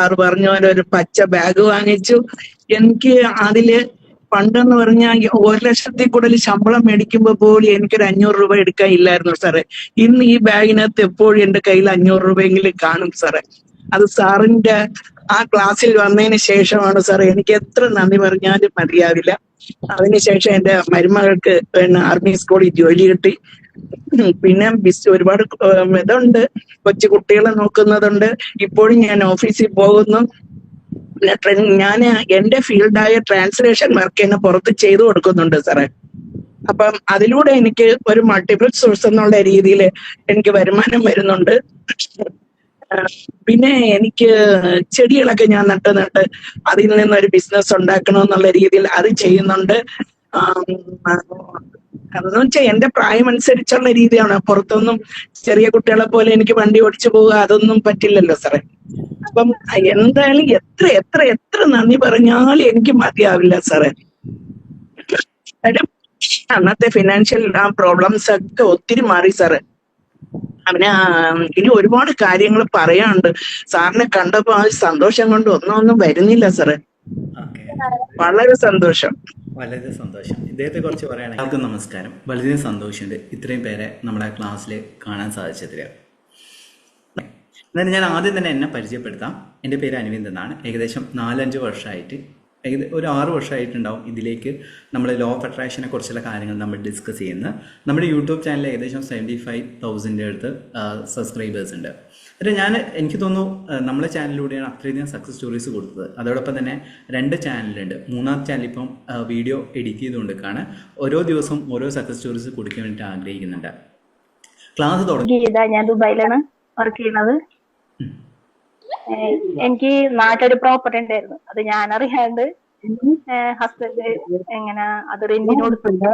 Sir പറഞ്ഞ പോലെ ഒരു പച്ച ബാഗ് വാങ്ങിച്ചു. എനിക്ക് അതില് പണ്ടെന്ന് പറഞ്ഞാൽ 1,00,000 കൂടുതൽ ശമ്പളം മേടിക്കുമ്പോ പോലും എനിക്കൊരു 500 രൂപ എടുക്കാൻ ഇല്ലായിരുന്നു സാറേ. ഇന്ന് ഈ ബാഗിനകത്ത് എപ്പോഴും എന്റെ കയ്യിൽ 500 രൂപയെങ്കിലും കാണും സാറേ. അത് സാറിന്റെ ആ ക്ലാസ്സിൽ വന്നതിന് ശേഷമാണ് സാറേ. എനിക്ക് എത്ര നന്ദി പറഞ്ഞാലും മതിയാവില്ല. അതിനുശേഷം എന്റെ മരുമകൾക്ക് ആർമി സ്കൂളിൽ ജോലി കിട്ടി. പിന്നെ ഒരുപാട് ഇതുണ്ട്, കൊച്ചു കുട്ടികളെ നോക്കുന്നതുണ്ട്. ഇപ്പോഴും ഞാൻ ഓഫീസിൽ പോകുന്നു. ഞാൻ എന്റെ ഫീൽഡായ ട്രാൻസ്ലേഷൻ വർക്ക് തന്നെ പുറത്ത് ചെയ്തു കൊടുക്കുന്നുണ്ട് സാറേ. അപ്പം അതിലൂടെ എനിക്ക് ഒരു മൾട്ടിപ്പിൾ സോഴ്സ് എന്നുള്ള രീതിയിൽ എനിക്ക് വരുമാനം വരുന്നുണ്ട്. പിന്നെ എനിക്ക് ചെടികളൊക്കെ ഞാൻ നട്ട് അതിൽ നിന്നൊരു ബിസിനസ് ഉണ്ടാക്കണമെന്നുള്ള രീതിയിൽ അത് ചെയ്യുന്നുണ്ട്. അതെന്ന് വെച്ചാൽ എന്റെ പ്രായം അനുസരിച്ചുള്ള രീതിയാണ്. പുറത്തൊന്നും ചെറിയ കുട്ടികളെ പോലെ എനിക്ക് വണ്ടി ഓടിച്ചു പോവുക അതൊന്നും പറ്റില്ലല്ലോ സാറേ. അപ്പം എന്തായാലും എത്ര എത്ര എത്ര നന്ദി പറഞ്ഞാലും എനിക്ക് മതിയാവില്ല സാറേ. അന്നത്തെ ഫിനാൻഷ്യൽ പ്രോബ്ലംസ് ഒക്കെ ഒത്തിരി മാറി സാറേ. അവന് ഇനി ഒരുപാട് കാര്യങ്ങൾ പറയാനുണ്ട്. സാറിനെ കണ്ടപ്പോ ആ സന്തോഷം കൊണ്ട് ഒന്നും വരുന്നില്ല സാറേ. വളരെ സന്തോഷം. വളരെ സന്തോഷം. ഇദ്ദേഹത്തെ കുറിച്ച് പറയുകയാണെങ്കിൽ എല്ലാവർക്കും നമസ്കാരം. വളരെ സന്തോഷമുണ്ട് ഇത്രയും പേരെ നമ്മുടെ ക്ലാസ്സിൽ കാണാൻ സാധിച്ചതിൽ. എന്നാലും ഞാൻ ആദ്യം തന്നെ എന്നെ പരിചയപ്പെടുത്താം. എൻ്റെ പേര് അരവിന്ദ് എന്നാണ്. ഏകദേശം 4-5 വർഷമായിട്ട് ഒരു 6 വർഷമായിട്ടുണ്ടാവും ഇതിലേക്ക് നമ്മൾ ലോ ഓഫ് അട്രാക്ഷനെ കുറിച്ചുള്ള കാര്യങ്ങൾ നമ്മൾ ഡിസ്കസ് ചെയ്യുന്നത്. നമ്മുടെ യൂട്യൂബ് ചാനലിൽ ഏകദേശം 75,000 അടുത്ത് സബ്സ്ക്രൈബേഴ്സ് ഉണ്ട്. എന്നിട്ട് എനിക്ക് തോന്നുന്നു നമ്മളെ ചാനലിലൂടെയാണ് അത്രയധികം സക്സസ് സ്റ്റോറീസ് കൊടുത്തത്. അതോടൊപ്പം തന്നെ 2 ചാനലുണ്ട്. 3-ാമത്തെ ചാനൽ ഇപ്പം വീഡിയോ എഡിറ്റ് ചെയ്തുകൊണ്ടിരിക്കുകയാണ്. ഓരോ ദിവസവും ഓരോ സക്സസ് സ്റ്റോറീസ് കൊടുക്കാൻ വേണ്ടിയിട്ട് ആഗ്രഹിക്കുന്നുണ്ട്. ക്ലാസ് തുടങ്ങി. ഞാൻ ദുബായിലാണ് വർക്ക് ചെയ്യുന്നത്. എനിക്ക് നാട്ടിലൊരു പ്രോപ്പർട്ടി ഉണ്ടായിരുന്നു. അത് ഞാൻ അറിയാണ്ട് ഹസ്ബൻഡ് എങ്ങനെ അത് റെന്റിന് കൊടുത്തിട്ട്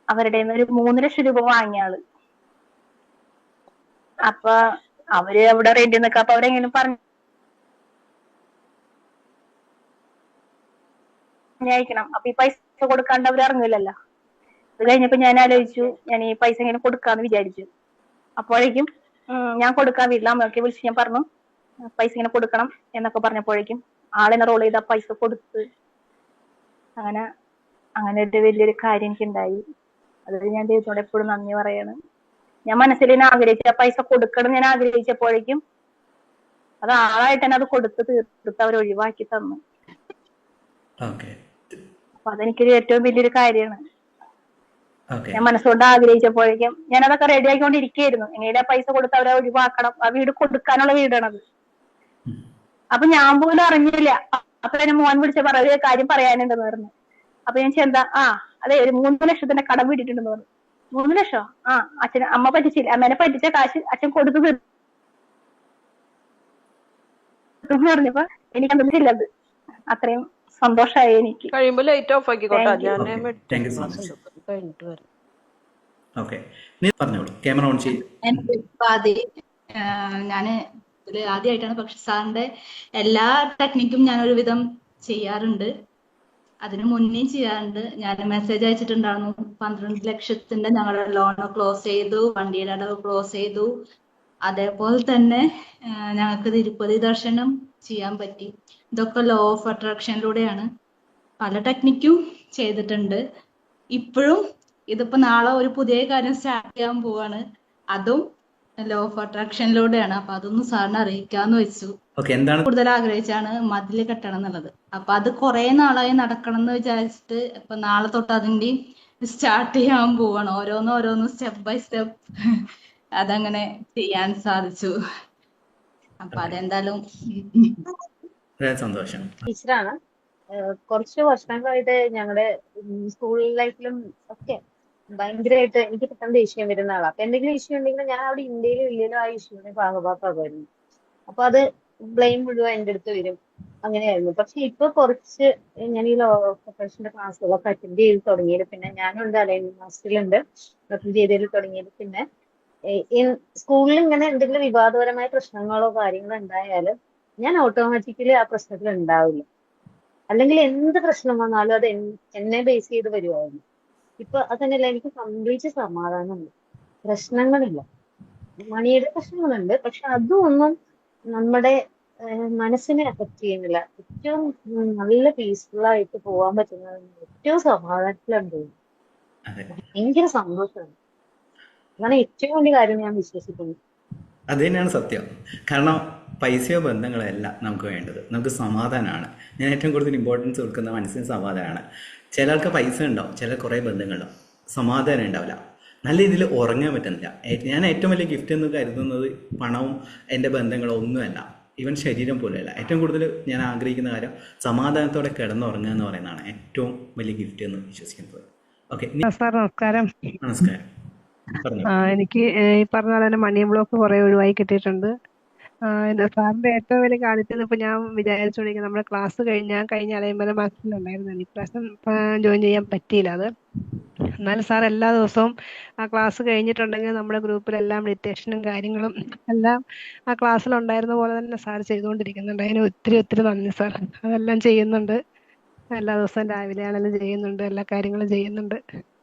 അവരുടെ 3 ലക്ഷം രൂപ വാങ്ങിയ ആള്. അപ്പൊ അവര് അവിടെ റെന്റ് നിൽക്കുക. അപ്പൊ അവരെങ്ങനെ പറഞ്ഞയക്കണം. അപ്പൊ ഈ പൈസ കൊടുക്കാണ്ട് അവർ ഇറങ്ങില്ലല്ലോ. അത് കഴിഞ്ഞപ്പോ ഞാൻ ആലോചിച്ചു, ഞാൻ ഈ പൈസ ഇങ്ങനെ കൊടുക്കാന്ന് വിചാരിച്ചു. അപ്പോഴേക്കും ഞാൻ കൊടുക്കാൻ വീട്ടിൽ അമ്മയൊക്കെ വിളിച്ച് ഞാൻ പറഞ്ഞു പൈസ ഇങ്ങനെ കൊടുക്കണം എന്നൊക്കെ പറഞ്ഞപ്പോഴേക്കും ആളിനെ റോൾ ചെയ്ത പൈസ കൊടുത്ത് അങ്ങനെ ഒരു വലിയൊരു കാര്യം എനിക്ക് ഉണ്ടായി. അത് ഞാൻ ദൈവത്തോടെ എപ്പോഴും നന്ദി പറയാണ്. ഞാൻ മനസ്സിൽ തന്നെ ആഗ്രഹിച്ച പൈസ കൊടുക്കണം ഞാൻ ആഗ്രഹിച്ചപ്പോഴേക്കും അത് ആളായിട്ട് തന്നെ അത് കൊടുത്ത് തീർത്ത് അവർ ഒഴിവാക്കി തന്നു. അപ്പൊ അതെനിക്കൊരു ഏറ്റവും വലിയൊരു കാര്യമാണ്. ഞാൻ മനസ്സുകൊണ്ട് ആഗ്രഹിച്ചപ്പോഴേക്കും ഞാൻ അതൊക്കെ റെഡി ആയിക്കൊണ്ടിരിക്കുകയായിരുന്നു. എങ്ങനെ പൈസ കൊടുത്ത് അവരെ ഒഴിവാക്കണം. ആ വീട് കൊടുക്കാനുള്ള വീടാണത്. അപ്പൊ ഞാൻ പോലും അറിഞ്ഞില്ല. അപ്പൊ എന്നെ മോൻ വിളിച്ച ഒരു കാര്യം പറയാനുണ്ടെന്ന് പറഞ്ഞു. അപ്പൊ ഞാൻ ചെന്താ അതെ ഒരു 3 ലക്ഷത്തിന്റെ കടം വീട്ടിട്ടുണ്ടെന്ന് പറഞ്ഞു. 3 ലക്ഷം? അച്ഛന് അമ്മ പറ്റിച്ചില്ല. അമ്മേനെ പറ്റിച്ച കാശ് അച്ഛൻ കൊടുത്തു തീർന്നു പറഞ്ഞപ്പോ എനിക്ക് അതൊന്നുമില്ല. അത് അത്രയും സന്തോഷമായി എനിക്ക്. കഴിയുമ്പോ ലൈറ്റ് ഓഫ് ആക്കിക്കോട്ടെ. ഞാന് ഇതില് ആദ്യമായിട്ടാണ്, പക്ഷെ സാറിന്റെ എല്ലാ ടെക്നിക്കും ഞാൻ ഒരുവിധം ചെയ്യാറുണ്ട്. അതിന് മുന്നേ ചെയ്യാറുണ്ട്. ഞാൻ മെസ്സേജ് അയച്ചിട്ടുണ്ടായിരുന്നു. 12 ലക്ഷത്തിന്റെ ഞങ്ങളുടെ ലോണ് ക്ലോസ് ചെയ്തു, വണ്ടിയുടെ അടവ് ക്ലോസ് ചെയ്തു. അതേപോലെ തന്നെ ഞങ്ങൾക്ക് തിരുപ്പതി ദർശനം ചെയ്യാൻ പറ്റി. ഇതൊക്കെ ലോ ഓഫ് അട്രാക്ഷനിലൂടെയാണ്. പല ടെക്നിക്കും ചെയ്തിട്ടുണ്ട്. ഇപ്പോഴും ഇതിപ്പോ നാളെ ഒരു പുതിയ കാര്യം സ്റ്റാർട്ട് ചെയ്യാൻ പോവാണ്. അതും ലോ ഓഫ് അട്രാക്ഷനിലൂടെയാണ്. അപ്പൊ അതൊന്നും സാറിനെ അറിയിക്കാന്ന് വെച്ചു. കൂടുതൽ ആഗ്രഹിച്ചാണ് മതില് കെട്ടണം എന്നുള്ളത്. അപ്പൊ അത് കുറെ നാളായി നടക്കണം എന്ന് വിചാരിച്ചിട്ട് ഇപ്പൊ നാളെ തൊട്ട് അതിന്റെ സ്റ്റാർട്ട് ചെയ്യാൻ പോവാണ്. ഓരോന്ന് സ്റ്റെപ്പ് ബൈ സ്റ്റെപ്പ് അതങ്ങനെ ചെയ്യാൻ സാധിച്ചു. അപ്പൊ അതെന്തായാലും സന്തോഷം. ടീച്ചറാണ്. കുറച്ച് വർഷങ്ങളായിട്ട് ഞങ്ങളുടെ സ്കൂൾ ലൈഫിലും ഒക്കെ ഭയങ്കരമായിട്ട് എനിക്ക് പെട്ടെന്ന് ദേഷ്യം വരുന്ന ആളാണ്. അപ്പൊ എന്തെങ്കിലും ഇഷ്യൂ ഉണ്ടെങ്കിൽ ഞാൻ അവിടെ ഇന്ത്യയിലും ഇല്ലയിലും ആ ഇഷ്യൂവിനെ ഭാഗഭാക്കാകുമായിരുന്നു. അപ്പൊ അത് ബ്ലെയിം മുഴുവൻ എൻ്റെ അടുത്ത് വരും. അങ്ങനെയായിരുന്നു. പക്ഷെ ഇപ്പൊ കുറച്ച് ഞാൻ ഈ ലോ ഓഫ് അട്രാക്ഷന്റെ ക്ലാസ്സുകളൊക്കെ അറ്റൻഡ് ചെയ്ത് തുടങ്ങിയത്, പിന്നെ ഞാനുണ്ട് അലൈൻമെന്റ് മാസ്റ്ററിലുണ്ട് അറ്റൻഡ് ചെയ്തതിൽ തുടങ്ങിയത്. പിന്നെ സ്കൂളിൽ ഇങ്ങനെ എന്തെങ്കിലും വിവാദപരമായ പ്രശ്നങ്ങളോ കാര്യങ്ങളോ ഉണ്ടായാൽ ഞാൻ ഓട്ടോമാറ്റിക്കലി ആ പ്രശ്നത്തിൽ ഉണ്ടാവില്ല. അല്ലെങ്കിൽ എന്ത് പ്രശ്നം വന്നാലും അത് എന്നെ ബേസ് ചെയ്ത് വരുമായിരുന്നു. ഇപ്പൊ അതന്നെയല്ല, എനിക്ക് കംപ്ലീറ്റ് സമാധാനമുണ്ട്. പ്രശ്നങ്ങളില്ല. മണിയുടെ പ്രശ്നങ്ങളുണ്ട്, പക്ഷെ അതും ഒന്നും നമ്മുടെ മനസ്സിനെ അഫക്റ്റ് ചെയ്യുന്നില്ല. ഏറ്റവും നല്ല പീസ്ഫുൾ ആയിട്ട് പോകാൻ പറ്റുന്നത് ഏറ്റവും സമാധാനത്തിലാണ് പോകുന്നത്. അതെ, ഭയങ്കര സന്തോഷമാണ്. അതാണ് ഏറ്റവും വലിയ കാര്യം ഞാൻ വിശ്വസിക്കുന്നു. അത് തന്നെയാണ് സത്യം. കാരണം പൈസയോ ബന്ധങ്ങളോ അല്ല നമുക്ക് വേണ്ടത്, നമുക്ക് സമാധാനമാണ്. ഞാൻ ഏറ്റവും കൂടുതൽ ഇമ്പോർട്ടൻസ് കൊടുക്കുന്ന മനസ്സിന് സമാധാനമാണ്. ചിലർക്ക് പൈസ ഉണ്ടാവും, ചില കുറേ ബന്ധങ്ങളുണ്ടാവും, സമാധാനം ഉണ്ടാവില്ല, നല്ല രീതിയിൽ ഉറങ്ങാൻ പറ്റുന്നില്ല. ഞാൻ ഏറ്റവും വലിയ ഗിഫ്റ്റ് എന്ന് കരുതുന്നത് പണവും എൻ്റെ ബന്ധങ്ങളോ ഒന്നുമല്ല, ഈവൻ ശരീരം പോലെയല്ല. ഏറ്റവും കൂടുതൽ ഞാൻ ആഗ്രഹിക്കുന്ന കാര്യം സമാധാനത്തോടെ കിടന്നുറങ്ങുക എന്ന് പറയുന്നതാണ് ഏറ്റവും വലിയ ഗിഫ്റ്റ് എന്ന് വിശ്വസിക്കുന്നത്. ഓക്കെ, സാർ നമസ്കാരം. നമസ്കാരം, പറഞ്ഞു. എനിക്ക് ഈ പറഞ്ഞ പോലെ തന്നെ മണി ബ്ലോക്ക് കുറെ ഒഴിവായി കിട്ടിയിട്ടുണ്ട്. സാറിന്റെ ഏറ്റവും വലിയ കാണിച്ചത് ഇപ്പൊ ഞാൻ വിചാരിച്ചോണ്ടിരിക്കുന്നത് നമ്മുടെ ക്ലാസ് കഴിഞ്ഞ അലൈൻമെന്റ് മാസത്തിലുണ്ടായിരുന്നു. ഇപ്രാവശ്യം ജോയിൻ ചെയ്യാൻ പറ്റിയില്ല അത്. എന്നാലും സാർ എല്ലാ ദിവസവും ആ ക്ലാസ് കഴിഞ്ഞിട്ടുണ്ടെങ്കിൽ നമ്മുടെ ഗ്രൂപ്പിലെല്ലാം മെഡിറ്റേഷനും കാര്യങ്ങളും എല്ലാം ആ ക്ലാസ്സിൽ ഉണ്ടായിരുന്ന പോലെ തന്നെ സാർ ചെയ്തുകൊണ്ടിരിക്കുന്നുണ്ട്. അതിന് ഒത്തിരി ഒത്തിരി നന്ദി സാർ. അതെല്ലാം ചെയ്യുന്നുണ്ട്, എല്ലാ ദിവസവും രാവിലെ ആണെങ്കിലും ചെയ്യുന്നുണ്ട്, എല്ലാ കാര്യങ്ങളും ചെയ്യുന്നുണ്ട്.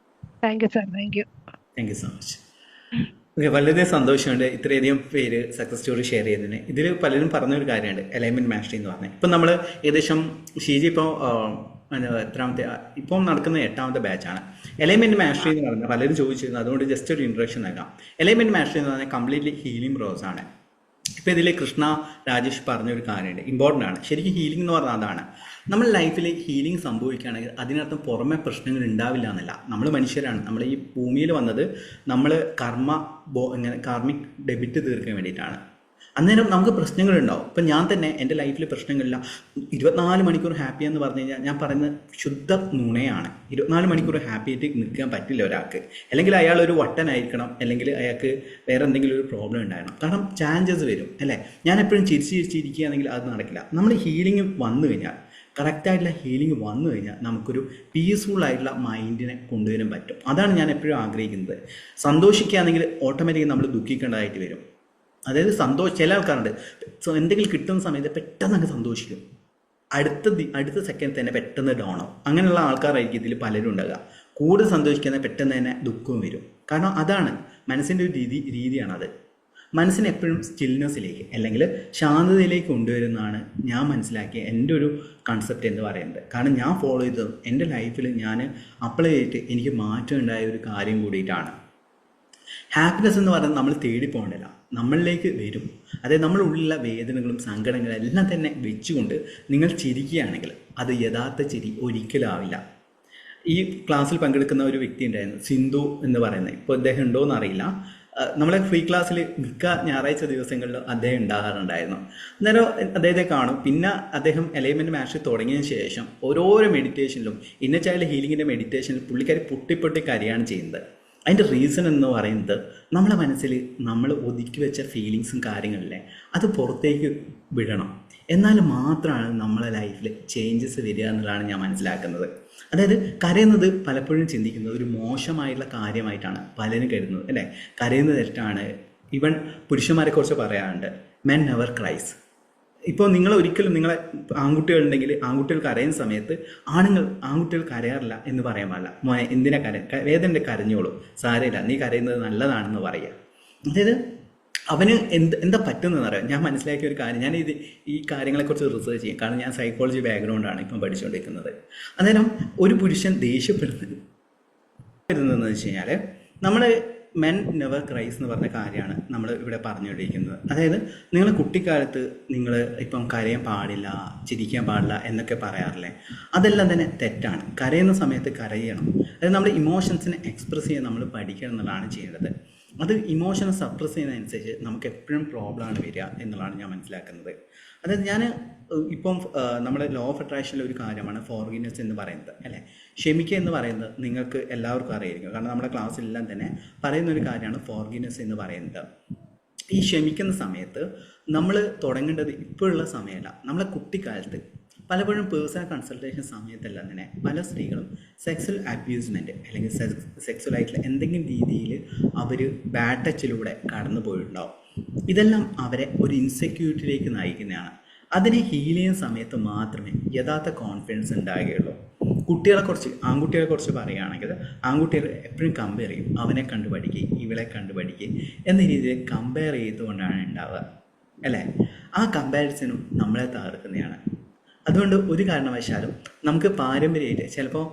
Thank you sir. Thank you. Thank you so much. Okay, വളരെ സന്തോഷമുണ്ട് ഇത്രയധികം പേര് സക്സസ് സ്റ്റോറി ഷെയർ ചെയ്തതിന്. ഇതിൽ പലരും പറഞ്ഞൊരു കാര്യമുണ്ട്, അലൈൻമെന്റ് മാസ്റ്ററി എന്ന് പറഞ്ഞത്. ഇപ്പം നമ്മൾ ഏകദേശം ഷീജി ഇപ്പോൾ എത്രാമത്തെ, ഇപ്പം നടക്കുന്ന 8ാമത്തെ ബാച്ചാണ്. അലൈൻമെന്റ് മാസ്റ്ററി എന്ന് പറഞ്ഞാൽ പലരും ചോദിച്ചിരുന്നു, അതുകൊണ്ട് ജസ്റ്റ് ഒരു ഇൻട്രൊഡക്ഷൻ നൽകാം. അലൈൻമെന്റ് മാസ്റ്ററി എന്ന് പറഞ്ഞാൽ കംപ്ലീറ്റ്ലി ഹീലിംഗ് പ്രോസസ് ആണ്. ഇപ്പം ഇതിൽ കൃഷ്ണ രാജേഷ് പറഞ്ഞൊരു കാര്യമുണ്ട്, ഇമ്പോർട്ടൻ്റ് ആണ്. ശരിക്കും ഹീലിംഗ് എന്ന് പറഞ്ഞാൽ അതാണ്. നമ്മൾ ലൈഫിൽ ഹീലിംഗ് സംഭവിക്കുകയാണെങ്കിൽ അതിനർത്ഥം പുറമെ പ്രശ്നങ്ങൾ ഉണ്ടാവില്ല എന്നല്ല. നമ്മൾ മനുഷ്യരാണ്, നമ്മൾ ഈ ഭൂമിയിൽ വന്നത് നമ്മൾ ഇങ്ങനെ കാർമിക് ഡെബിറ്റ് തീർക്കാൻ വേണ്ടിയിട്ടാണ്. അന്നേരം നമുക്ക് പ്രശ്നങ്ങളുണ്ടാവും. ഇപ്പം ഞാൻ തന്നെ എൻ്റെ ലൈഫിൽ പ്രശ്നങ്ങളില്ല, 24 മണിക്കൂർ ഹാപ്പി എന്ന് പറഞ്ഞു കഴിഞ്ഞാൽ ഞാൻ പറയുന്നത് ശുദ്ധ നുണയാണ്. 24 മണിക്കൂർ ഹാപ്പി ആയിട്ട് നിൽക്കാൻ പറ്റില്ല ഒരാൾക്ക്. അല്ലെങ്കിൽ അയാൾ ഒരു വട്ടനായിരിക്കണം, അല്ലെങ്കിൽ അയാൾക്ക് വേറെ എന്തെങ്കിലും ഒരു പ്രോബ്ലം ഉണ്ടാകണം. കാരണം ചാൻസസ് വരും അല്ലേ. ഞാൻ എപ്പോഴും ചിരിച്ചിരിക്കുകയാണെങ്കിൽ അത് നടക്കില്ല. നമ്മൾ ഹീലിംഗ് വന്നു കഴിഞ്ഞാൽ, കറക്റ്റായിട്ടുള്ള ഹീലിംഗ് വന്നു കഴിഞ്ഞാൽ നമുക്കൊരു പീസ്ഫുൾ ആയിട്ടുള്ള മൈൻഡിനെ കൊണ്ടുവരാൻ പറ്റും. അതാണ് ഞാൻ എപ്പോഴും ആഗ്രഹിക്കുന്നത്. സന്തോഷിക്കുകയാണെങ്കിൽ ഓട്ടോമാറ്റിക്കലി നമ്മൾ ദുഃഖിക്കേണ്ടതായിട്ട് വരും. അതായത് ചില ആൾക്കാരുണ്ട്, എന്തെങ്കിലും കിട്ടുന്ന സമയത്ത് പെട്ടെന്ന് അങ്ങ് സന്തോഷിക്കും, അടുത്ത സെക്കൻഡ് തന്നെ പെട്ടെന്ന് ഡൗൺ ആവും. അങ്ങനെയുള്ള ആൾക്കാരായിരിക്കും ഇതിൽ പലരും ഉണ്ടാകുക. കൂടുതൽ സന്തോഷിക്കുന്ന പെട്ടെന്ന് തന്നെ ദുഃഖവും വരും. കാരണം അതാണ് മനസ്സിൻ്റെ ഒരു രീതിയാണത്. മനസ്സിനെ എപ്പോഴും സ്റ്റിൽനെസ്സിലേക്ക് അല്ലെങ്കിൽ ശാന്തതയിലേക്ക് കൊണ്ടുവരുന്നതാണ് ഞാൻ മനസ്സിലാക്കിയ എൻ്റെ ഒരു കൺസെപ്റ്റ് എന്ന് പറയുന്നത്. കാരണം ഞാൻ ഫോളോ ചെയ്തതും എൻ്റെ ലൈഫിൽ ഞാൻ അപ്ലൈ ചെയ്തിട്ട് എനിക്ക് മാറ്റം ഉണ്ടായ ഒരു കാര്യം കൂടിയിട്ടാണ്. ഹാപ്പിനെസ് എന്ന് പറയുന്നത് നമ്മൾ തേടി പോകേണ്ടല്ല, നമ്മളിലേക്ക് വരും. അതായത് നമ്മുടെ ഉള്ളിലുള്ള വേദനകളും സങ്കടങ്ങളും എല്ലാം തന്നെ വെച്ചുകൊണ്ട് നിങ്ങൾ ചിരിക്കുകയാണെങ്കിൽ അത് യഥാർത്ഥ ചിരി ഒരിക്കലും ആവില്ല. ഈ ക്ലാസ്സിൽ പങ്കെടുക്കുന്ന ഒരു വ്യക്തി ഉണ്ടായിരുന്നു, സിന്ധു എന്ന് പറയുന്നത്. ഇപ്പോൾ അദ്ദേഹം ഉണ്ടോ എന്നറിയില്ല. നമ്മളെ ഫ്രീ ക്ലാസ്സിൽ മിക്ക ഞായറാഴ്ച ദിവസങ്ങളിൽ അദ്ദേഹം ഉണ്ടാകാറുണ്ടായിരുന്നു. അന്നേരം അദ്ദേഹത്തെ കാണും. പിന്നെ അദ്ദേഹം അലൈൻമെന്റ് മാസ്റ്ററി തുടങ്ങിയതിന് ശേഷം ഓരോരോ മെഡിറ്റേഷനിലും ഇന്നർ ചൈൽഡ് ഹീലിങ്ങിൻ്റെ മെഡിറ്റേഷനിൽ പുള്ളിക്കാരി പൊട്ടി കരയാണ് ചെയ്യുന്നത്. അതിൻ്റെ റീസൺ എന്ന് പറയുന്നത് നമ്മളെ മനസ്സിൽ നമ്മൾ ഒതുക്കി വെച്ച ഫീലിങ്സും കാര്യങ്ങളിലെ അത് പുറത്തേക്ക് വിടണം. എന്നാൽ മാത്രമാണ് നമ്മളെ ലൈഫിൽ ചേഞ്ചസ് വരിക എന്നുള്ളതാണ് ഞാൻ മനസ്സിലാക്കുന്നത്. അതായത് കരയുന്നത് പലപ്പോഴും ചിന്തിക്കുന്നത് ഒരു മോശമായിട്ടുള്ള കാര്യമായിട്ടാണ് പലരും കരുതുന്നത് അല്ലേ. കരയുന്നത് തെറ്റാണ്. ഈവൻ പുരുഷന്മാരെ കുറിച്ച് പറയാറുണ്ട്, മെൻ നെവർ ക്രൈസ്. ഇപ്പോൾ നിങ്ങൾ ഒരിക്കലും നിങ്ങളെ ആൺകുട്ടികളുണ്ടെങ്കിൽ ആൺകുട്ടികൾ കരയുന്ന സമയത്ത് ആൺകുട്ടികൾ കരയാറില്ല എന്ന് പറയാൻ പാടില്ല. മോനെ എന്തിനാ വേദന കരഞ്ഞോളൂ, സാരമില്ല, നീ കരയുന്നത് നല്ലതാണെന്ന് പറയുക. അതായത് അവന് എന്താ പറ്റുന്നതെന്ന് അറിയാം. ഞാൻ മനസ്സിലാക്കിയ ഒരു കാര്യം, ഞാൻ ഈ കാര്യങ്ങളെക്കുറിച്ച് റിസർച്ച് ചെയ്യും. കാരണം ഞാൻ സൈക്കോളജി ബാക്ക്ഗ്രൗണ്ടാണ് ഇപ്പം പഠിച്ചുകൊണ്ടിരിക്കുന്നത്. അന്നേരം ഒരു പുരുഷൻ ദേഷ്യപ്പെടുന്നതെന്ന് വെച്ച് കഴിഞ്ഞാൽ നമ്മൾ മെൻ നെവർ ക്രൈസ് എന്ന് പറഞ്ഞ കാര്യമാണ് നമ്മൾ ഇവിടെ പറഞ്ഞുകൊണ്ടിരിക്കുന്നത്. അതായത് നിങ്ങൾ കുട്ടിക്കാലത്ത് നിങ്ങൾ ഇപ്പം കരയാൻ പാടില്ല, ചിരിക്കാൻ പാടില്ല എന്നൊക്കെ പറയാറില്ലേ, അതെല്ലാം തന്നെ തെറ്റാണ്. കരയുന്ന സമയത്ത് കരയണം. അതായത് നമ്മുടെ ഇമോഷൻസിനെ എക്സ്പ്രസ് ചെയ്യാൻ നമ്മൾ പഠിക്കണം എന്നുള്ളതാണ് ചെയ്യേണ്ടത്. അത് ഇമോഷനെ സപ്രസ് ചെയ്യുന്നതനുസരിച്ച് നമുക്ക് എപ്പോഴും പ്രോബ്ലമാണ് വരിക എന്നുള്ളതാണ് ഞാൻ മനസ്സിലാക്കുന്നത്. അതായത് ഞാൻ ഇപ്പം നമ്മുടെ ലോ ഓഫ് അട്രാക്ഷനിലെ ഒരു കാര്യമാണ് ഫോർഗിവ്നെസ് എന്ന് പറയുന്നത് അല്ലേ. ക്ഷമിക്കുക എന്ന് പറയുന്നത് നിങ്ങൾക്ക് എല്ലാവർക്കും അറിയായിരിക്കും. കാരണം നമ്മുടെ ക്ലാസ്സിലെല്ലാം തന്നെ പറയുന്ന ഒരു കാര്യമാണ് ഫോർഗിവ്നെസ് എന്ന് പറയുന്നത്. ഈ ക്ഷമിക്കുന്ന സമയത്ത് നമ്മൾ തുടങ്ങേണ്ടത് ഇപ്പോഴുള്ള സമയമല്ല, നമ്മളെ കുട്ടിക്കാലത്ത് പലപ്പോഴും പേഴ്സണൽ കൺസൾട്ടേഷൻ സമയത്തെല്ലാം തന്നെ പല സ്ത്രീകളും സെക്സ്വൽ അബ്യൂസ്മെൻറ്റ് അല്ലെങ്കിൽ സെക്സ്വലായിട്ടുള്ള എന്തെങ്കിലും രീതിയിൽ അവർ ബാഡ് ടച്ചിലൂടെ കടന്നു പോയിട്ടുണ്ടാവും. ഇതെല്ലാം അവരെ ഒരു ഇൻസെക്യൂരിറ്റിയിലേക്ക് നയിക്കുന്നതാണ്. അതിനെ ഹീൽ ചെയ്യുന്ന സമയത്ത് മാത്രമേ യഥാർത്ഥ കോൺഫിഡൻസ് ഉണ്ടാകുകയുള്ളൂ. ആൺകുട്ടികളെ കുറിച്ച് പറയുകയാണെങ്കിൽ ആൺകുട്ടികൾ എപ്പോഴും കമ്പയർ ചെയ്യും, അവനെ കണ്ടുപഠിക്കുക, ഇവളെ കണ്ടുപഠിക്കുക എന്ന രീതിയിൽ കമ്പയർ ചെയ്തുകൊണ്ടാണ് ഉണ്ടാവുക. അല്ലേ? ആ കമ്പാരിസനും നമ്മളെ തകർക്കുന്നതാണ്. അതുകൊണ്ട് ഒരു കാരണവശാലും നമുക്ക് പാരമ്പര്യമായിട്ട് ചിലപ്പോൾ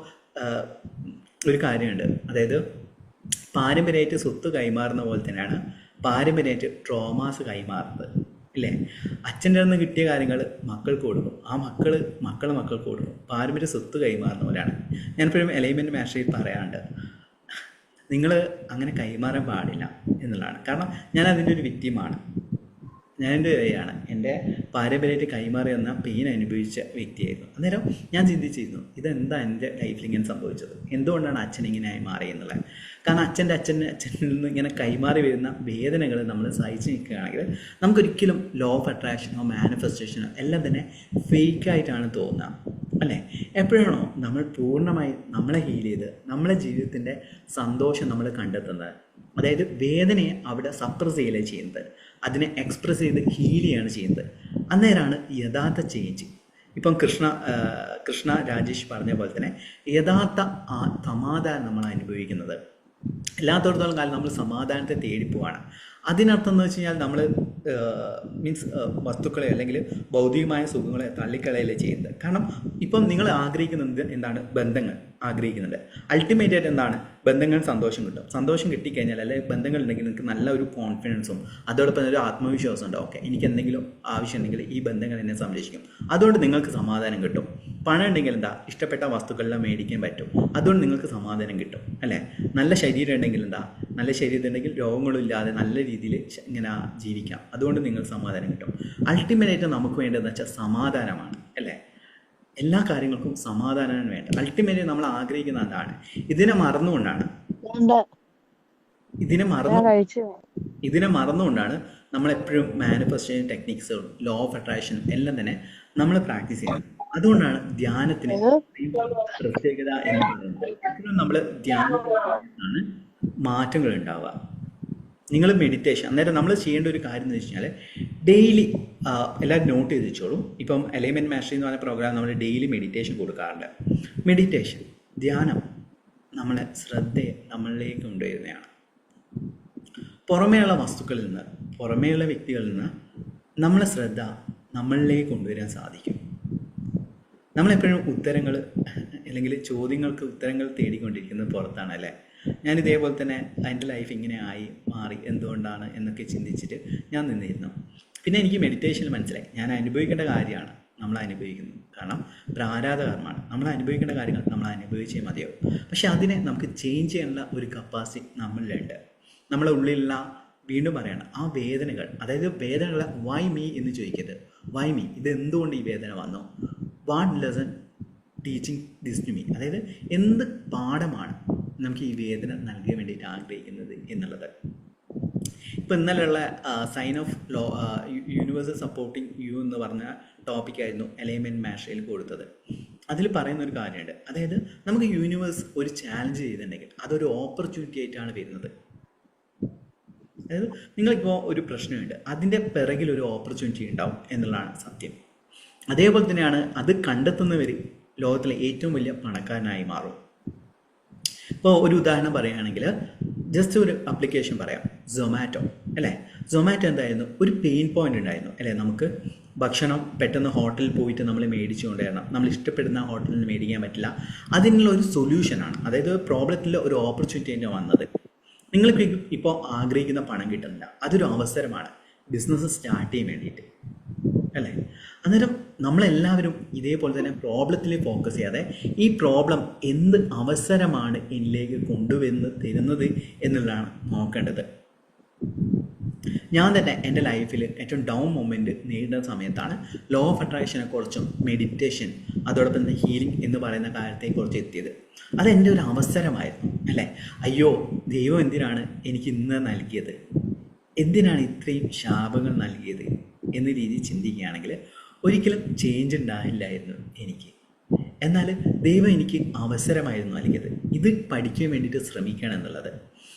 ഒരു കാര്യമുണ്ട്, അതായത് പാരമ്പര്യമായിട്ട് സ്വത്ത് കൈമാറുന്ന പോലെ തന്നെയാണ് പാരമ്പര്യമായിട്ട് ട്രോമാസ് കൈമാറുന്നത്, ഇല്ലേ? അച്ഛൻ്റെ നിന്ന് കിട്ടിയ കാര്യങ്ങൾ മക്കൾക്ക് കൊടുക്കും, ആ മക്കൾക്ക് കൊടുക്കും. പാരമ്പര്യ സ്വത്ത് കൈമാറുന്ന പോലെയാണ്. ഞാനിപ്പോഴും എലൈൻമെൻറ്റ് മാസ്റ്ററിൽ പറയാറുണ്ട്, നിങ്ങൾ അങ്ങനെ കൈമാറാൻ പാടില്ല എന്നുള്ളതാണ്. കാരണം ഞാൻ അതിൻ്റെ ഒരു വിക്റ്റിമാണ്. ഞാനെൻ്റെ കൈയാണ് എൻ്റെ പാരമ്പര്യമായിട്ട് കൈമാറി എന്ന പെയിൻ അനുഭവിച്ച വ്യക്തിയായിരുന്നു. അന്നേരം ഞാൻ ചിന്തിച്ചിരുന്നു, ഇതെന്താ എൻ്റെ ലൈഫിൽ ഇങ്ങനെ സംഭവിച്ചത്, എന്തുകൊണ്ടാണ് അച്ഛൻ ഇങ്ങനെയായി മാറിയെന്നുള്ളത്. കാരണം അച്ഛനിൽ നിന്ന് ഇങ്ങനെ കൈമാറി വരുന്ന വേദനകൾ നമ്മൾ സഹിച്ച് നിൽക്കുകയാണെങ്കിൽ നമുക്കൊരിക്കലും ലോ ഓഫ് അട്രാക്ഷനോ മാനിഫെസ്റ്റേഷനോ എല്ലാം തന്നെ ഫേക്കായിട്ടാണ് തോന്നുക, അല്ലേ? എപ്പോഴാണോ നമ്മൾ പൂർണ്ണമായി നമ്മളെ ഹീൽ ചെയ്ത് നമ്മളെ ജീവിതത്തിൻ്റെ സന്തോഷം നമ്മൾ കണ്ടെത്തുന്നത്, അതായത് വേദനയെ അവിടെ സപ്രസ് ചെയ്യുകയല്ലേ ചെയ്യുന്നത്, അതിനെ എക്സ്പ്രസ് ചെയ്ത് ഹീൽ ചെയ്യാണ് ചെയ്യുന്നത്, അന്നേരമാണ് യഥാർത്ഥ ചേഞ്ച്. ഇപ്പം കൃഷ്ണ രാജേഷ് പറഞ്ഞ പോലെ തന്നെ യഥാർത്ഥ ആ സമാധാനം നമ്മൾ അനുഭവിക്കുന്നത്. എല്ലാത്തോടത്തോളം കാലം നമ്മൾ സമാധാനത്തെ തേടിപ്പോവാണ്. അതിനർത്ഥം എന്ന് വെച്ച് കഴിഞ്ഞാൽ നമ്മൾ വസ്തുക്കളെ അല്ലെങ്കിൽ ഭൗതികമായ സുഖങ്ങളെ തള്ളിക്കളയല്ലേ ചെയ്യുന്നത്. കാരണം ഇപ്പം നിങ്ങൾ ആഗ്രഹിക്കുന്നത് എന്താണ്? ബന്ധങ്ങൾ ആഗ്രഹിക്കുന്നുണ്ട്. അൾട്ടിമേറ്റ് ആയിട്ട് എന്താണ്? ബന്ധങ്ങൾ സന്തോഷം കിട്ടും. സന്തോഷം കിട്ടിക്കഴിഞ്ഞാൽ അല്ലെങ്കിൽ ബന്ധങ്ങൾ ഉണ്ടെങ്കിൽ നിങ്ങൾക്ക് നല്ല ഒരു കോൺഫിഡൻസും അതോടൊപ്പം ഒരു ആത്മവിശ്വാസം ഉണ്ട്. ഓക്കെ, എനിക്ക് എന്തെങ്കിലും ആവശ്യമുണ്ടെങ്കിൽ ഈ ബന്ധങ്ങൾ എന്നെ സംരക്ഷിക്കും, അതുകൊണ്ട് നിങ്ങൾക്ക് സമാധാനം കിട്ടും. പണം ഉണ്ടെങ്കിൽ എന്താ? ഇഷ്ടപ്പെട്ട വസ്തുക്കളെല്ലാം മേടിക്കാൻ പറ്റും, അതുകൊണ്ട് നിങ്ങൾക്ക് സമാധാനം കിട്ടും, അല്ലേ? നല്ല ശരീരം ഉണ്ടെങ്കിൽ എന്താ? നല്ല ശരീരം ഉണ്ടെങ്കിൽ രോഗങ്ങളും ഇല്ലാതെ നല്ല രീതിയിൽ ഇങ്ങനെ ജീവിക്കാം, അതുകൊണ്ട് നിങ്ങൾക്ക് സമാധാനം കിട്ടും. അൾട്ടിമേറ്റായിട്ട് നമുക്ക് വേണ്ടതെന്ന് വെച്ചാൽ സമാധാനമാണ്, അല്ലേ? എല്ലാ കാര്യങ്ങൾക്കും സമാധാനമാണ് വേണ്ടത്. അൾട്ടിമേറ്റ്ലി നമ്മൾ ആഗ്രഹിക്കുന്ന അതാണ്. ഇതിനെ മറന്നുകൊണ്ടാണ് നമ്മളെപ്പോഴും മാനിഫെസ്റ്റേഷൻ ടെക്നിക്സും ലോ ഓഫ് അട്രാക്ഷനും എല്ലാം തന്നെ നമ്മൾ പ്രാക്ടീസ് ചെയ്യുന്നത്. അതുകൊണ്ടാണ് ധ്യാനത്തിന് പ്രത്യേകത എന്ന് പറയുന്നത്. എപ്പോഴും നമ്മൾ ധ്യാനത്തിലാണ് മാറ്റങ്ങൾ ഉണ്ടാവുക. നിങ്ങൾ മെഡിറ്റേഷൻ, അന്നേരം നമ്മൾ ചെയ്യേണ്ട ഒരു കാര്യം എന്ന് വെച്ച് കഴിഞ്ഞാൽ ഡെയിലി എല്ലാവരും നോട്ട് ചെയ്ത് വെച്ചോളൂ. ഇപ്പം എലൈൻമെൻറ്റ് മാസ്റ്ററി എന്ന് പറഞ്ഞ പ്രോഗ്രാം നമ്മൾ ഡെയിലി മെഡിറ്റേഷൻ കൊടുക്കാറുണ്ട്. മെഡിറ്റേഷൻ, ധ്യാനം നമ്മളെ ശ്രദ്ധയെ നമ്മളിലേക്ക് കൊണ്ടുവരുന്നതാണ്. പുറമേയുള്ള വസ്തുക്കളിൽ നിന്ന്, പുറമേയുള്ള വ്യക്തികളിൽ നിന്ന് നമ്മളെ ശ്രദ്ധ നമ്മളിലേക്ക് കൊണ്ടുവരാൻ സാധിക്കും. നമ്മളെപ്പോഴും ഉത്തരങ്ങൾ അല്ലെങ്കിൽ ചോദ്യങ്ങൾക്ക് ഉത്തരങ്ങൾ തേടിക്കൊണ്ടിരിക്കുന്നത് പുറത്താണ്, അല്ലേ? ഞാൻ ഇതേപോലെ തന്നെ എൻ്റെ ലൈഫ് ഇങ്ങനെ ആയി മാറി എന്തുകൊണ്ടാണ് എന്നൊക്കെ ചിന്തിച്ചിട്ട് ഞാൻ നിന്നിരുന്നു. പിന്നെ എനിക്ക് മെഡിറ്റേഷനിൽ മനസ്സിലായി, ഞാൻ അനുഭവിക്കേണ്ട കാര്യമാണ് നമ്മൾ അനുഭവിക്കുന്നത്. കാരണം പ്രാരാധകർമ്മമാണ്, നമ്മൾ അനുഭവിക്കേണ്ട കാര്യങ്ങൾ നമ്മൾ അനുഭവിച്ചേ മതിയാവും. പക്ഷെ അതിനെ നമുക്ക് ചേഞ്ച് ചെയ്യാനുള്ള ഒരു കപ്പാസിറ്റി നമ്മളിലുണ്ട്. നമ്മളെ ഉള്ളിലുള്ള, വീണ്ടും പറയണം, ആ വേദനകൾ, അതായത് വേദനകളെ വൈ മീ എന്ന് ചോദിക്കരുത്. വൈ മീ, ഇത് എന്തുകൊണ്ട് ഈ വേദന വന്നു, what lesson teaching this to me, അതായത് എന്ത് പാഠമാണ് നമുക്ക് ഈ വേദന നൽകാൻ വേണ്ടിയിട്ട് ആഗ്രഹിക്കുന്നത് എന്നുള്ളത്. ഇപ്പോൾ ഇന്നലെയുള്ള sign of law universe supporting you എന്ന് പറഞ്ഞ ടോപ്പിക്കായിരുന്നു എലൈൻമെൻറ്റ് മാസ്റ്ററിയിൽ കൊടുത്തത്. അതിൽ പറയുന്ന ഒരു കാര്യമുണ്ട്, അതായത് നമുക്ക് യൂണിവേഴ്സ് ഒരു ചാലഞ്ച് ചെയ്തിട്ടുണ്ടെങ്കിൽ അതൊരു ഓപ്പർച്യൂണിറ്റി ആയിട്ടാണ് വരുന്നത്. അതായത് നിങ്ങളിപ്പോൾ ഒരു പ്രശ്നമുണ്ട്, അതിൻ്റെ പിറകിൽ ഒരു ഓപ്പർച്യൂണിറ്റി ഉണ്ടാവും എന്നുള്ളതാണ് സത്യം. അതേപോലെ തന്നെയാണ് അത് കണ്ടെത്തുന്നവർ ലോകത്തിലെ ഏറ്റവും വലിയ പണക്കാരനായി മാറും. ഇപ്പോൾ ഒരു ഉദാഹരണം പറയുകയാണെങ്കിൽ ജസ്റ്റ് ഒരു അപ്ലിക്കേഷൻ പറയാം, സൊമാറ്റോ, അല്ലേ? സൊമാറ്റോ എന്തായിരുന്നു? ഒരു പെയിൻ പോയിന്റ് ഉണ്ടായിരുന്നു, അല്ലേ? നമുക്ക് ഭക്ഷണം പെട്ടെന്ന് ഹോട്ടലിൽ പോയിട്ട് നമ്മൾ മേടിച്ചു കൊണ്ടുവരണം, നമ്മൾ ഇഷ്ടപ്പെടുന്ന ഹോട്ടലിൽ നിന്ന് മേടിക്കാൻ പറ്റില്ല. അതിനുള്ള ഒരു സൊല്യൂഷനാണ്, അതായത് പ്രോബ്ലത്തിൽ ഒരു ഓപ്പർച്യൂണിറ്റി തന്നെ വന്നത്. നിങ്ങൾക്ക് ഇപ്പോൾ ആഗ്രഹിക്കുന്ന പണം കിട്ടുന്നില്ല, അതൊരു അവസരമാണ് ബിസിനസ് സ്റ്റാർട്ട് ചെയ്യാൻ വേണ്ടിയിട്ട്, അല്ലേ? അന്നേരം നമ്മളെല്ലാവരും ഇതേപോലെ തന്നെ പ്രോബ്ലത്തിൽ ഫോക്കസ് ചെയ്യാതെ ഈ പ്രോബ്ലം എന്ത് അവസരമാണ് എന്നിലേക്ക് കൊണ്ടുവന്ന് തരുന്നത് എന്നുള്ളതാണ് നോക്കേണ്ടത്. ഞാൻ തന്നെ എൻ്റെ ലൈഫിൽ ഏറ്റവും ഡൗൺ മൊമെൻറ്റ് നേരിടുന്ന സമയത്താണ് ലോ ഓഫ് അട്രാക്ഷനെ കുറിച്ചും മെഡിറ്റേഷൻ അതോടൊപ്പം തന്നെ ഹീലിംഗ് എന്ന് പറയുന്ന കാര്യത്തെക്കുറിച്ച് എത്തിയത്. അതെൻ്റെ ഒരു അവസരമായിരുന്നു, അല്ലേ? അയ്യോ, ദൈവം എന്തിനാണ് എനിക്ക് ഇന്ന് നൽകിയത്, എന്തിനാണ് ഇത്രയും ശാപങ്ങൾ നൽകിയത് എന്ന രീതിയിൽ ചിന്തിക്കുകയാണെങ്കിൽ ഒരിക്കലും ചേഞ്ച് ഉണ്ടായില്ലായിരുന്നു എനിക്ക്. എന്നാൽ ദൈവം എനിക്ക് അവസരമായിരുന്നു നൽകിയത്, ഇത് പഠിക്കാൻ വേണ്ടിയിട്ട് ശ്രമിക്കണം എന്നുള്ളത്.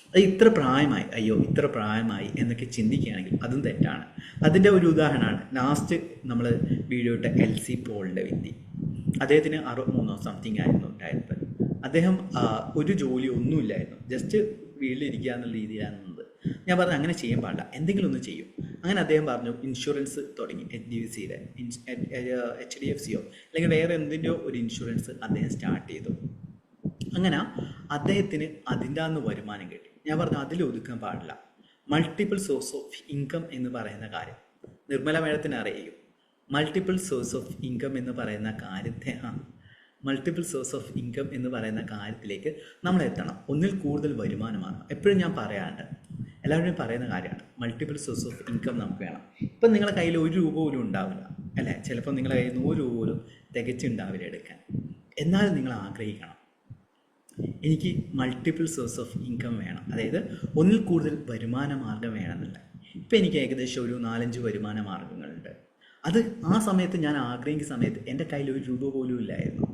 അത് ഇത്ര പ്രായമായി, അയ്യോ ഇത്ര പ്രായമായി എന്നൊക്കെ ചിന്തിക്കുകയാണെങ്കിൽ അതും തെറ്റാണ്. അതിൻ്റെ ഒരു ഉദാഹരണമാണ് ലാസ്റ്റ് നമ്മൾ വീഡിയോ ഇട്ട LC പോളിൻ്റെ വ്യക്തി. അദ്ദേഹത്തിന് 63 സംതിങ് ആയിരുന്നു ഉണ്ടായിരുന്നത്. അദ്ദേഹം ഒരു ജോലി ഒന്നുമില്ലായിരുന്നു, ജസ്റ്റ് വീട്ടിലിരിക്കുക എന്നുള്ള രീതിയിലാണ് നിന്നത്. ഞാൻ പറഞ്ഞു അങ്ങനെ ചെയ്യാൻ പാടില്ല, എന്തെങ്കിലും ഒന്ന് ചെയ്യും. അങ്ങനെ അദ്ദേഹം പറഞ്ഞു ഇൻഷുറൻസ് തുടങ്ങി HDFCയുടെ HDFCയോ അല്ലെങ്കിൽ വേറെ എന്തിൻ്റെയോ ഒരു ഇൻഷുറൻസ് അദ്ദേഹം സ്റ്റാർട്ട് ചെയ്തു. അങ്ങനെ അദ്ദേഹത്തിന് അതിൻ്റെ അന്ന് വരുമാനം കിട്ടി. ഞാൻ പറഞ്ഞു അതിൽ ഒതുക്കാൻ പാടില്ല. മൾട്ടിപ്പിൾ സോഴ്സ് ഓഫ് ഇൻകം എന്ന് പറയുന്ന കാര്യം നിർമ്മല മേഡത്തിന് അറിയും. മൾട്ടിപ്പിൾ സോഴ്സ് ഓഫ് ഇൻകം എന്ന് പറയുന്ന കാര്യത്തിലേക്ക് നമ്മൾ എത്തണം. ഒന്നിൽ കൂടുതൽ വരുമാനമാകണം. എപ്പോഴും ഞാൻ പറയാറുണ്ട്, എല്ലാവരും പറയുന്ന കാര്യമാണ് മൾട്ടിപ്പിൾ സോഴ്സ് ഓഫ് ഇൻകം നമുക്ക് വേണം. ഇപ്പം നിങ്ങളുടെ കയ്യിൽ 1 രൂപ പോലും ഉണ്ടാവില്ല അല്ലേ, ചിലപ്പോൾ നിങ്ങളുടെ കയ്യിൽ 100 രൂപ പോലും തികച്ചുണ്ടാവില്ല എടുക്കാൻ. എന്നാലും നിങ്ങൾ ആഗ്രഹിക്കണം എനിക്ക് മൾട്ടിപ്പിൾ സോഴ്സ് ഓഫ് ഇൻകം വേണം, അതായത് ഒന്നിൽ കൂടുതൽ വരുമാന മാർഗം വേണമെന്നുള്ള. ഇപ്പം എനിക്ക് ഏകദേശം ഒരു 4-5 വരുമാന മാർഗങ്ങളുണ്ട്. അത് ആ സമയത്ത് ഞാൻ ആഗ്രഹിക്കുന്ന സമയത്ത് എൻ്റെ കയ്യിൽ 1 രൂപ പോലും ഇല്ലായിരുന്നു.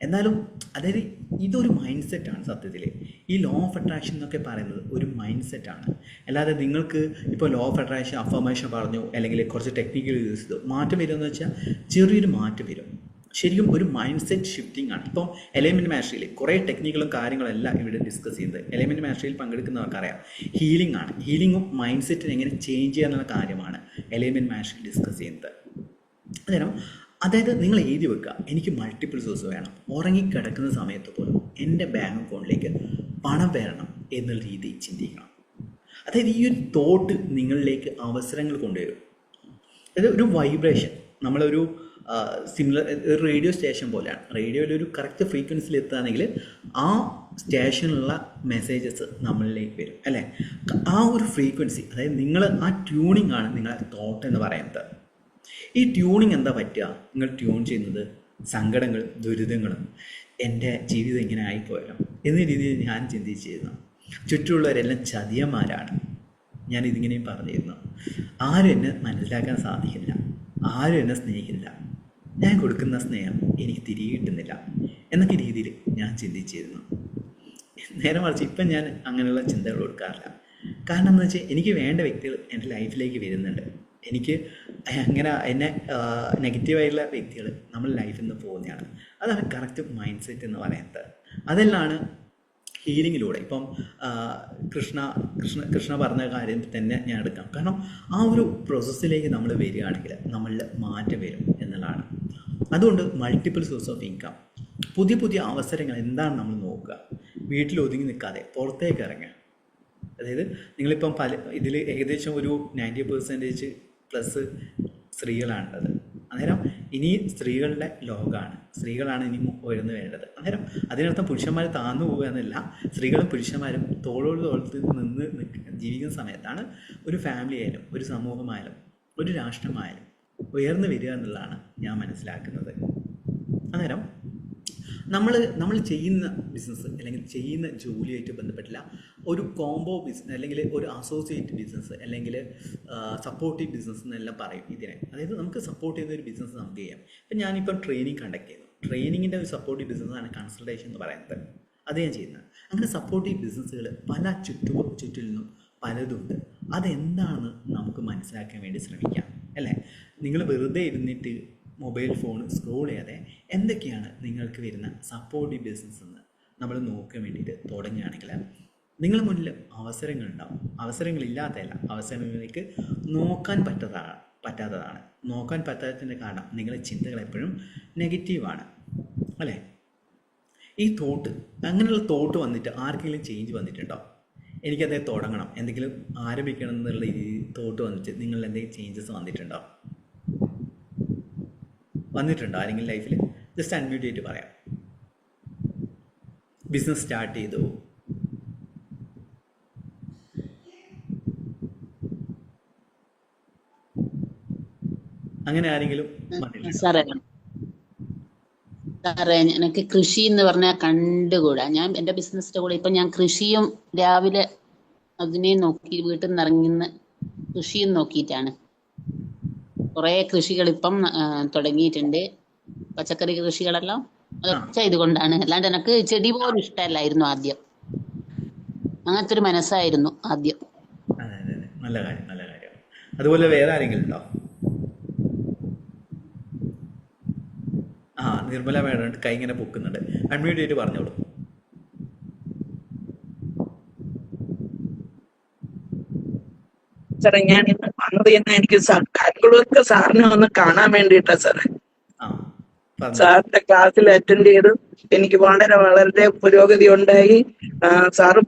എന്നാലും അതായത് ഇതൊരു മൈൻഡ് സെറ്റാണ് സത്യത്തിൽ. ഈ ലോ ഓഫ് അട്രാക്ഷൻ എന്നൊക്കെ പറയുന്നത് ഒരു മൈൻഡ് സെറ്റാണ്. അല്ലാതെ നിങ്ങൾക്ക് ഇപ്പോൾ ലോ ഓഫ് അട്രാക്ഷൻ അഫർമേഷൻ പറഞ്ഞു അല്ലെങ്കിൽ കുറച്ച് ടെക്നിക്കൽ യൂസ് ചെയ്തു മാറ്റം വരുമെന്ന് വെച്ചാൽ ചെറിയൊരു മാറ്റം വരും. ശരിക്കും ഒരു മൈൻഡ് സെറ്റ് ഷിഫ്റ്റിംഗ് ആണ്. ഇപ്പം എലമെൻറ്റ് മാസ്റ്ററിയിൽ കുറേ ടെക്നിക്കുകളും കാര്യങ്ങളും എല്ലാം ഇവിടെ ഡിസ്കസ് ചെയ്യുന്നത്. എലമെൻറ്റ് മാസ്റ്ററിയിൽ പങ്കെടുക്കുന്നവർക്കറിയാം ഹീലിംഗ് ആണ്. ഹീലിംഗും മൈൻഡ് സെറ്റിനെ എങ്ങനെ ചേഞ്ച് ചെയ്യുക എന്നുള്ള കാര്യമാണ് എലമെൻറ്റ് മാസ്റ്ററിൽ ഡിസ്കസ് ചെയ്യുന്നത്. അന്നേരം അതായത് നിങ്ങൾ എഴുതി വെക്കുക എനിക്ക് മൾട്ടിപ്പിൾ സോഴ്സ് വേണം. ഉറങ്ങിക്കിടക്കുന്ന സമയത്ത് പോലും എൻ്റെ ബാങ്ക് അക്കൗണ്ടിലേക്ക് പണം വരണം എന്നുള്ള രീതിയിൽ ചിന്തിക്കണം. അതായത് ഈ ഒരു തോട്ട് നിങ്ങളിലേക്ക് അവസരങ്ങൾ കൊണ്ടുവരും. അതായത് ഒരു വൈബ്രേഷൻ നമ്മളൊരു സിമിലർ ഒരു റേഡിയോ സ്റ്റേഷൻ പോലെയാണ്. റേഡിയോയിൽ ഒരു കറക്റ്റ് ഫ്രീക്വൻസിയിൽ എത്തുകയാണെങ്കിൽ ആ സ്റ്റേഷനിലുള്ള മെസ്സേജസ് നമ്മളിലേക്ക് വരും അല്ലേ. ആ ഒരു ഫ്രീക്വൻസി അതായത് നിങ്ങൾ ആ ട്യൂണിംഗ് ആണ് നിങ്ങളുടെ തോട്ട് എന്ന് പറയുന്നത്. ഈ ട്യൂണിങ് എന്താ പറ്റുക, നിങ്ങൾ ട്യൂൺ ചെയ്യുന്നത് സങ്കടങ്ങൾ ദുരിതങ്ങളും എൻ്റെ ജീവിതം ഇങ്ങനെ ആയിപ്പോയല്ലോ എന്ന രീതിയിൽ ഞാൻ ചിന്തിച്ചിരുന്നു. ചുറ്റുമുള്ളവരെല്ലാം ചതിയന്മാരാണ്. ഞാൻ ഇതിങ്ങനെയും പറഞ്ഞിരുന്നു. ആരും എന്നെ മനസ്സിലാക്കാൻ സാധിക്കില്ല, ആരും എന്നെ സ്നേഹിക്കില്ല, ഞാൻ കൊടുക്കുന്ന സ്നേഹം എനിക്ക് തിരികെ കിട്ടുന്നില്ല എന്നൊക്കെ രീതിയിൽ ഞാൻ ചിന്തിച്ചിരുന്നു. നേരെ മറിച്ച് ഇപ്പം ഞാൻ അങ്ങനെയുള്ള ചിന്തകൾ കൊടുക്കാറില്ല. കാരണം എന്ന് വെച്ചാൽ എനിക്ക് വേണ്ട വ്യക്തികൾ എൻ്റെ ലൈഫിലേക്ക് വരുന്നുണ്ട്. എനിക്ക് അങ്ങനെ എന്നെ നെഗറ്റീവായിട്ടുള്ള വ്യക്തികൾ നമ്മൾ ലൈഫിൽ നിന്ന് പോകുന്നതാണ്. അതാണ് കറക്റ്റ് മൈൻഡ് സെറ്റ് എന്ന് പറയുന്നത്. അതെല്ലാമാണ് ഹീലിങ്ങിലൂടെ ഇപ്പം കൃഷ്ണ പറഞ്ഞ കാര്യം തന്നെ ഞാൻ എടുക്കാം. കാരണം ആ ഒരു പ്രോസസ്സിലേക്ക് നമ്മൾ വരികയാണെങ്കിൽ നമ്മളിൽ മാറ്റം വരും എന്നുള്ളതാണ്. അതുകൊണ്ട് മൾട്ടിപ്പിൾ സോഴ്സ് ഓഫ് ഇൻകം, പുതിയ അവസരങ്ങൾ എന്താണ് നമ്മൾ നോക്കുക. വീട്ടിൽ ഒതുങ്ങി നിൽക്കാതെ പുറത്തേക്ക് ഇറങ്ങുക. അതായത് നിങ്ങളിപ്പം ഇതിൽ ഏകദേശം ഒരു 90% പ്ലസ് സ്ത്രീകളാണുള്ളത്. അന്നേരം ഇനി സ്ത്രീകളുടെ ലോകമാണ്, സ്ത്രീകളാണ് ഇനി ഉയർന്നു വേണ്ടത്. അന്നേരം അതിനർത്ഥം പുരുഷന്മാർ താഴ്ന്നു പോകുക എന്നല്ല, സ്ത്രീകളും പുരുഷന്മാരും തോളോട് തോളത്ത് നിന്ന് ജീവിക്കുന്ന സമയത്താണ് ഒരു ഫാമിലി ആയാലും ഒരു സമൂഹമായാലും ഒരു രാഷ്ട്രമായാലും ഉയർന്നു വരിക എന്നുള്ളതാണ് ഞാൻ മനസ്സിലാക്കുന്നത്. അന്നേരം നമ്മൾ ചെയ്യുന്ന ബിസിനസ് അല്ലെങ്കിൽ ചെയ്യുന്ന ജോലിയായിട്ട് ബന്ധപ്പെട്ടില്ല ഒരു കോംബോ ബിസിനസ് അല്ലെങ്കിൽ ഒരു അസോസിയേറ്റ് ബിസിനസ് അല്ലെങ്കിൽ സപ്പോർട്ടീവ് ബിസിനസ് എന്നെല്ലാം പറയും ഇതിനെ. അതായത് നമുക്ക് സപ്പോർട്ട് ചെയ്യുന്ന ഒരു ബിസിനസ് നമുക്ക് ചെയ്യാം. ഇപ്പം ഞാനിപ്പം ട്രെയിനിങ് കണ്ടക്ട് ചെയ്യുന്നു. ട്രെയിനിങ്ങിൻ്റെ ഒരു സപ്പോർട്ടീവ് ബിസിനസ്സാണ് കൺസൾട്ടേഷൻ എന്ന് പറയുന്നത്. അത് ഞാൻ ചെയ്യുന്നത്. അങ്ങനെ സപ്പോർട്ടീവ് ബിസിനസ്സുകൾ പല ചുറ്റിലും പലതുണ്ട്. അതെന്താണെന്ന് നമുക്ക് മനസ്സിലാക്കാൻ വേണ്ടി ശ്രമിക്കാം അല്ലേ. നിങ്ങൾ വെറുതെ ഇരുന്നിട്ട് മൊബൈൽ ഫോൺ സ്ക്രോൾ ചെയ്യാതെ എന്തൊക്കെയാണ് നിങ്ങൾക്ക് വരുന്ന സപ്പോർട്ടീവ് ബിസിനസ് എന്ന് നമ്മൾ നോക്കാൻ വേണ്ടിയിട്ട് തുടങ്ങുകയാണെങ്കിൽ നിങ്ങളുടെ മുന്നിൽ അവസരങ്ങളുണ്ടാവും. അവസരങ്ങളില്ലാത്തതല്ല, അവസരങ്ങളിലേക്ക് നോക്കാൻ പറ്റാത്തതാണ്. നോക്കാൻ പറ്റാത്തതിൻ്റെ കാരണം നിങ്ങളുടെ ചിന്തകൾ എപ്പോഴും നെഗറ്റീവാണ് അല്ലേ. ഈ തോട്ട് അങ്ങനെയുള്ള തോട്ട് വന്നിട്ട് ആർക്കെങ്കിലും ചേഞ്ച് വന്നിട്ടുണ്ടോ? എനിക്കത് തുടങ്ങണം, എന്തെങ്കിലും ആരംഭിക്കണം എന്നുള്ള ഈ തോട്ട് വന്നിട്ട് നിങ്ങളിൽ എന്തെങ്കിലും ചേഞ്ചസ് വന്നിട്ടുണ്ടോ? ആരെങ്കിലും ലൈഫിൽ? ജസ്റ്റ് അൺമ്യൂട്ട് ചെയ്തിട്ട് പറയാം. ബിസിനസ് സ്റ്റാർട്ട് ചെയ്തു, അങ്ങനെ ആരെങ്കിലും സാറേ എനിക്ക് കൃഷി എന്ന് പറഞ്ഞാൽ കണ്ടുകൂടാ. ഞാൻ എന്റെ ബിസിനസിന്റെ കൂടെ ഇപ്പൊ ഞാൻ കൃഷിയും രാവിലെ അതിനെ നോക്കി വീട്ടിൽ നിന്ന് ഇറങ്ങുന്ന കൃഷിയും നോക്കിയിട്ടാണ്. കുറെ കൃഷികൾ ഇപ്പം തുടങ്ങിയിട്ടുണ്ട്, പച്ചക്കറി കൃഷികളെല്ലാം. അതൊക്കെ ഇതുകൊണ്ടാണ്. അല്ലാണ്ട് എനിക്ക് ചെടി പോലും ഇഷ്ടമല്ലായിരുന്നു ആദ്യം. അങ്ങനത്തെ ഒരു മനസ്സായിരുന്നു ആദ്യം. നല്ല കാര്യം, നല്ല കാര്യം. അതുപോലെ വേറെ ആരെങ്കിലും ഉണ്ടോ? നിർമ്മല മേഡം കൈ ഇങ്ങനെ പൊക്കുന്നുണ്ട്. അൺമ്യൂട്ട് ചെയ്തിട്ട് പറഞ്ഞോളൂ. സാറേ ഞാൻ ഇന്ന് വന്നത് തന്നെ എനിക്ക് കാൽക്കുളർക്ക് സാറിനെ ഒന്ന് കാണാൻ വേണ്ടിയിട്ടാ സാറേ. ആ പറഞ്ഞു. സാറിന്റെ ക്ലാസ്സിൽ അറ്റൻഡ് ചെയ്തു. എനിക്ക് വളരെ വളരെ പുരോഗതി ഉണ്ടായി. സാറ്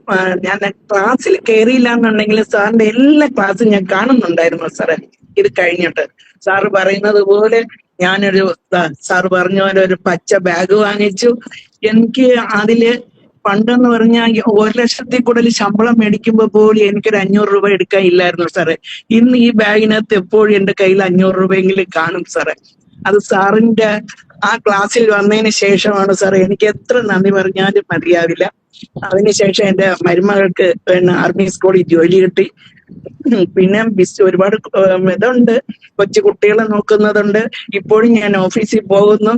ഞാൻ ക്ലാസ്സിൽ കയറിയില്ല എന്നുണ്ടെങ്കിൽ സാറിന്റെ എല്ലാ ക്ലാസ്സും ഞാൻ കാണുന്നുണ്ടായിരുന്നു സാറേ. ഇത് കഴിഞ്ഞിട്ട് സാറ് പറയുന്നത് പോലെ ഞാനൊരു സാറ് പറഞ്ഞ പോലെ ഒരു പച്ച ബാഗ് വാങ്ങിച്ചു. എനിക്ക് അതില് പണ്ടെന്ന് പറഞ്ഞാൽ 1,00,000 കൂടുതൽ ശമ്പളം മേടിക്കുമ്പോ പോലും എനിക്കൊരു 500 രൂപ എടുക്കാൻ ഇല്ലായിരുന്നു സാറേ. ഇന്ന് ഈ ബാഗിനകത്ത് എപ്പോഴും എന്റെ കയ്യിൽ 500 രൂപയെങ്കിലും കാണും സാറേ. അത് സാറിന്റെ ആ ക്ലാസ്സിൽ വന്നതിന് ശേഷമാണ് സാറേ. എനിക്ക് എത്ര നന്ദി പറഞ്ഞാലും മതിയാവില്ല. അതിനുശേഷം എന്റെ മരുമകൾക്ക് ആർമി സ്കൂളിൽ ജോലി കിട്ടി. പിന്നെ ഒരുപാട് ഇതുണ്ട്, കൊച്ചു കുട്ടികളെ നോക്കുന്നതുണ്ട്. ഇപ്പോഴും ഞാൻ ഓഫീസിൽ പോകുന്നു.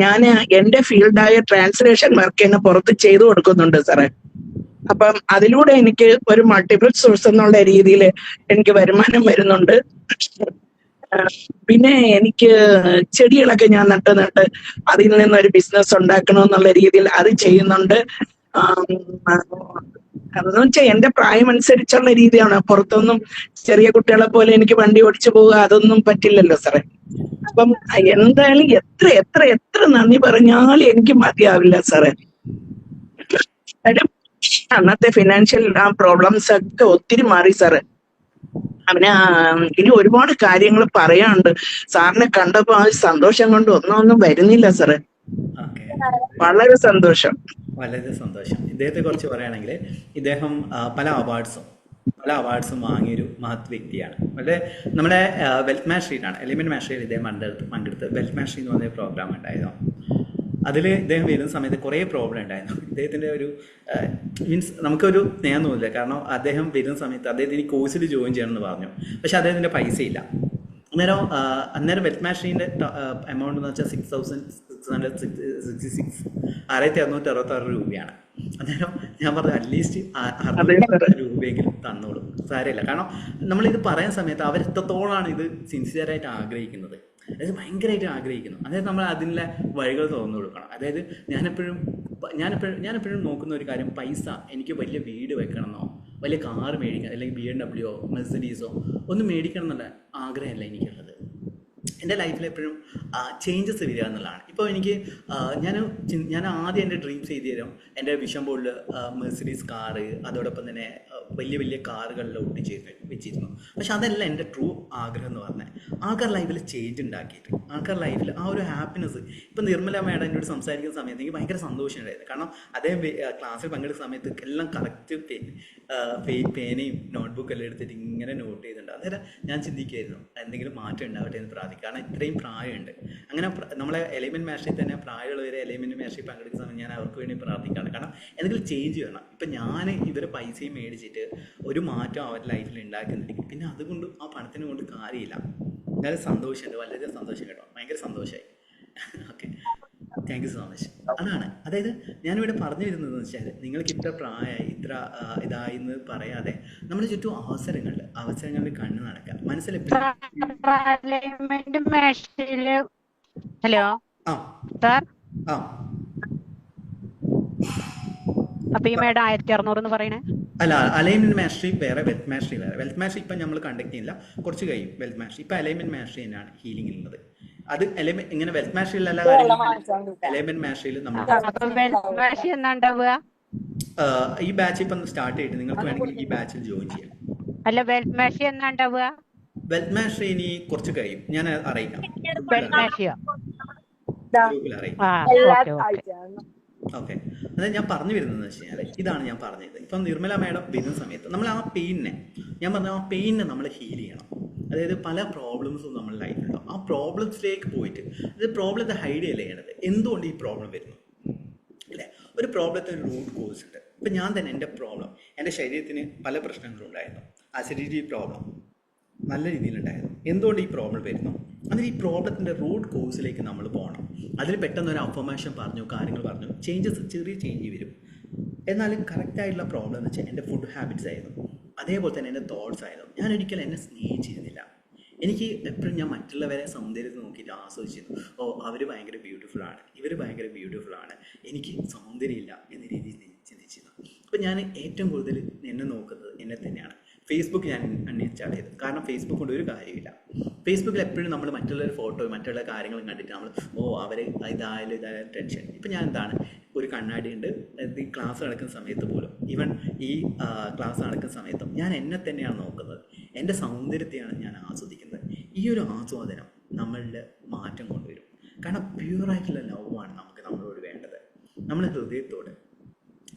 ഞാൻ എന്റെ ഫീൽഡായ ട്രാൻസ്ലേഷൻ വർക്ക് തന്നെ പുറത്ത് ചെയ്തു കൊടുക്കുന്നുണ്ട് സാറേ. അപ്പം അതിലൂടെ എനിക്ക് ഒരു മൾട്ടിപ്പിൾ സോഴ്സ് എന്നുള്ള രീതിയിൽ എനിക്ക് വരുമാനം വരുന്നുണ്ട്. പിന്നെ എനിക്ക് ചെടികളൊക്കെ ഞാൻ നട്ട് അതിൽ നിന്നൊരു ബിസിനസ് ഉണ്ടാക്കണമെന്നുള്ള രീതിയിൽ അത് ചെയ്യുന്നുണ്ട്. അതെന്ന് വെച്ചാൽ എന്റെ പ്രായം അനുസരിച്ചുള്ള രീതിയാണ്. പുറത്തൊന്നും ചെറിയ കുട്ടികളെ പോലെ എനിക്ക് വണ്ടി ഓടിച്ചു പോവുക അതൊന്നും പറ്റില്ലല്ലോ സാറേ. അപ്പം എന്തായാലും എത്ര എത്ര എത്ര നന്ദി പറഞ്ഞാലും എനിക്ക് മതിയാവില്ല സാറേ. അന്നത്തെ ഫിനാൻഷ്യൽ പ്രോബ്ലംസ് ഒക്കെ ഒത്തിരി മാറി സാറേ. അവന് ഇനി ഒരുപാട് കാര്യങ്ങൾ പറയാനുണ്ട്. സാറിനെ കണ്ടപ്പോ ആ സന്തോഷം കൊണ്ട് ഒന്നും വരുന്നില്ല സാറേ. വളരെ സന്തോഷം. വളരെ സന്തോഷം. ഇദ്ദേഹത്തെ കുറിച്ച് പറയുകയാണെങ്കിൽ ഇദ്ദേഹം പല അവാർഡ്സും വാങ്ങിയൊരു മഹത് വ്യക്തിയാണ്. വളരെ നമ്മുടെ വെൽത്ത് മാസ്റ്ററിയിലാണ്, എലിമെന്റ് മാസ്റ്ററിയിൽ ഇദ്ദേഹം പങ്കെടുത്ത് വെൽത്ത് മാസ്റ്ററി എന്ന് പറഞ്ഞ പ്രോഗ്രാം ഉണ്ടായിരുന്നു. അതിൽ ഇദ്ദേഹം വരുന്ന സമയത്ത് കുറേ പ്രോബ്ലം ഉണ്ടായിരുന്നു. ഇദ്ദേഹത്തിൻ്റെ ഒരു മീൻസ് നമുക്കൊരു സ്നേഹം തോന്നില്ല. കാരണം അദ്ദേഹം വരുന്ന സമയത്ത് അദ്ദേഹത്തിന് ഈ കോഴ്സിൽ ജോയിൻ ചെയ്യണമെന്ന് പറഞ്ഞു. പക്ഷെ അദ്ദേഹത്തിൻ്റെ പൈസ ഇല്ല. അന്നേരം വെൽത്ത് മാസ്റ്ററിൻ്റെ എമൗണ്ട് എന്ന് വെച്ചാൽ 6,666 6,666 രൂപയാണ്. അന്നേരം ഞാൻ പറഞ്ഞു അറ്റ്ലീസ്റ്റ് 600 രൂപയെങ്കിലും തന്നോളൂ, സാരമില്ല. കാരണം നമ്മളിത് പറയുന്ന സമയത്ത് അവരെത്രത്തോളമാണ് ഇത് സിൻസിയറായിട്ട് ആഗ്രഹിക്കുന്നത്, അതായത് ഭയങ്കരമായിട്ട് ആഗ്രഹിക്കുന്നു. അതായത് നമ്മൾ അതിനുള്ള വഴികൾ തുറന്നു കൊടുക്കണം. അതായത് ഞാനെപ്പോഴും നോക്കുന്ന ഒരു കാര്യം, പൈസ എനിക്ക് വലിയ വീട് വെക്കണമെന്നോ വലിയ കാർ മേടിക്കണം അല്ലെങ്കിൽ BMW മെഴ്സിഡീസോ ഒന്നും മേടിക്കണം എന്നുള്ള ആഗ്രഹമല്ല എനിക്കുള്ളത്. എൻ്റെ ലൈഫിൽ എപ്പോഴും ചേഞ്ചസ് വരിക എന്നുള്ളതാണ്. ഇപ്പോൾ എനിക്ക് ഞാൻ ആദ്യം എൻ്റെ ഡ്രീംസ് ചെയ്ത് തരും. എൻ്റെ വിഷൻ ബോർഡിൽ മെഴ്സിഡീസ് കാറ്, അതോടൊപ്പം തന്നെ വലിയ കാറുകളിൽ വെച്ചിരുന്നു. പക്ഷെ അതല്ല എൻ്റെ ട്രൂ ആഗ്രഹം എന്ന് പറഞ്ഞാൽ ആൾക്കാർ ലൈഫിൽ ചേഞ്ച് ഉണ്ടാക്കിയിട്ട് ആൾക്കാർ ലൈഫിൽ ആ ഒരു ഹാപ്പിനെസ്. ഇപ്പം നിർമ്മല മാഡം എന്നോട് സംസാരിക്കുന്ന സമയത്ത് എനിക്ക് ഭയങ്കര സന്തോഷമുണ്ടായിരുന്നു. കാരണം അദ്ദേഹം ക്ലാസ്സിൽ പങ്കെടുക്കുന്ന സമയത്ത് എല്ലാം കറക്റ്റ് പേനയും നോട്ട്ബുക്ക് എല്ലാം എടുത്തിട്ട് ഇങ്ങനെ നോട്ട് ചെയ്തിട്ടുണ്ട്. അന്നേരം ഞാൻ ചിന്തിക്കുമായിരുന്നു എന്തെങ്കിലും മാറ്റം ഉണ്ടാവട്ടെ എന്ന് പ്രാർത്ഥിക്കുക. കാരണം ഇത്രയും പ്രായമുണ്ട്. അങ്ങനെ നമ്മളെ എലിമെന്റ് മാസ്റ്ററിൽ തന്നെ പ്രായമുള്ളവരെ എലിമെന്റ് മാസ്റ്ററിൽ പങ്കെടുക്കുന്ന സമയം ഞാൻ അവർക്ക് വേണ്ടി പ്രാർത്ഥിക്കുകയാണ്. കാരണം എന്തെങ്കിലും ചേഞ്ച് വേണം. ഇപ്പം ഞാൻ ഇവരെ പൈസയും മേടിച്ചിട്ട് ഒരു മാറ്റം അവരുടെ ലൈഫിൽ ഉണ്ടാക്കുന്നുണ്ടെങ്കിൽ പിന്നെ അതുകൊണ്ട് ആ പണത്തിനെ കൊണ്ട് കാര്യമില്ല. വളരെ സന്തോഷമുണ്ട്, വളരെ സന്തോഷം കേട്ടോ, ഭയങ്കര സന്തോഷമായി. Okay, thank you so much. അതാണ്, അതായത് ഞാനിവിടെ പറഞ്ഞു വരുന്നതെന്ന് വെച്ചാൽ നിങ്ങൾക്ക് ഇത്ര പ്രായമായി ഇത്ര ഇതായി എന്ന് പറയാതെ നമ്മുടെ ചുറ്റും അവസരങ്ങളിൽ കണ്ണു നടക്കുക. മനസ്സിലെപ്പോഴും ഹലോ സാർ, അപ്പൊ ഈ മേഡം 1600 എന്ന് പറയണേ? അല്ല, അലൈൻമെന്റ് മാസ്റ്ററി വേറെ, വെൽത്ത് മാസ്റ്ററി വേറെ. വെൽത്ത് മാസ്റ്ററി ഇപ്പം നമ്മൾ കണ്ടക്ട് ചെയ്യില്ല, കുറച്ച് കഴിയും വെൽത്ത് മാസ്റ്ററി. ഇപ്പം അലൈൻമെന്റ് മാസ്റ്ററി തന്നെയാണ് ഹീലിംഗ് ഉള്ളത്. അത് ഇങ്ങനെ വെൽത്ത് മാസ്റ്ററിയിൽ എല്ലാ കാര്യങ്ങളും അലൈൻമെന്റ് മാസ്റ്ററിയിൽ നമ്മൾ ഈ ബാച്ച് ഇപ്പം സ്റ്റാർട്ട് ചെയ്തിട്ട് നിങ്ങൾക്ക് വേണമെങ്കിൽ ഈ ബാച്ചിൽ ജോയിൻ ചെയ്യാം. അല്ല, വെൽത്ത് മാസ്റ്ററി എന്നാ ഉണ്ടാവുക? വെൽത്ത് മാസ്റ്ററി ഇനി കുറച്ച് കഴിയും, ഞാൻ അറിയിക്കാം. ഓക്കെ, അതായത് ഞാൻ പറഞ്ഞു വരുന്നതെന്ന് വെച്ച് കഴിഞ്ഞാൽ ഇതാണ് ഞാൻ പറഞ്ഞത്. ഇപ്പം നിർമ്മല മാഡം വരുന്ന സമയത്ത് നമ്മൾ ആ പെയിനെ നമ്മൾ ഹീൽ ചെയ്യണം. അതായത് പല പ്രോബ്ലംസും നമ്മുടെ ലൈഫിലുണ്ടാവും. ആ പ്രോബ്ലംസിലേക്ക് പോയിട്ട് അത് പ്രോബ്ലത്തെ ഹൈഡ് ചെയ്യണത് എന്തുകൊണ്ട് ഈ പ്രോബ്ലം വരുന്നു അല്ലേ? ഒരു പ്രോബ്ലത്തിന് റൂട്ട് കോസ് ഉണ്ട്. ഇപ്പം ഞാൻ തന്നെ എൻ്റെ പ്രോബ്ലം, എൻ്റെ ശരീരത്തിന് പല പ്രശ്നങ്ങളും ഉണ്ടായിരുന്നു. അസിഡിറ്റി പ്രോബ്ലം നല്ല രീതിയിലുണ്ടായിരുന്നു. എന്തുകൊണ്ട് ഈ പ്രോബ്ലം വരുന്നു? അതിന് ഈ പ്രോബ്ലത്തിൻ്റെ റൂട്ട് കോസിലേക്ക് നമ്മൾ പോകണം. അതിൽ പെട്ടെന്ന് ഒരു അഫർമേഷൻ പറഞ്ഞു, കാര്യങ്ങൾ പറഞ്ഞു, ചെറിയ ചേഞ്ച് വരും. എന്നാലും കറക്റ്റായിട്ടുള്ള പ്രോബ്ലം എന്ന് വെച്ചാൽ എൻ്റെ ഫുഡ് ഹാബിറ്റ്സ് ആയിരുന്നു. അതേപോലെ തന്നെ എൻ്റെ തോട്ട്സ് ആയിരുന്നു. ഞാൻ ഒരിക്കലും എന്നെ സ്നേഹിച്ചിരുന്നില്ല. എനിക്ക് എപ്പോഴും ഞാൻ മറ്റുള്ളവരെ സൗന്ദര്യത്തിൽ നോക്കിയിട്ട് ആസ്വദിച്ചിരുന്നു. അവർ ഭയങ്കര ബ്യൂട്ടിഫുള്ളാണ്, ഇവർ ഭയങ്കര ബ്യൂട്ടിഫുള്ളാണ്, എനിക്ക് സൗന്ദര്യമില്ല എന്ന രീതിയിൽ ചിന്തിച്ചിരുന്നു. അപ്പോൾ ഞാൻ ഏറ്റവും കൂടുതൽ എന്നെ നോക്കുന്നത് എന്നെ തന്നെയാണ്. ഫേസ്ബുക്ക് ഞാൻ അൺഇൻസ്റ്റാൾ ചെയ്തു. കാരണം ഫേസ്ബുക്ക് കൊണ്ട് ഒരു കാര്യമില്ല. ഫേസ്ബുക്കിൽ എപ്പോഴും നമ്മൾ മറ്റുള്ളൊരു ഫോട്ടോ മറ്റുള്ള കാര്യങ്ങളും കണ്ടിട്ട് നമ്മൾ അവർ ഇതായാലും ടെൻഷൻ. ഇപ്പം ഞാൻ എന്താണ്, ഒരു കണ്ണാടി ഉണ്ട്, ഈ ക്ലാസ് നടക്കുന്ന സമയത്ത് പോലും, ഈവൻ ഈ ക്ലാസ് നടക്കുന്ന സമയത്തും ഞാൻ എന്നെ തന്നെയാണ് നോക്കുന്നത്, എൻ്റെ സൗന്ദര്യത്തെയാണ് ഞാൻ ആസ്വദിക്കുന്നത്. ഈ ഒരു ആസ്വാദനം നമ്മളിൽ മാറ്റം കൊണ്ടുവരും. കാരണം പ്യൂറായിട്ടുള്ള ലവാണ് നമുക്ക് നമ്മളോട് വേണ്ടത്, നമ്മുടെ ഹൃദയത്തോട്.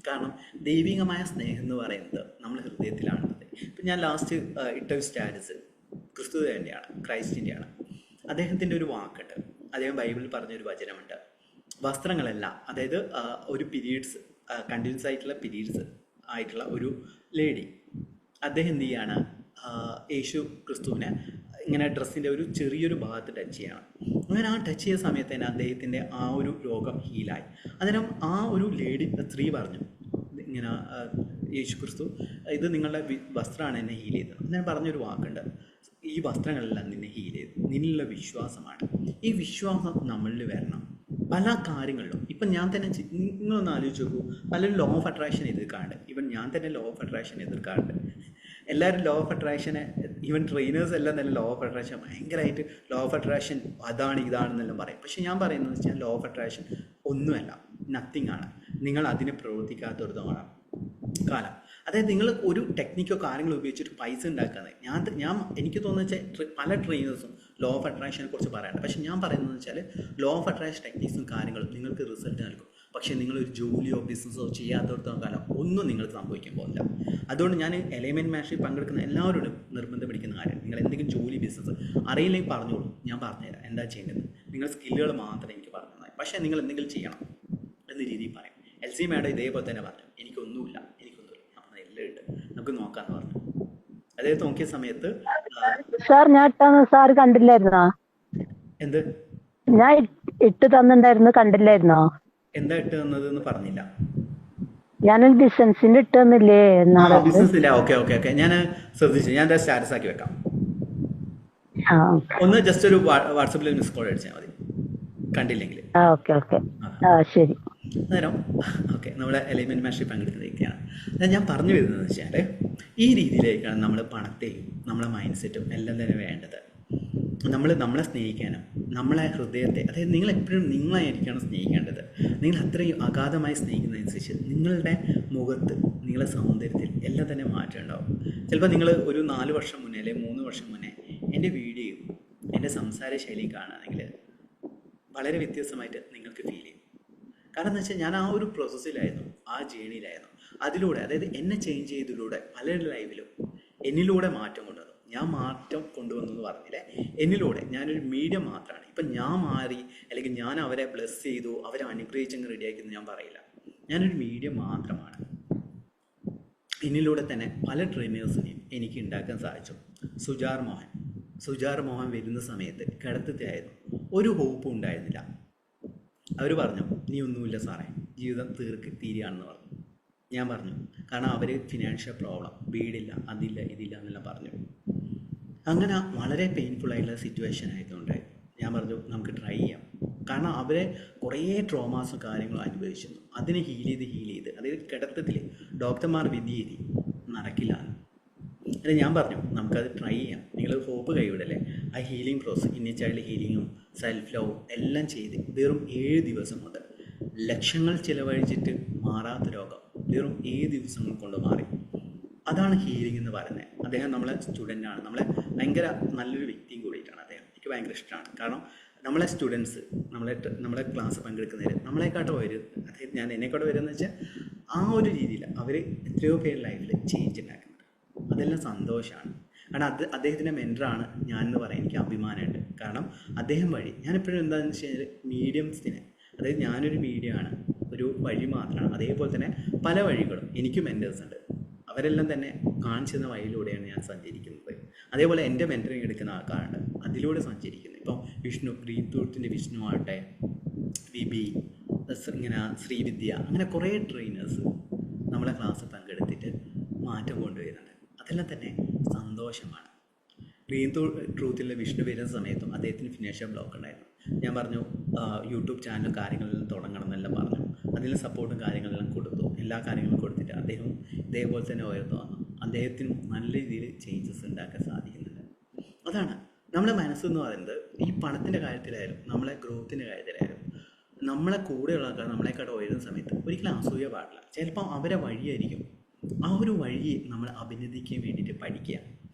കാരണം ദൈവികമായ സ്നേഹം എന്ന് പറയുന്നത് നമ്മുടെ ഹൃദയത്തിലാണുള്ളത്. ഇപ്പം ഞാൻ ലാസ്റ്റ് ഇട്ട ഒരു സ്റ്റാറ്റസ് ക്രിസ്തുവിൻ്റെയാണ്, ക്രൈസ്റ്റിൻ്റെയാണ്. അദ്ദേഹത്തിൻ്റെ ഒരു വാക്കുണ്ട്, അദ്ദേഹം ബൈബിളിൽ പറഞ്ഞൊരു വചനമുണ്ട്, വസ്ത്രങ്ങളെല്ലാം, അതായത് ഒരു പീരീഡ്സ്, കണ്ടിന്യൂസ് ആയിട്ടുള്ള പീരീഡ്സ് ആയിട്ടുള്ള ഒരു ലേഡി, അദ്ദേഹം എന്ത് ചെയ്യാണ്, യേശു ക്രിസ്തുവിനെ ഇങ്ങനെ ഡ്രസ്സിൻ്റെ ഒരു ചെറിയൊരു ഭാഗത്ത് ടച്ച് ചെയ്യണം. അങ്ങനെ ആ ടച്ച് ചെയ്ത സമയത്ത് തന്നെ അദ്ദേഹത്തിൻ്റെ ആ ഒരു രോഗം ഹീലായി. അന്നേരം ആ ഒരു സ്ത്രീ പറഞ്ഞു, ഇങ്ങനെ യേശു ക്രിസ്തു, ഇത് നിങ്ങളുടെ വസ്ത്രമാണ് എന്നെ ഹീൽ ചെയ്തത്. അന്നേരം പറഞ്ഞൊരു വാക്കുണ്ട്, ഈ വസ്ത്രങ്ങളെല്ലാം നിന്നെ ഹീൽ ചെയ്തു, നിന്നുള്ള വിശ്വാസമാണ്. ഈ വിശ്വാസം നമ്മളിൽ വരണം പല കാര്യങ്ങളിലും. ഇപ്പം ഞാൻ തന്നെ, നിങ്ങളൊന്ന് ആലോചിച്ച് നോക്കൂ, പലരും ലോ ഓഫ് അട്രാക്ഷൻ എതിർക്കാറുണ്ട്. ഈവൻ ഞാൻ തന്നെ ലോ ഓഫ് അട്രാക്ഷൻ എതിർക്കാറുണ്ട്. എല്ലാവരും ലോ ഓഫ് അട്രാക്ഷനെ, ഈവൻ ട്രെയിനേഴ്സ് എല്ലാം തന്നെ ലോ ഓഫ് അട്രാക്ഷൻ ഭയങ്കരമായിട്ട് ലോ ഓഫ് അട്രാക്ഷൻ അതാണ് ഇതാണെന്നെല്ലാം പറയും. പക്ഷെ ഞാൻ പറയുന്നത് വെച്ചാൽ ലോ ഓഫ് അട്രാക്ഷൻ ഒന്നുമല്ല, നത്തിങ് ആണ്. നിങ്ങൾ അതിനെ പ്രവർത്തിക്കാത്തടത്തോളം കാലം, അതായത് നിങ്ങൾ ഒരു ടെക്നിക്കോ കാര്യങ്ങളോ ഉപയോഗിച്ചിട്ട് പൈസ ഉണ്ടാക്കുന്നത്. എനിക്ക് തോന്നുന്നത് വെച്ചാൽ പല ട്രെയിനേഴ്സും ലോ ഓഫ് അട്രാക്ഷനെ കുറിച്ച് പറയാറുണ്ട്. പക്ഷെ ഞാൻ പറയുന്നത് വെച്ചാൽ ലോ ഓഫ് അട്രാക്ഷൻ ടെക്നിക്സും കാര്യങ്ങളും നിങ്ങൾക്ക് റിസൾട്ട് നൽകും. പക്ഷേ നിങ്ങളൊരു ജോലിയോ ബിസിനസ്സോ ചെയ്യാത്തടത്തോളം കാലം ഒന്നും നിങ്ങൾക്ക് സംഭവിക്കാൻ പോകില്ല. അതുകൊണ്ട് ഞാൻ എലൈൻമെൻറ്റ് മാഷിൽ പങ്കെടുക്കുന്ന എല്ലാവരോടും നിർബന്ധം പിടിക്കുന്ന കാര്യം, നിങ്ങൾ എന്തെങ്കിലും ജോലി ബിസിനസ് അറിയില്ലെങ്കിൽ പറഞ്ഞോളൂ, ഞാൻ പറഞ്ഞുതരാം എന്താ ചെയ്യേണ്ടത്. നിങ്ങൾ സ്കില്ലുകൾ മാത്രമേ എനിക്ക് പറഞ്ഞു തന്നാൽ, പക്ഷേ നിങ്ങൾ എന്തെങ്കിലും ചെയ്യണം എന്ന രീതിയിൽ പറയും. LC മാഡം ഇതേപോലെ തന്നെ പറഞ്ഞു, എനിക്കൊന്നുമില്ല. ഞാൻ പറഞ്ഞു എല്ലാം ഉണ്ട്, നമുക്ക് നോക്കാമെന്ന് പറഞ്ഞു. അദ്ദേഹത്തെ നോക്കിയ സമയത്ത് സാർ ഞാൻ ഇട്ടാന്ന് സാർ കണ്ടില്ലായിരുന്നോ? എന്ത് ഞാൻ ഇട്ട് തന്നിണ്ടായിരുന്നു, കണ്ടില്ലായിരുന്നോ? എന്താ ഇട്ട് തന്നത് എന്ന് പറഞ്ഞില്ല. ഞാനൊരു ബിസിനസിന്റെ ഇട്ട് തന്നില്ലേ? ബിസിനസ്സില്ല. ഓക്കെ ഞാൻ ശ്രദ്ധിച്ചു. ഞാൻ സ്റ്റാറ്റസ് ആക്കി വെക്കാം. ഒന്ന് ജസ്റ്റ് ഒരു വാട്സപ്പിൽ മിസ് കോൾ അടിച്ചാൽ മതി, കണ്ടില്ലെങ്കിൽ. ശരി. അന്നേരം ഓക്കെ, നമ്മുടെ എലൈൻമെൻറ്റ് മാഷിൽ പങ്കെടുക്കുന്നതൊക്കെയാണ് ഞാൻ പറഞ്ഞു വരുന്നത് വെച്ചാൽ, ഈ രീതിയിലേക്കാണ് നമ്മൾ പണത്തെയും നമ്മളെ മൈൻഡ് സെറ്റും എല്ലാം തന്നെ വേണ്ടത്. നമ്മളെ സ്നേഹിക്കാനും നമ്മളെ ഹൃദയത്തെ, അതായത് നിങ്ങൾ എപ്പോഴും നിങ്ങളായിരിക്കണം സ്നേഹിക്കേണ്ടത്. നിങ്ങൾ അത്രയും അഗാധമായി സ്നേഹിക്കുന്നതനുസരിച്ച് നിങ്ങളുടെ മുഖത്ത്, നിങ്ങളുടെ സൗന്ദര്യത്തിൽ എല്ലാം തന്നെ മാറ്റം ഉണ്ടാവും. ചിലപ്പോൾ നിങ്ങൾ ഒരു 4 വർഷം മുന്നേ അല്ലെങ്കിൽ 3 വർഷം മുന്നേ എൻ്റെ വീഡിയോയും എൻ്റെ സംസാര ശൈലിയും കാണുകയാണെങ്കിൽ വളരെ വ്യത്യസ്തമായിട്ട് നിങ്ങൾക്ക് ഫീൽ ചെയ്യും. കാരണം എന്ന് വെച്ചാൽ ഞാൻ ആ ഒരു പ്രോസസ്സിലായിരുന്നു, ആ ജേണിയിലായിരുന്നു. അതിലൂടെ, അതായത് എന്നെ ചേഞ്ച് ചെയ്തതിലൂടെ പലരുടെ ലൈഫിലും എന്നിലൂടെ മാറ്റം കൊണ്ടുവന്നു. ഞാൻ മാറ്റം കൊണ്ടുവന്നു എന്ന് പറഞ്ഞില്ലേ, എന്നിലൂടെ. ഞാനൊരു മീഡിയം മാത്രമാണ്. ഇപ്പം ഞാൻ മാറി അല്ലെങ്കിൽ ഞാൻ അവരെ ബ്ലെസ് ചെയ്തു, അവരെ അനുഗ്രഹിച്ചങ്ങ് റെഡിയാക്കിയെന്ന് ഞാൻ പറയില്ല. ഞാനൊരു മീഡിയം മാത്രമാണ്. എന്നിലൂടെ തന്നെ പല ട്രെയിനേഴ്സിനെയും എനിക്ക് ഉണ്ടാക്കാൻ സാധിച്ചു. സുജാർ മോഹൻ വരുന്ന സമയത്ത് കിടത്തത്തിലായിരുന്നു, ഒരു ഹോപ്പും ഉണ്ടായിരുന്നില്ല. അവർ പറഞ്ഞു, നീ ഒന്നുമില്ല സാറേ, ജീവിതം തീരുകയാണെന്ന് പറഞ്ഞു. ഞാൻ പറഞ്ഞു, കാരണം അവർ ഫിനാൻഷ്യൽ പ്രോബ്ലം, വീടില്ല, അതില്ല, ഇതില്ല എന്നെല്ലാം പറഞ്ഞു. അങ്ങനെ വളരെ പെയിൻഫുൾ ആയിട്ടുള്ള സിറ്റുവേഷൻ ആയതുകൊണ്ട് ഞാൻ പറഞ്ഞു നമുക്ക് ട്രൈ ചെയ്യാം. കാരണം അവരെ കുറേ ട്രോമാസും കാര്യങ്ങളും അനുഭവിച്ചിരുന്നു. അതിനെ ഹീൽ ചെയ്ത്, അതായത് കിടത്തത്തിൽ ഡോക്ടർമാർ വിധി എഴുതി നടക്കില്ല എന്ന്. അല്ല, ഞാൻ പറഞ്ഞു നമുക്കത് ട്രൈ ചെയ്യാം, നിങ്ങൾ ഹോപ്പ് കൈവിടല്ലേ. ആ ഹീലിംഗ് പ്രോസസ്, ഇന്നർ ചൈൽഡ് ഹീലിങ്ങും സെൽഫ് ലവും എല്ലാം ചെയ്ത് വെറും 7 ദിവസം കൊണ്ട്, ലക്ഷങ്ങൾ ചിലവഴിച്ചിട്ട് മാറാത്ത രോഗം വെറും 7 ദിവസങ്ങൾ കൊണ്ട് മാറി. അതാണ് ഹീലിംഗ് എന്ന് പറയുന്നത്. അദ്ദേഹം നമ്മളെ സ്റ്റുഡൻ്റാണ്, നമ്മളെ ഭയങ്കര നല്ലൊരു വ്യക്തിയും കൂടിയിട്ടാണ് അദ്ദേഹം. എനിക്ക് ഭയങ്കര ഇഷ്ടമാണ്. കാരണം നമ്മളെ സ്റ്റുഡൻസ്, നമ്മളെ ക്ലാസ് പങ്കെടുക്കുന്നവർ നമ്മളെക്കാട്ട് വരും, അതായത് ഞാൻ എന്നെക്കാട്ട് വരുമെന്ന് വെച്ചാൽ ആ ഒരു രീതിയിൽ അവർ എത്രയോ പേര് ലൈഫിൽ ചേഞ്ച് ഉണ്ടാക്കുന്നുണ്ട്. അതെല്ലാം സന്തോഷമാണ്. കാരണം അദ്ദേഹത്തിൻ്റെ മെൻറ്ററാണ് ഞാനെന്ന് പറയാൻ എനിക്ക് അഭിമാനമുണ്ട്. കാരണം അദ്ദേഹം വഴി ഞാനെപ്പോഴും എന്താണെന്ന് വെച്ച് കഴിഞ്ഞാൽ മീഡിയംസിനെ, അതായത് ഞാനൊരു മീഡിയമാണ്, ഒരു വഴി മാത്രമാണ്. അതേപോലെ തന്നെ പല വഴികളും എനിക്ക് മെൻറ്റേഴ്സ് ഉണ്ട്. അവരെല്ലാം തന്നെ കാണിച്ചു തന്ന വഴിയിലൂടെയാണ് ഞാൻ സഞ്ചരിക്കുന്നത്. അതേപോലെ എൻ്റെ മെൻറ്ററിങ് എടുക്കുന്ന ആൾക്കാരുണ്ട്, അതിലൂടെ സഞ്ചരിക്കുന്നത്. ഇപ്പം ഗ്രീൻ തൂർത്തിൻ്റെ വിഷ്ണു ആവട്ടെ, വിബി, ഇങ്ങനെ ശ്രീവിദ്യ, അങ്ങനെ കുറേ ട്രെയിനേഴ്സ് നമ്മളെ ക്ലാസ്സിൽ പങ്കെടുത്തിട്ട് മാറ്റം കൊണ്ടുവരുന്നുണ്ട്. അതെല്ലാം തന്നെ സന്തോഷമാണ്. ഗ്രീൻ ട്രൂത്തിലെ വിഷ്ണു വരുന്ന സമയത്തും അദ്ദേഹത്തിന് ഫിനാൻഷ്യൽ ബ്ലോക്ക് ഉണ്ടായിരുന്നു. ഞാൻ പറഞ്ഞു യൂട്യൂബ് ചാനൽ കാര്യങ്ങളെല്ലാം തുടങ്ങണം എന്നെല്ലാം പറഞ്ഞു. അതിന് സപ്പോർട്ടും കാര്യങ്ങളെല്ലാം കൊടുത്തു. എല്ലാ കാര്യങ്ങളും കൊടുത്തിട്ട് അദ്ദേഹം ഇതേപോലെ തന്നെ ഉയർന്നു വന്നു. അദ്ദേഹത്തിനും നല്ല രീതിയിൽ ചേഞ്ചസ് ഉണ്ടാക്കാൻ സാധിക്കുന്നുണ്ട്. അതാണ് നമ്മുടെ മനസ്സെന്ന് പറയുന്നത്. ഈ പണത്തിൻ്റെ കാര്യത്തിലായാലും നമ്മളെ ഗ്രോത്തിൻ്റെ കാര്യത്തിലായാലും നമ്മളെ കൂടെയുള്ള ആൾക്കാർ നമ്മളെക്കാട്ട് ഉയരുന്ന സമയത്ത് ഒരിക്കലും അസൂയ പാടില്ല. ചിലപ്പോൾ അവരെ വഴിയായിരിക്കും, ആ ഒരു വഴി നമ്മൾ അഭിനന്ദിക്കാൻ വേണ്ടിയിട്ട് പഠിക്കുക.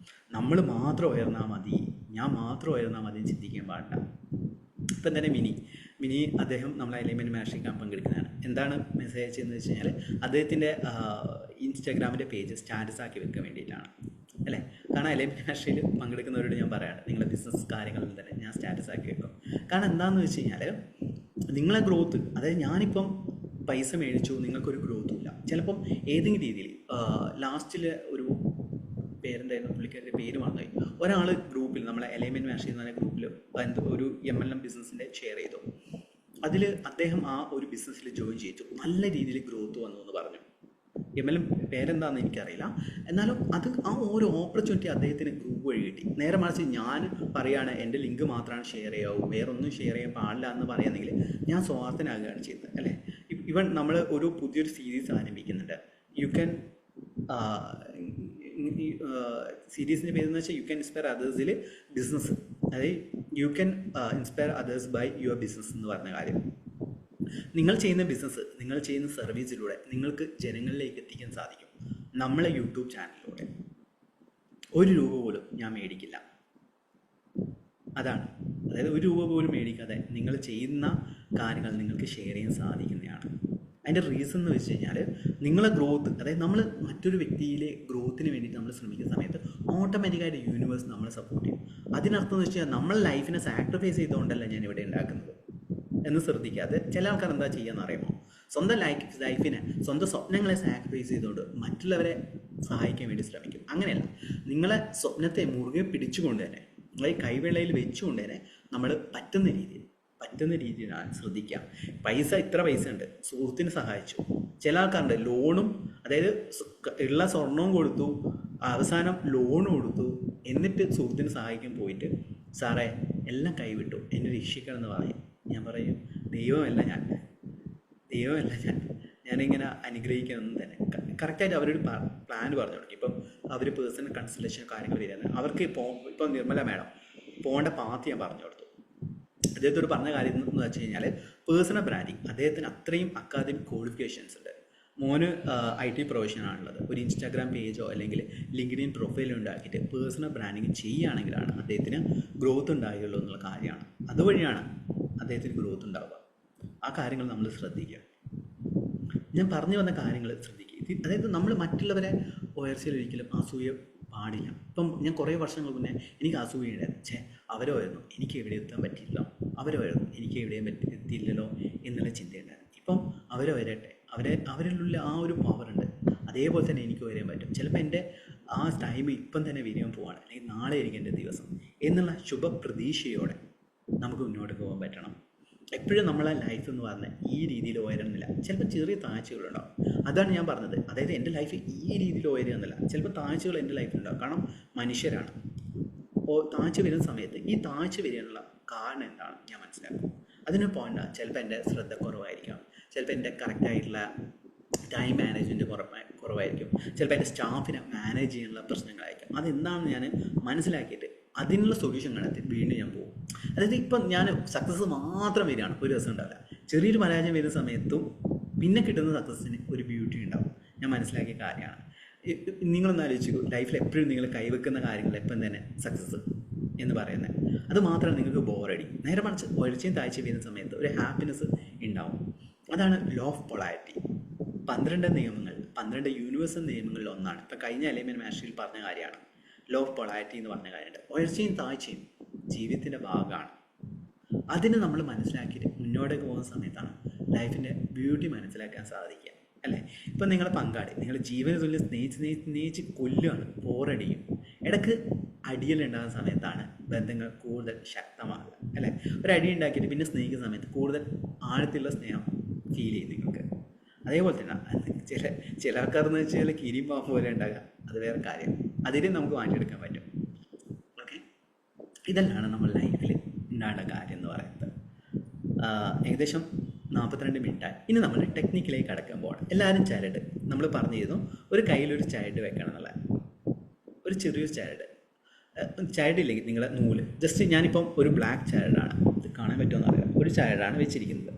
നമ്മൾ മാത്രം ഉയർന്നാൽ മതി, ഞാൻ മാത്രം ഉയർന്നാൽ മതി ചിന്തിക്കാൻ പാടില്ല. ഇപ്പം തന്നെ മിനി അദ്ദേഹം നമ്മളെ എലൈൻമെൻറ്റ് മാസ്റ്ററിക്കാൻ പങ്കെടുക്കുന്നതാണ്. എന്താണ് മെസ്സേജ് അയച്ചതെന്ന് വെച്ച് കഴിഞ്ഞാൽ അദ്ദേഹത്തിൻ്റെ ഇൻസ്റ്റാഗ്രാമിൻ്റെ പേജ് സ്റ്റാറ്റസ് ആക്കി വെക്കാൻ വേണ്ടിയിട്ടാണ് അല്ലേ. കാരണം എലൈൻമെൻറ്റ് മാസ്റ്ററിയിൽ പങ്കെടുക്കുന്നവരോട് ഞാൻ പറയാണ്, നിങ്ങളുടെ ബിസിനസ് കാര്യങ്ങളിൽ തന്നെ ഞാൻ സ്റ്റാറ്റസ് ആക്കി വെക്കും. കാരണം എന്താണെന്ന് വെച്ച് കഴിഞ്ഞാൽ നിങ്ങളെ ഗ്രോത്ത്, അതായത് ഞാനിപ്പം പൈസ മേടിച്ചു, നിങ്ങൾക്കൊരു ഗ്രോത്തും ഇല്ല. ചിലപ്പം ഏതെങ്കിലും രീതിയിൽ ലാസ്റ്റിൽ ഒരു പേരെന്തായിരുന്നു, പുള്ളിക്കാരുടെ പേര് മറന്നുപോയി, ഒരാൾ ഗ്രൂപ്പിൽ നമ്മളെ എലൈൻമെൻറ്റ് മാസ്റ്റർ എന്ന് പറഞ്ഞ ഗ്രൂപ്പിൽ ഒരു MLM ബിസിനസ്സിൻ്റെ ഷെയർ ചെയ്തു. അതിൽ അദ്ദേഹം ആ ഒരു ബിസിനസ്സിൽ ജോയിൻ ചെയ്തു, നല്ല രീതിയിൽ ഗ്രോത്ത് വന്നു എന്ന് പറഞ്ഞു. MLM പേരെന്താണെന്ന് എനിക്കറിയില്ല, എന്നാലും അത് ആ ഒരു ഓപ്പർച്യൂണിറ്റി അദ്ദേഹത്തിന് ഗ്രൂപ്പ് വഴി കിട്ടി. നേരെ മറിച്ച് ഞാൻ പറയുകയാണ് എൻ്റെ ലിങ്ക് മാത്രമാണ് ഷെയർ ചെയ്യാവൂ, വേറൊന്നും ഷെയർ ചെയ്യാൻ പാടില്ല എന്ന് പറയുകയാണെങ്കിൽ ഞാൻ സ്വാർത്ഥനാകുകയാണ് ചെയ്യുന്നത് അല്ലേ. ഇവൻ നമ്മൾ ഒരു പുതിയൊരു സീരീസ് ആരംഭിക്കുന്നുണ്ട്. യു ക്യാൻ സീരീസിൻ്റെ പേരെന്ന് വെച്ചാൽ യു ക്യാൻ ഇൻസ്പയർ അതേഴ്സിൽ ബിസിനസ്, അതായത് you can inspire others by your business എന്ന് പറഞ്ഞ കാര്യം. നിങ്ങൾ ചെയ്യുന്ന ബിസിനസ്, നിങ്ങൾ ചെയ്യുന്ന സർവീസിലൂടെ നിങ്ങൾക്ക് ജനങ്ങളിലേക്ക് എത്തിക്കാൻ സാധിക്കും. നമ്മളെ യൂട്യൂബ് ചാനലിലൂടെ ₹1 പോലും ഞാൻ മേടിക്കില്ല. അതാണ്, അതായത് ₹1 പോലും മേടിക്കാതെ നിങ്ങൾ ചെയ്യുന്ന കാര്യങ്ങൾ നിങ്ങൾക്ക് ഷെയർ ചെയ്യാൻ സാധിക്കുന്നതാണ്. അതിൻ്റെ റീസൺ എന്ന് വെച്ച് കഴിഞ്ഞാൽ നിങ്ങളെ ഗ്രോത്ത്, അതായത് നമ്മൾ മറ്റൊരു വ്യക്തിയിലെ ഗ്രോത്തിന് വേണ്ടിയിട്ട് നമ്മൾ ശ്രമിക്കുന്ന സമയത്ത് ഓട്ടോമാറ്റിക്കായിട്ട് യൂണിവേഴ്സ് നമ്മളെ സപ്പോർട്ട് ചെയ്യും. അതിനർത്ഥം എന്ന് വെച്ച് കഴിഞ്ഞാൽ നമ്മൾ ലൈഫിനെ സാക്രിഫൈസ് ചെയ്തുകൊണ്ടല്ല ഞാൻ ഇവിടെ ഉണ്ടാക്കുന്നത് എന്ന് ശ്രദ്ധിക്കാതെ ചില ആൾക്കാർ എന്താ ചെയ്യാന്ന് അറിയുമോ, സ്വന്തം ലൈഫിനെ, സ്വന്തം സ്വപ്നങ്ങളെ സാക്രിഫൈസ് ചെയ്തുകൊണ്ട് മറ്റുള്ളവരെ സഹായിക്കാൻ വേണ്ടി ശ്രമിക്കും. അങ്ങനെയല്ല, നിങ്ങളെ സ്വപ്നത്തെ മുറുകെ പിടിച്ചുകൊണ്ട് തന്നെ, അതായത് കൈവെള്ളയിൽ വെച്ചുകൊണ്ട് തന്നെ നമ്മൾ പറ്റുന്ന രീതിയിലാണ് ശ്രദ്ധിക്കുക. ഇത്ര പൈസ ഉണ്ട്, സുഹൃത്തിന് സഹായിച്ചു. ചില ആൾക്കാരുണ്ട് ലോണും, അതായത് ഉള്ള സ്വർണവും കൊടുത്തു, അവസാനം ലോൺ കൊടുത്തു, എന്നിട്ട് സുഹൃത്തിന് സഹായിക്കാൻ പോയിട്ട് സാറേ എല്ലാം കൈവിട്ടു, എന്നെ രക്ഷിക്കണം എന്ന് പറയും. ഞാൻ പറയും ദൈവമല്ല ഞാനിങ്ങനെ അനുഗ്രഹിക്കണമെന്ന് തന്നെ. കറക്റ്റായിട്ട് അവരൊരു പ്ലാൻ പറഞ്ഞു തുടങ്ങി. ഇപ്പം അവർ പേഴ്സണൽ കൺസൾട്ടേഷൻ കാര്യങ്ങൾ വരുന്നത് അവർക്ക് ഇപ്പം നിർമ്മല മാഡം പോകേണ്ട പാത്ത് ഞാൻ പറഞ്ഞു കൊടുത്തു. അദ്ദേഹത്തോട് പറഞ്ഞ കാര്യം എന്ന് വെച്ച് കഴിഞ്ഞാൽ പേഴ്സണൽ ബ്രാൻഡിങ്, അദ്ദേഹത്തിന് അത്രയും അക്കാദമിക് ക്വാളിഫിക്കേഷൻസ് ഉണ്ട്. മോന് IT പ്രൊഫഷനാണുള്ളത്. ഒരു ഇൻസ്റ്റാഗ്രാം പേജോ അല്ലെങ്കിൽ ലിങ്ക്ഡിൻ പ്രൊഫൈലോ ഉണ്ടാക്കിയിട്ട് പേഴ്സണൽ ബ്രാൻഡിങ് ചെയ്യുകയാണെങ്കിലാണ് അദ്ദേഹത്തിന് ഗ്രോത്ത് ഉണ്ടാകുകയുള്ളൂ എന്നുള്ള കാര്യമാണ്. അതുവഴിയാണ് അദ്ദേഹത്തിന് ഗ്രോത്ത് ഉണ്ടാവുക. ആ കാര്യങ്ങൾ നമ്മൾ ശ്രദ്ധിക്കുക. ഞാൻ പറഞ്ഞു വന്ന കാര്യങ്ങൾ ശ്രദ്ധിക്കുക. അതായത് നമ്മൾ മറ്റുള്ളവരെ ഉയർച്ചയിൽ ഒരിക്കലും അസൂയ പാടില്ല. ഇപ്പം ഞാൻ കുറേ വർഷങ്ങൾ മുന്നേ എനിക്ക് അസൂയുണ്ടായിരുന്നു. അവരുമായിരുന്നു എനിക്ക് എവിടെ എത്താൻ പറ്റിയില്ല, അവരുമായിരുന്നു എനിക്ക് എവിടെയും എത്തിയില്ലല്ലോ എന്നുള്ള ചിന്തയുണ്ടായിരുന്നു. ഇപ്പം അവരെ വരട്ടെ, അവരിലുള്ള ആ ഒരു പവറുണ്ട്, അതേപോലെ തന്നെ എനിക്ക് വരാൻ പറ്റും. ചിലപ്പോൾ എൻ്റെ ആ ടൈം ഇപ്പം തന്നെ വരാൻ പോവാണ്, അല്ലെങ്കിൽ നാളെ ആയിരിക്കും എൻ്റെ ദിവസം എന്നുള്ള ശുഭപ്രതീക്ഷയോടെ നമുക്ക് മുന്നോട്ട് പോകാൻ പറ്റണം. എപ്പോഴും നമ്മളെ ലൈഫ് എന്ന് പറഞ്ഞാൽ ഈ രീതിയിൽ ഉയരുന്നില്ല, ചിലപ്പോൾ ചെറിയ താഴ്ചകളുണ്ടാവും. അതാണ് ഞാൻ പറഞ്ഞത്. അതായത് എൻ്റെ ലൈഫ് ഈ രീതിയിൽ ഉയരുന്നില്ല, ചിലപ്പോൾ താഴ്ചകൾ എൻ്റെ ലൈഫിലുണ്ടാവും. കാരണം മനുഷ്യരാണ്. താഴ്ച വരുന്ന സമയത്ത് ഈ താഴ്ച വരാനുള്ള കാരണം എന്താണ് ഞാൻ മനസ്സിലാക്കും. അതിന് പോയിന്റ് ചിലപ്പോൾ എൻ്റെ ശ്രദ്ധ കുറവായിരിക്കാം, ചിലപ്പോൾ എൻ്റെ കറക്റ്റായിട്ടുള്ള ടൈം മാനേജ്മെൻറ്റ് കുറവായിരിക്കും, ചിലപ്പോൾ എൻ്റെ സ്റ്റാഫിനെ മാനേജ് ചെയ്യാനുള്ള പ്രശ്നങ്ങളായിരിക്കും. അതെന്താണെന്ന് ഞാൻ മനസ്സിലാക്കിയിട്ട് അതിനുള്ള സൊല്യൂഷൻ കണ്ടെത്തി വീണ്ടും ഞാൻ പോകും. അതായത് ഇപ്പം ഞാൻ സക്സസ് മാത്രം വരികയാണ്, ഒരു രസം ഉണ്ടാവില്ല. ചെറിയൊരു പരാജയം വരുന്ന സമയത്തും പിന്നെ കിട്ടുന്ന സക്സസ്സിന് ഒരു ബ്യൂട്ടി ഉണ്ടാവും. ഞാൻ മനസ്സിലാക്കിയ കാര്യമാണ്. നിങ്ങളൊന്ന് ആലോചിച്ചു, ലൈഫിൽ എപ്പോഴും നിങ്ങൾ കൈവെക്കുന്ന കാര്യങ്ങൾ എപ്പം തന്നെ സക്സസ് എന്ന് പറയുന്നത്. അത് മാത്രമല്ല നിങ്ങൾക്ക് ബോറടി. നേരെ മറിച്ച് ഉയർച്ചയും താഴ്ചയും വരുന്ന സമയത്ത് ഒരു ഹാപ്പിനെസ് ഉണ്ടാവും. അതാണ് ലോ ഓഫ് പൊളാരിറ്റി. 12 നിയമങ്ങൾ, 12 യൂണിവേഴ്സൽ നിയമങ്ങളിൽ ഒന്നാണ്. ഇപ്പം കഴിഞ്ഞ എലൈൻമെൻറ്റ് മാസ്റ്ററിൽ പറഞ്ഞ കാര്യമാണ് ലോ ഓഫ് പൊളാരിറ്റി എന്ന് പറഞ്ഞ കാര്യമുണ്ട്. ഉയർച്ചയും താഴ്ചയും ജീവിതത്തിൻ്റെ ഭാഗമാണ്. അതിന് നമ്മൾ മനസ്സിലാക്കിയിട്ട് മുന്നോട്ടേക്ക് പോകുന്ന സമയത്താണ് ലൈഫിൻ്റെ ബ്യൂട്ടി മനസ്സിലാക്കാൻ സാധിക്കുക അല്ലേ. ഇപ്പം നിങ്ങളെ പങ്കാളി നിങ്ങൾ ജീവന തുല്യം സ്നേഹിച്ച് കൊല്ലുകയാണ്, ബോറടിയും. ഇടയ്ക്ക് അടിയലുണ്ടാകുന്ന സമയത്താണ് ബന്ധങ്ങൾ കൂടുതൽ ശക്തമാകുക അല്ലേ. ഒരു അടി ഉണ്ടാക്കിയിട്ട് പിന്നെ സ്നേഹിക്കുന്ന സമയത്ത് കൂടുതൽ ആഴത്തിലുള്ള സ്നേഹം ഫീൽ ചെയ്യും നിങ്ങൾക്ക്. അതേപോലെ തന്നെ ചില ആൾക്കാരെന്ന് വെച്ചാൽ കിരിമ്പാമ്പ് പോലെ ഉണ്ടാകുക, അത് വേറെ കാര്യം. അതിനെ നമുക്ക് മാറ്റിയെടുക്കാൻ പറ്റും. ഓക്കെ, ഇതെല്ലാം നമ്മൾ ലൈഫിൽ ഉണ്ടാകേണ്ട കാര്യം എന്ന് പറയുന്നത്. ഏകദേശം 42 മിനിറ്റായി. ഇനി നമ്മൾ ടെക്നിക്കിലേക്ക് കടക്കാൻ പോകണം. എല്ലാവരും ചരട് നമ്മൾ പറഞ്ഞിരുന്നു, ഒരു കയ്യിലൊരു ചരട് വെക്കണം എന്നുള്ളത്. ഒരു ചെറിയൊരു ചരടിലേക്ക് നിങ്ങളെ നൂല് ജസ്റ്റ് ഞാനിപ്പം ഒരു ബ്ലാക്ക് ചരടാണ്, ഇത് കാണാൻ പറ്റുമെന്ന് അറിയാം, ഒരു ചരടാണ് വെച്ചിരിക്കുന്നത്.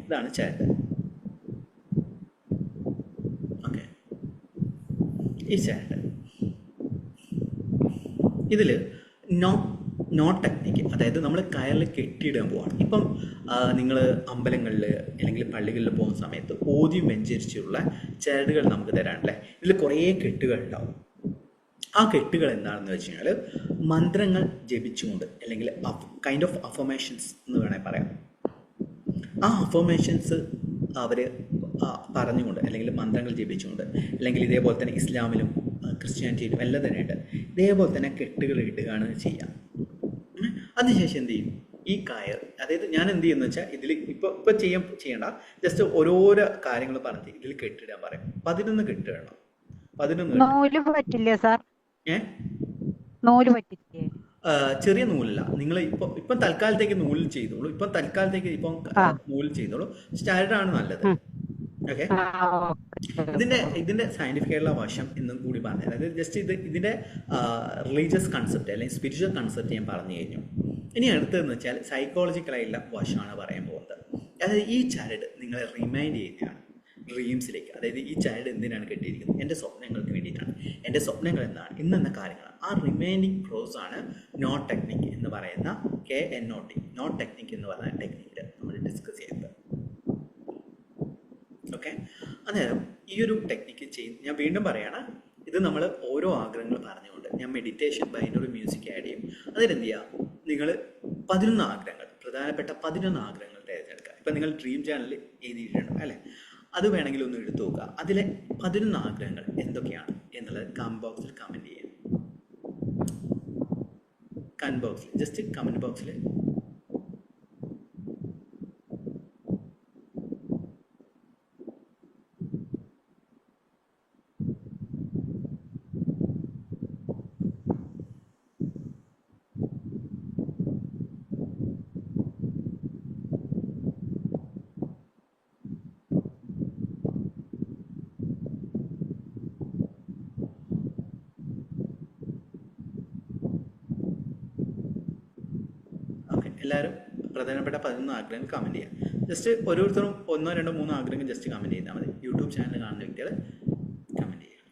ഇതാണ് ചരട്. ഓക്കെ, ഈ ചരട് ഇതിൽ നോട്ട് ടെക്നിക്ക്, അതായത് നമ്മൾ കയറിൽ കെട്ടിയിടാൻ പോവാണ്. ഇപ്പം നിങ്ങൾ അമ്പലങ്ങളിൽ അല്ലെങ്കിൽ പള്ളികളിൽ പോകുന്ന സമയത്ത് ഓദ്യം വെഞ്ചരിച്ചുള്ള ചരടുകൾ നമുക്ക് തരാനല്ലേ. ഇതിൽ കുറേ കെട്ടുകൾ ഉണ്ടാവും. ആ കെട്ടുകൾ എന്താണെന്ന് വെച്ച് കഴിഞ്ഞാൽ മന്ത്രങ്ങൾ ജപിച്ചുകൊണ്ട്, അല്ലെങ്കിൽ കൈൻഡ് ഓഫ് അഫർമേഷൻസ് എന്ന് വേണമെങ്കിൽ പറയാം. ആ അഫർമേഷൻസ് അവർ പറഞ്ഞുകൊണ്ട്, അല്ലെങ്കിൽ മന്ത്രങ്ങൾ ജപിച്ചുകൊണ്ട്, അല്ലെങ്കിൽ ഇതേപോലെ തന്നെ ഇസ്ലാമിലും ക്രിസ്ത്യാനിറ്റിയിലും എല്ലാം തന്നെ ഉണ്ട്, ഇതേപോലെ തന്നെ കെട്ടുകൾ ഇടുകയാണ് ചെയ്യാം. അതിനുശേഷം എന്ത് ചെയ്യും, ഈ കയർ, അതായത് ഞാൻ എന്ത് ചെയ്യുന്ന വെച്ചാൽ ഇതിൽ ഇപ്പോൾ ചെയ്യണ്ട, ജസ്റ്റ് ഓരോരോ കാര്യങ്ങൾ പറഞ്ഞ് ഇതിൽ കെട്ടിടാൻ പറയും. 11 കെട്ടിടണം. 11 നൂല് പറ്റില്ലേ സാർ? നൂല് പറ്റില്ലേ? ചെറിയ നൂലല്ല. നിങ്ങൾ ഇപ്പം തൽക്കാലത്തേക്ക് നൂലിൽ ചെയ്തോളൂ. ഇപ്പം നൂലിൽ ചെയ്തോളൂ. സ്റ്റാൻഡേർഡാണ് നല്ലത്. ഓക്കെ, ഇതിന്റെ സയന്റിഫിക് ആയിട്ടുള്ള വശം എന്നും കൂടി പറഞ്ഞു. അതായത് ജസ്റ്റ് ഇതിന്റെ റിലീജിയസ് കൺസെപ്റ്റ് അല്ലെങ്കിൽ സ്പിരിച്വൽ കൺസെപ്റ്റ് ഞാൻ പറഞ്ഞു കഴിഞ്ഞു. ഇനി അടുത്തതെന്ന് വെച്ചാൽ സൈക്കോളജിക്കലായിട്ടുള്ള വശമാണ് പറയാൻ പോകുന്നത്. അതായത് ഈ ചരട് നിങ്ങളെ റിമൈൻഡ് ചെയ്യുന്നതാണ് ഡ്രീംസിലേക്ക്. അതായത് ഈ ചരട് എന്തിനാണ് കെട്ടിയിരിക്കുന്നത്? എൻ്റെ സ്വപ്നങ്ങൾക്ക് വേണ്ടിയിട്ടാണ്. എൻ്റെ സ്വപ്നങ്ങൾ എന്താണ്, ഇന്നെന്ന കാര്യങ്ങളാണ്. ആ റിമൈൻഡിങ് പ്രോസ് ആണ് നോട്ട് ടെക്നിക്ക് എന്ന് പറയുന്ന KNOT, നോട്ട് ടെക്നിക്ക് എന്ന് പറയുന്ന ടെക്നിക്കിൽ നമ്മൾ ഡിസ്കസ് ചെയ്യുന്നത്. ഓക്കെ, അന്നേരം ഈ ഒരു ടെക്നിക്ക് ഞാൻ വീണ്ടും പറയാണ്, ഇത് നമ്മൾ ഓരോ ആഗ്രഹങ്ങൾ പറഞ്ഞുകൊണ്ട് ഞാൻ മെഡിറ്റേഷൻ ബൈനറി മ്യൂസിക് ആഡ് ചെയ്യും. അതിലെന്ത് ചെയ്യുക, നിങ്ങൾ 11 ആഗ്രഹങ്ങൾ, പ്രധാനപ്പെട്ട 11 ആഗ്രഹങ്ങൾ തിരഞ്ഞെടുക്കുക. ഇപ്പം നിങ്ങൾ ഡ്രീം ചാനലിൽ എഴുതിയിട്ടുണ്ട് അല്ലേ, അത് വേണമെങ്കിൽ ഒന്ന് എടുത്തു നോക്കുക. അതിലെ 11 ആഗ്രഹങ്ങൾ എന്തൊക്കെയാണ് എന്നുള്ളത് കമന്റ് ബോക്സിൽ കമൻറ്റ് ചെയ്യാം. ജസ്റ്റ് കമൻറ്റ് ബോക്സിൽ എല്ലാവരും പ്രധാനപ്പെട്ട 11 ആഗ്രഹങ്ങൾ കമൻറ്റ് ചെയ്യാം. ജസ്റ്റ് ഓരോരുത്തരും 1, 2, 3 ആഗ്രഹങ്ങൾ ജസ്റ്റ് കമൻറ്റ് ചെയ്താൽ മതി. യൂട്യൂബ് ചാനൽ കാണുന്ന വ്യക്തികൾ കമൻറ്റ് ചെയ്യുക.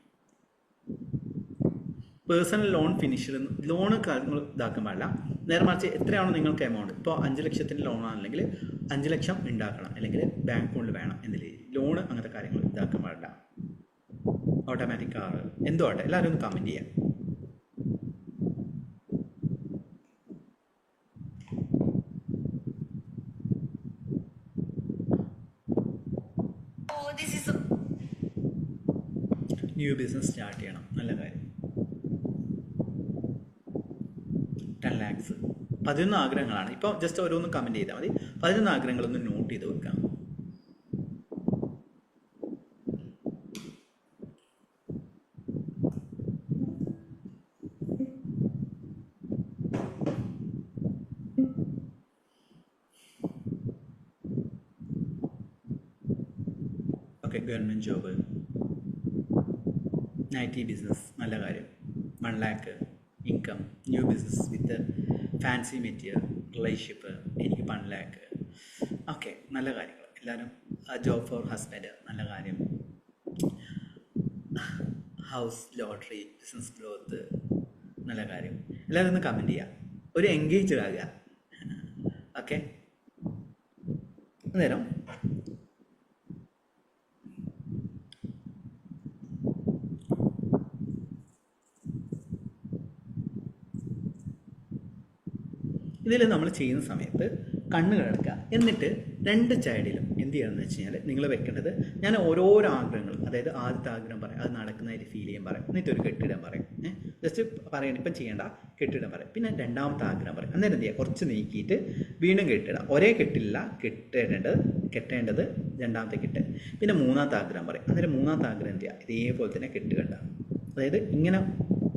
പേഴ്സണൽ ലോൺ ഫിനിഷ്, ലോണ് കാര്യങ്ങൾ ഇതാക്കാൻ പാടില്ല. നേരെ മറിച്ച് എത്രയാണോ നിങ്ങൾക്ക് എമൗണ്ട്, ഇപ്പോൾ 5 ലക്ഷത്തിൻ്റെ ലോൺ ആണെങ്കിൽ 5 ലക്ഷം ഉണ്ടാക്കണം, അല്ലെങ്കിൽ ബാങ്ക് അക്കൗണ്ടിൽ വേണം എന്നില്ല. ലോണ് അങ്ങനത്തെ കാര്യങ്ങൾ ഇതാക്കാൻ പാടില്ല. ഓട്ടോമാറ്റിക് കാർ എന്തോ ആട്ടെ, എല്ലാവരും ഒന്ന് കമൻറ്റ് ചെയ്യാം. ന്യൂ ബിസിനസ് സ്റ്റാർട്ട് ചെയ്യണം, നല്ല കാര്യം. 10 lakhs, 11 ആഗ്രഹങ്ങളാണ്. ഇപ്പോൾ ജസ്റ്റ് ഓരോന്ന് കമൻറ്റ് ചെയ്താൽ മതി. 11 ആഗ്രഹങ്ങളൊന്ന് നോട്ട് ചെയ്ത് വെക്കാം. Okay, government job, IT business, നല്ല കാര്യം. 1 lakh income, new business with fancy material, relationship, എനിക്ക് 1 lakh. ഓക്കെ, നല്ല കാര്യങ്ങൾ. എല്ലാവരും ജോബ് ഫോർ ഹസ്ബൻഡ്, നല്ല കാര്യം. ഹൗസ് ലോട്ടറി, ബിസിനസ് ഗ്രോത്ത്, നല്ല കാര്യം. എല്ലാവരും ഒന്ന് കമൻറ്റ് ചെയ്യുക, ഒരു എൻഗേജ്ഡ് ആകുക. ഓക്കെ, അന്നേരം ഇതിൽ നമ്മൾ ചെയ്യുന്ന സമയത്ത് കണ്ണുകൾ അടക്കുക. എന്നിട്ട് 2 സൈഡിലും എന്ത് ചെയ്യണമെന്ന് വെച്ച് കഴിഞ്ഞാൽ നിങ്ങൾ വെക്കേണ്ടത്, ഞാൻ ഓരോരോ ആഗ്രഹങ്ങൾ, അതായത് ആദ്യത്തെ ആഗ്രഹം പറയാം, അത് നടക്കുന്നതായിട്ട് ഫീൽ ചെയ്യാൻ പറയും. എന്നിട്ട് ഒരു കെട്ടിടാൻ പറയും. ജസ്റ്റ് പറയണം, ഇപ്പം ചെയ്യേണ്ട, കെട്ടിടാൻ പറയും. പിന്നെ 2ാമത്തെ ആഗ്രഹം പറയും. അന്നേരം എന്ത് ചെയ്യുക, കുറച്ച് നീക്കിയിട്ട് വീണ്ടും കെട്ടിടാം. ഒരേ കെട്ടില്ല, കെട്ടേണ്ടത് 2ാമത്തെ കെട്ട്. പിന്നെ 3ാമത്തെ ആഗ്രഹം പറയും. അന്നേരം 3ാമത്തെ ആഗ്രഹം എന്ത് ചെയ്യുക, ഇതേപോലെ തന്നെ കെട്ടുകണ്ട. അതായത് ഇങ്ങനെ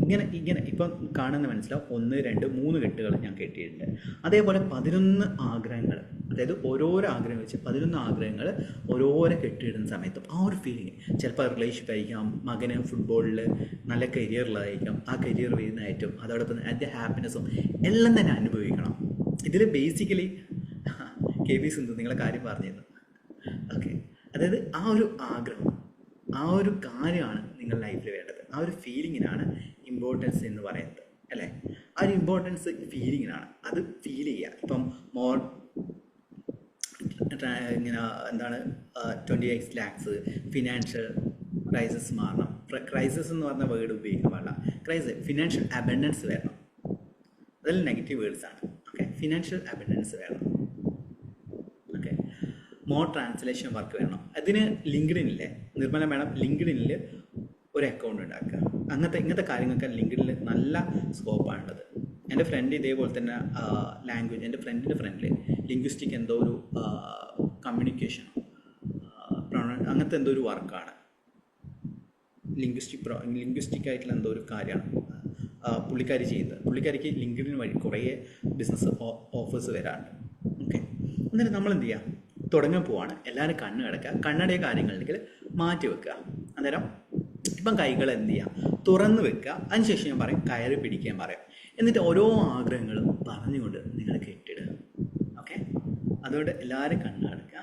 ഇങ്ങനെ ഇങ്ങനെ ഇപ്പം കാണുന്ന മനസ്സിലാവും 1, 2, 3 കെട്ടുകൾ ഞാൻ കെട്ടിയിട്ടുണ്ട്. അതേപോലെ 11 ആഗ്രഹങ്ങൾ, അതായത് ഓരോരോ ആഗ്രഹം വെച്ച് 11 ആഗ്രഹങ്ങൾ ഓരോരോ കെട്ടിയിടുന്ന സമയത്തും ആ ഒരു ഫീലിംഗ്, ചിലപ്പോൾ റിലേഷൻഷിപ്പ് ആയിരിക്കാം, മകന് ഫുട്ബോളിൽ നല്ല കരിയറിലായിരിക്കാം, ആ കരിയർ വരുന്നതായിട്ടും അതോടൊപ്പം അതിൻ്റെ ഹാപ്പിനെസ്സും എല്ലാം തന്നെ അനുഭവിക്കണം. ഇതിൽ ബേസിക്കലി KB സിന്ധു നിങ്ങളെ കാര്യം പറഞ്ഞിരുന്നു. ഓക്കെ, അതായത് ആ ഒരു ആഗ്രഹം, ആ ഒരു കാര്യമാണ് നിങ്ങളുടെ ലൈഫിൽ വേണ്ടത്. ആ ഒരു ഫീലിങ്ങിനാണ് ഇമ്പോർട്ടൻസ് എന്ന് പറയുന്നത്, അല്ലേ? ആ ഒരു ഇമ്പോർട്ടൻസ് ഫീലിങ്ങിനാണ്. അത് ഫീൽ ചെയ്യുക. ഇപ്പം മോർ ഇങ്ങനെ എന്താണ് 28 lakhs ഫിനാൻഷ്യൽ ക്രൈസിസ് മാറണം. ക്രൈസിസ് എന്ന് പറഞ്ഞ വേർഡ് ഉപയോഗിക്കാൻ പാടില്ല. ഫിനാൻഷ്യൽ അബൻഡൻസ് വരണം. അതിൽ നെഗറ്റീവ് വേർഡ്സ് ആണ്. ഓക്കെ, ഫിനാൻഷ്യൽ അബൻഡൻസ് വേണം. ഓക്കെ, മോർ ട്രാൻസ്ലേഷൻ വർക്ക് വേണം. അതിന് ലിങ്ക്ഡിനില്ലേ, നിർമ്മല മാഡം ലിങ്ക്ഡിനിൽ ഒരു അക്കൗണ്ട് ഉണ്ടാക്കുക. ഇങ്ങനത്തെ കാര്യങ്ങൾക്ക് ലിങ്ക്ഡിനിൽ നല്ല സ്കോപ്പാണുള്ളത്. എൻ്റെ ഫ്രണ്ട് ഇതേപോലെ തന്നെ ലാംഗ്വേജ്, എൻ്റെ ഫ്രണ്ടിൻ്റെ ഫ്രണ്ടിൽ ലിംഗ്വിസ്റ്റിക് എന്തോ ഒരു കമ്മ്യൂണിക്കേഷൻ അങ്ങനത്തെ എന്തോ ഒരു വർക്കാണ്, ലിംഗ്വിസ്റ്റിക് ആയിട്ടുള്ള എന്തോ ഒരു കാര്യമാണ് പുള്ളിക്കാരി ചെയ്യുന്നത്. പുള്ളിക്കാരിക്ക് ലിങ്ക്ഡിൻ വഴി കുറേ ബിസിനസ് ഓഫേഴ്സ് വരാറുണ്ട്. ഓക്കെ, എന്നിട്ട് നമ്മൾ എന്ത് ചെയ്യുക, തുടങ്ങാൻ പോവാണ്. എല്ലാവരും കണ്ണ് കിടക്കുക, കണ്ണടയ കാര്യങ്ങളിലേക്ക് മാറ്റി വെക്കുക. അന്നേരം ഇപ്പം കൈകൾ എന്ത് ചെയ്യുക, തുറന്ന് വെക്കുക. അതിനുശേഷം ഞാൻ പറയും കയറി പിടിക്കാൻ പറയാം. എന്നിട്ട് ഓരോ ആഗ്രഹങ്ങളും പറഞ്ഞുകൊണ്ട് നിങ്ങൾ കെട്ടിടുക. ഓക്കെ, അതുകൊണ്ട് എല്ലാവരും കണ്ണ് കിടക്കുക.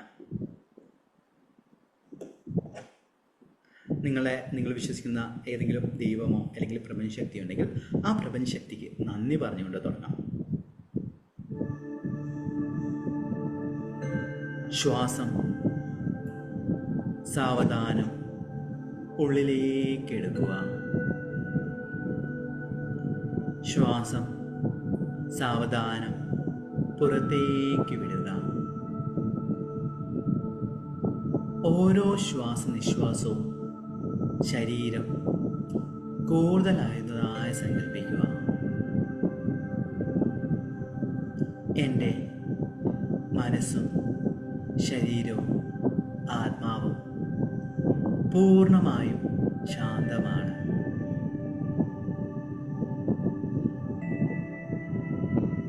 നിങ്ങൾ വിശ്വസിക്കുന്ന ഏതെങ്കിലും ദൈവമോ അല്ലെങ്കിൽ പ്രപഞ്ചശക്തി ഉണ്ടെങ്കിൽ ആ പ്രപഞ്ചശക്തിക്ക് നന്ദി പറഞ്ഞുകൊണ്ട് തുടങ്ങാം. ശ്വാസം സാവധാനം ഉള്ളിലേക്ക് എടുക്കുക. ശ്വാസം സാവധാനം പുറത്തേക്ക് വിടുക. ഓരോ ശ്വാസനിശ്വാസവും ശരീരം കൂടുതലായതായി സങ്കല്പിക്കുക. എൻ്റെ മനസ്സും ശരീരവും ആത്മാവും പൂർണ്ണമായും ശാന്തമാണ്.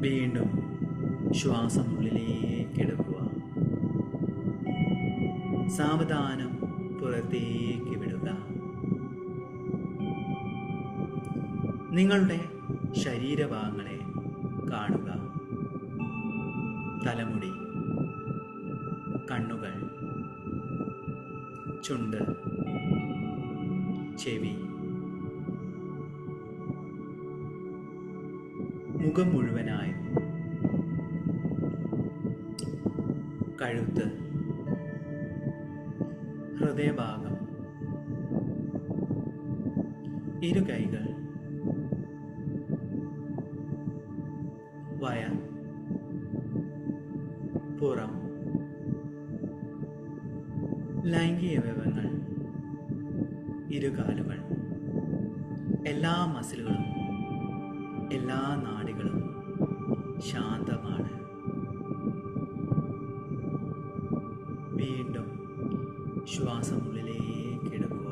വീണ്ടും ശ്വാസം ഉള്ളിലേക്ക് എടുക്കുക. സാവധാനം പുറത്തേക്ക് വിടുക. നിങ്ങളുടെ ശരീരഭാഗങ്ങളെ കാണുക. തലമുടി, കണ്ണുകൾ, ചുണ്ട്, ചെവി, മുഖം മുഴുവനായും, കഴുത്ത്, ഹൃദയഭാഗം, ഇരുകൈകൾ, വയർ, പുറം, ലൈംഗിക അവയവങ്ങൾ, ഇരുകാലുകൾ, എല്ലാ മസിലുകളും, എല്ലാ നാഡികളും ശാന്തമാണ്. വീണ്ടും ശ്വാസം ഉള്ളിലേക്ക് എടുക്കുക.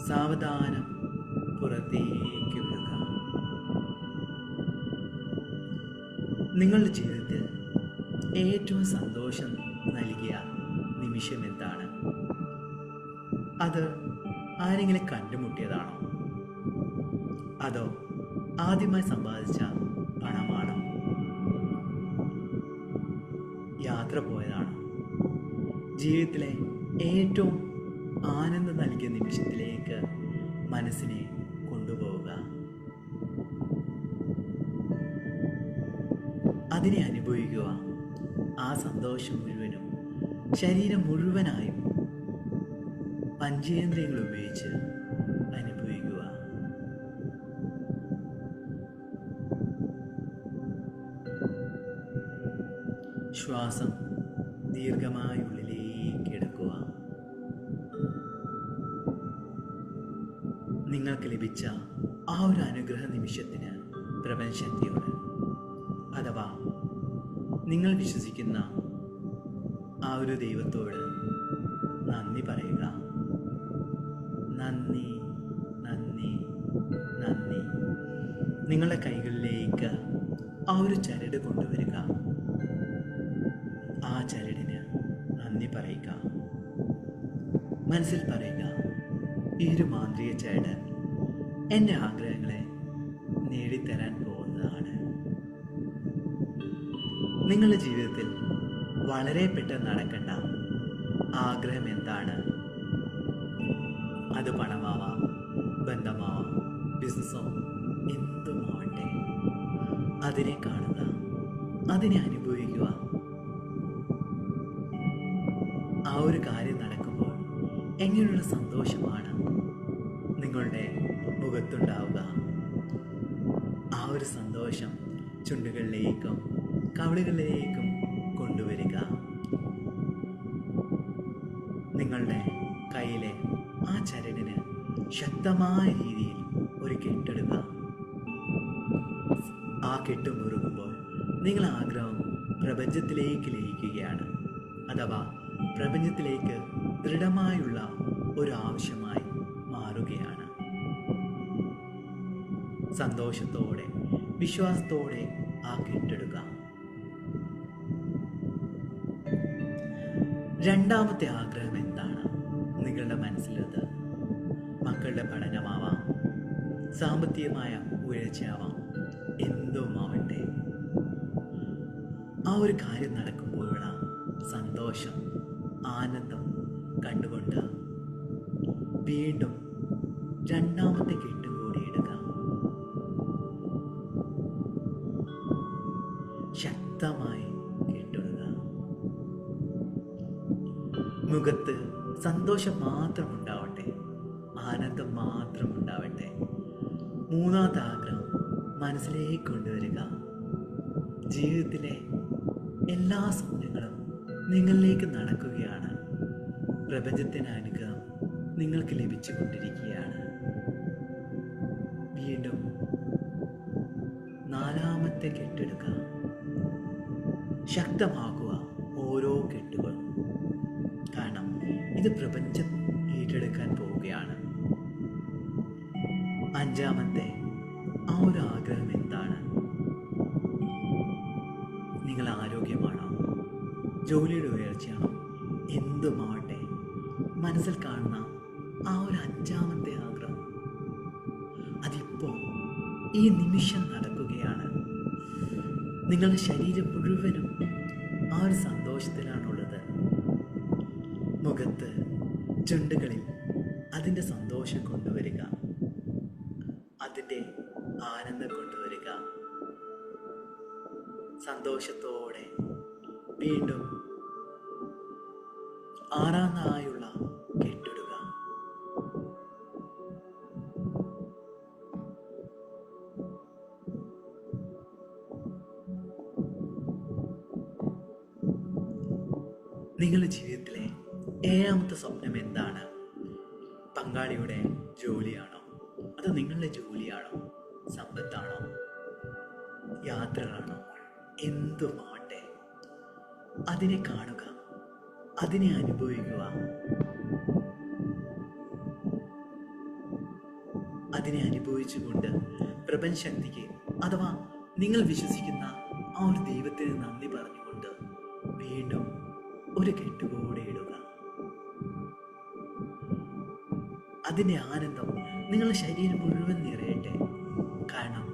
സാവധാനം പുറത്തേക്ക് വിടുക. നിങ്ങളുടെ ജീവിതത്തിൽ ഏറ്റവും സന്തോഷം നൽകിയ നിമിഷം എന്താണ്? അത് ആരെങ്കിലും കണ്ടുമുട്ടിയതാണോ? അതോ ആദ്യമായി സമ്പാദിച്ച പണമാണോ? യാത്ര പോയതാണോ? ജീവിതത്തിലെ ഏറ്റവും ആനന്ദം നൽകിയ നിമിഷത്തിലേക്ക് മനസ്സിനെ കൊണ്ടുപോവുക. അതിനെ അനുഭവിക്കുക. ആ സന്തോഷം മുഴുവനും ശരീരം മുഴുവനായും പഞ്ചേന്ദ്രിയങ്ങൾ ഉപയോഗിച്ച് അനുഭവിക്കുക. ശ്വാസം ദീർഘമായി ഉള്ളിലേക്ക് എടുക്കുക. നിങ്ങൾക്ക് ലഭിച്ച ആ ഒരു അനുഗ്രഹ നിമിഷത്തിന് പ്രപഞ്ചശക്തിയോട്, അഥവാ നിങ്ങൾ വിശ്വസിക്കുന്ന ആ ഒരു ദൈവത്തോട് നന്ദി പറയുക. നന്ദി, നന്ദി, നന്ദി. നിങ്ങളുടെ കൈകളിലേക്ക് ആ ഒരു ചരട് കൊണ്ടുവരിക. ആ ചരടിന് നന്ദി പറയുക. മനസ്സിൽ പറയുക, ഈ ഒരു മാന്ത്രിക ചരട് എൻ്റെ ആഗ്രഹങ്ങളെ നേടിത്തരാൻ പോകുന്നതാണ്. നിങ്ങളുടെ ജീവിതത്തിൽ വളരെ പെട്ടെന്ന് നടക്കേണ്ട ആഗ്രഹം എന്താണ്? അത് പണമാവാം, ബന്ധമാവാം, ബിസിനസ്സോ എന്തുമാവട്ടെ, അതിനെ കാണുക, അതിനെ അനുഭവിക്കുക. ആ ഒരു കാര്യം നടക്കുമ്പോൾ എങ്ങനെയുള്ള സന്തോഷമാണ് നിങ്ങളുടെ മുഖത്തുണ്ടാവുക. ആ ഒരു സന്തോഷം ചുണ്ടുകളിലേക്കും കവിളുകളിലേക്കും കൊണ്ടുവരിക. നിങ്ങളുടെ കയ്യിലെ ആ ചരടിന് ശക്തമായ രീതിയിൽ ഒരു കെട്ടെടുക്കുക. ആ കെട്ട് മുറുകുമ്പോൾ നിങ്ങൾ ആഗ്രഹം പ്രപഞ്ചത്തിലേക്ക് ലയിക്കുകയാണ്. അഥവാ പ്രപഞ്ചത്തിലേക്ക് ദൃഢമായുള്ള ഒരു ആവശ്യമായി മാറുകയാണ്. സന്തോഷത്തോടെ വിശ്വാസത്തോടെ ആ കെട്ടെടുക്കുക. രണ്ടാമത്തെ ആഗ്രഹം എന്താണ് നിങ്ങളുടെ മനസ്സിലുള്ളത്? മക്കളുടെ പഠനമാവാം, സാമ്പത്തികമായ ഉയർച്ചയാവാം, എന്തുമാവട്ടെ. ആ ഒരു കാര്യം നടക്കുമ്പോഴുള്ള സന്തോഷം, ആനന്ദം കണ്ടുകൊണ്ട് വീണ്ടും രണ്ടാമത്തെ കെട്ടും കൂടി ഇടുക. ശക്തമായി കെട്ടിടുക. മുഖത്ത് സന്തോഷം മാത്രം ഉണ്ടാവട്ടെ, ആനന്ദം മാത്രം ഉണ്ടാവട്ടെ. മൂന്നാമത്തെ ആഗ്രഹം മനസ്സിലേക്ക് കൊണ്ടുവരിക. ജീവിതത്തിലെ എല്ലാ സ്വപ്നങ്ങളും നിങ്ങളിലേക്ക് നടക്കുകയാണ്. പ്രപഞ്ചത്തിൻ്റെ അനുഗ്രഹം നിങ്ങൾക്ക് ലഭിച്ചുകൊണ്ടിരിക്കുകയാണ്. വീണ്ടും നാലാമത്തെ കെട്ടെടുക്കുക. ശക്തമാക്കുക ഓരോ കെട്ടുകളും. കാരണം ഇത് പ്രപഞ്ചം ഏറ്റെടുക്കാൻ പോവുകയാണ്. അഞ്ചാമത്തെ ആ ഒരു ആഗ്രഹം എന്താണ്? നിങ്ങൾ ആരോഗ്യമാണോ, ജോലിയുടെ ഉയർച്ചയാണോ, എന്തുമാവട്ടെ, മനസ്സിൽ കാണുന്ന ആ ഒരു അഞ്ചാമത്തെ ആഗ്രഹം അതിപ്പോൾ ഈ നിമിഷം നടക്കുകയാണ്. നിങ്ങളുടെ ശരീരം മുഴുവനും ആ ഒരു സന്തോഷത്തിലാണുള്ളത്. മുഖത്ത്, ചുണ്ടുകളിൽ അതിൻ്റെ സന്തോഷം കൊണ്ടുവരിക, അതിൻ്റെ ആനന്ദം കൊണ്ടുവരിക. സന്തോഷത്തോടെ വീണ്ടും ആറാമതായുള്ള കെട്ടിടുക. നിങ്ങളുടെ ജീവിതത്തിലെ ഏഴാമത്തെ സ്വപ്നം എന്താണ്? പങ്കാളിയുടെ ജോലിയാണോ, അതോ നിങ്ങളുടെ ജോലിയാണോ, സമ്പത്താണോ, യാത്രകളാണോ, എന്തുമാവട്ടെ, അതിനെ കാണുക, അതിനെ അനുഭവിക്കുക. അതിനെ അനുഭവിച്ചുകൊണ്ട് പ്രപഞ്ചശക്തിക്ക് അഥവാ നിങ്ങൾ വിശ്വസിക്കുന്ന ആ ഒരു ദൈവത്തിന് നന്ദി പറഞ്ഞുകൊണ്ട് വീണ്ടും ഒരു കെട്ടുകൂടെ ഇടുക. അതിൻ്റെ ആനന്ദം നിങ്ങളുടെ ശരീരം മുഴുവൻ നിറയട്ടെ. കാരണം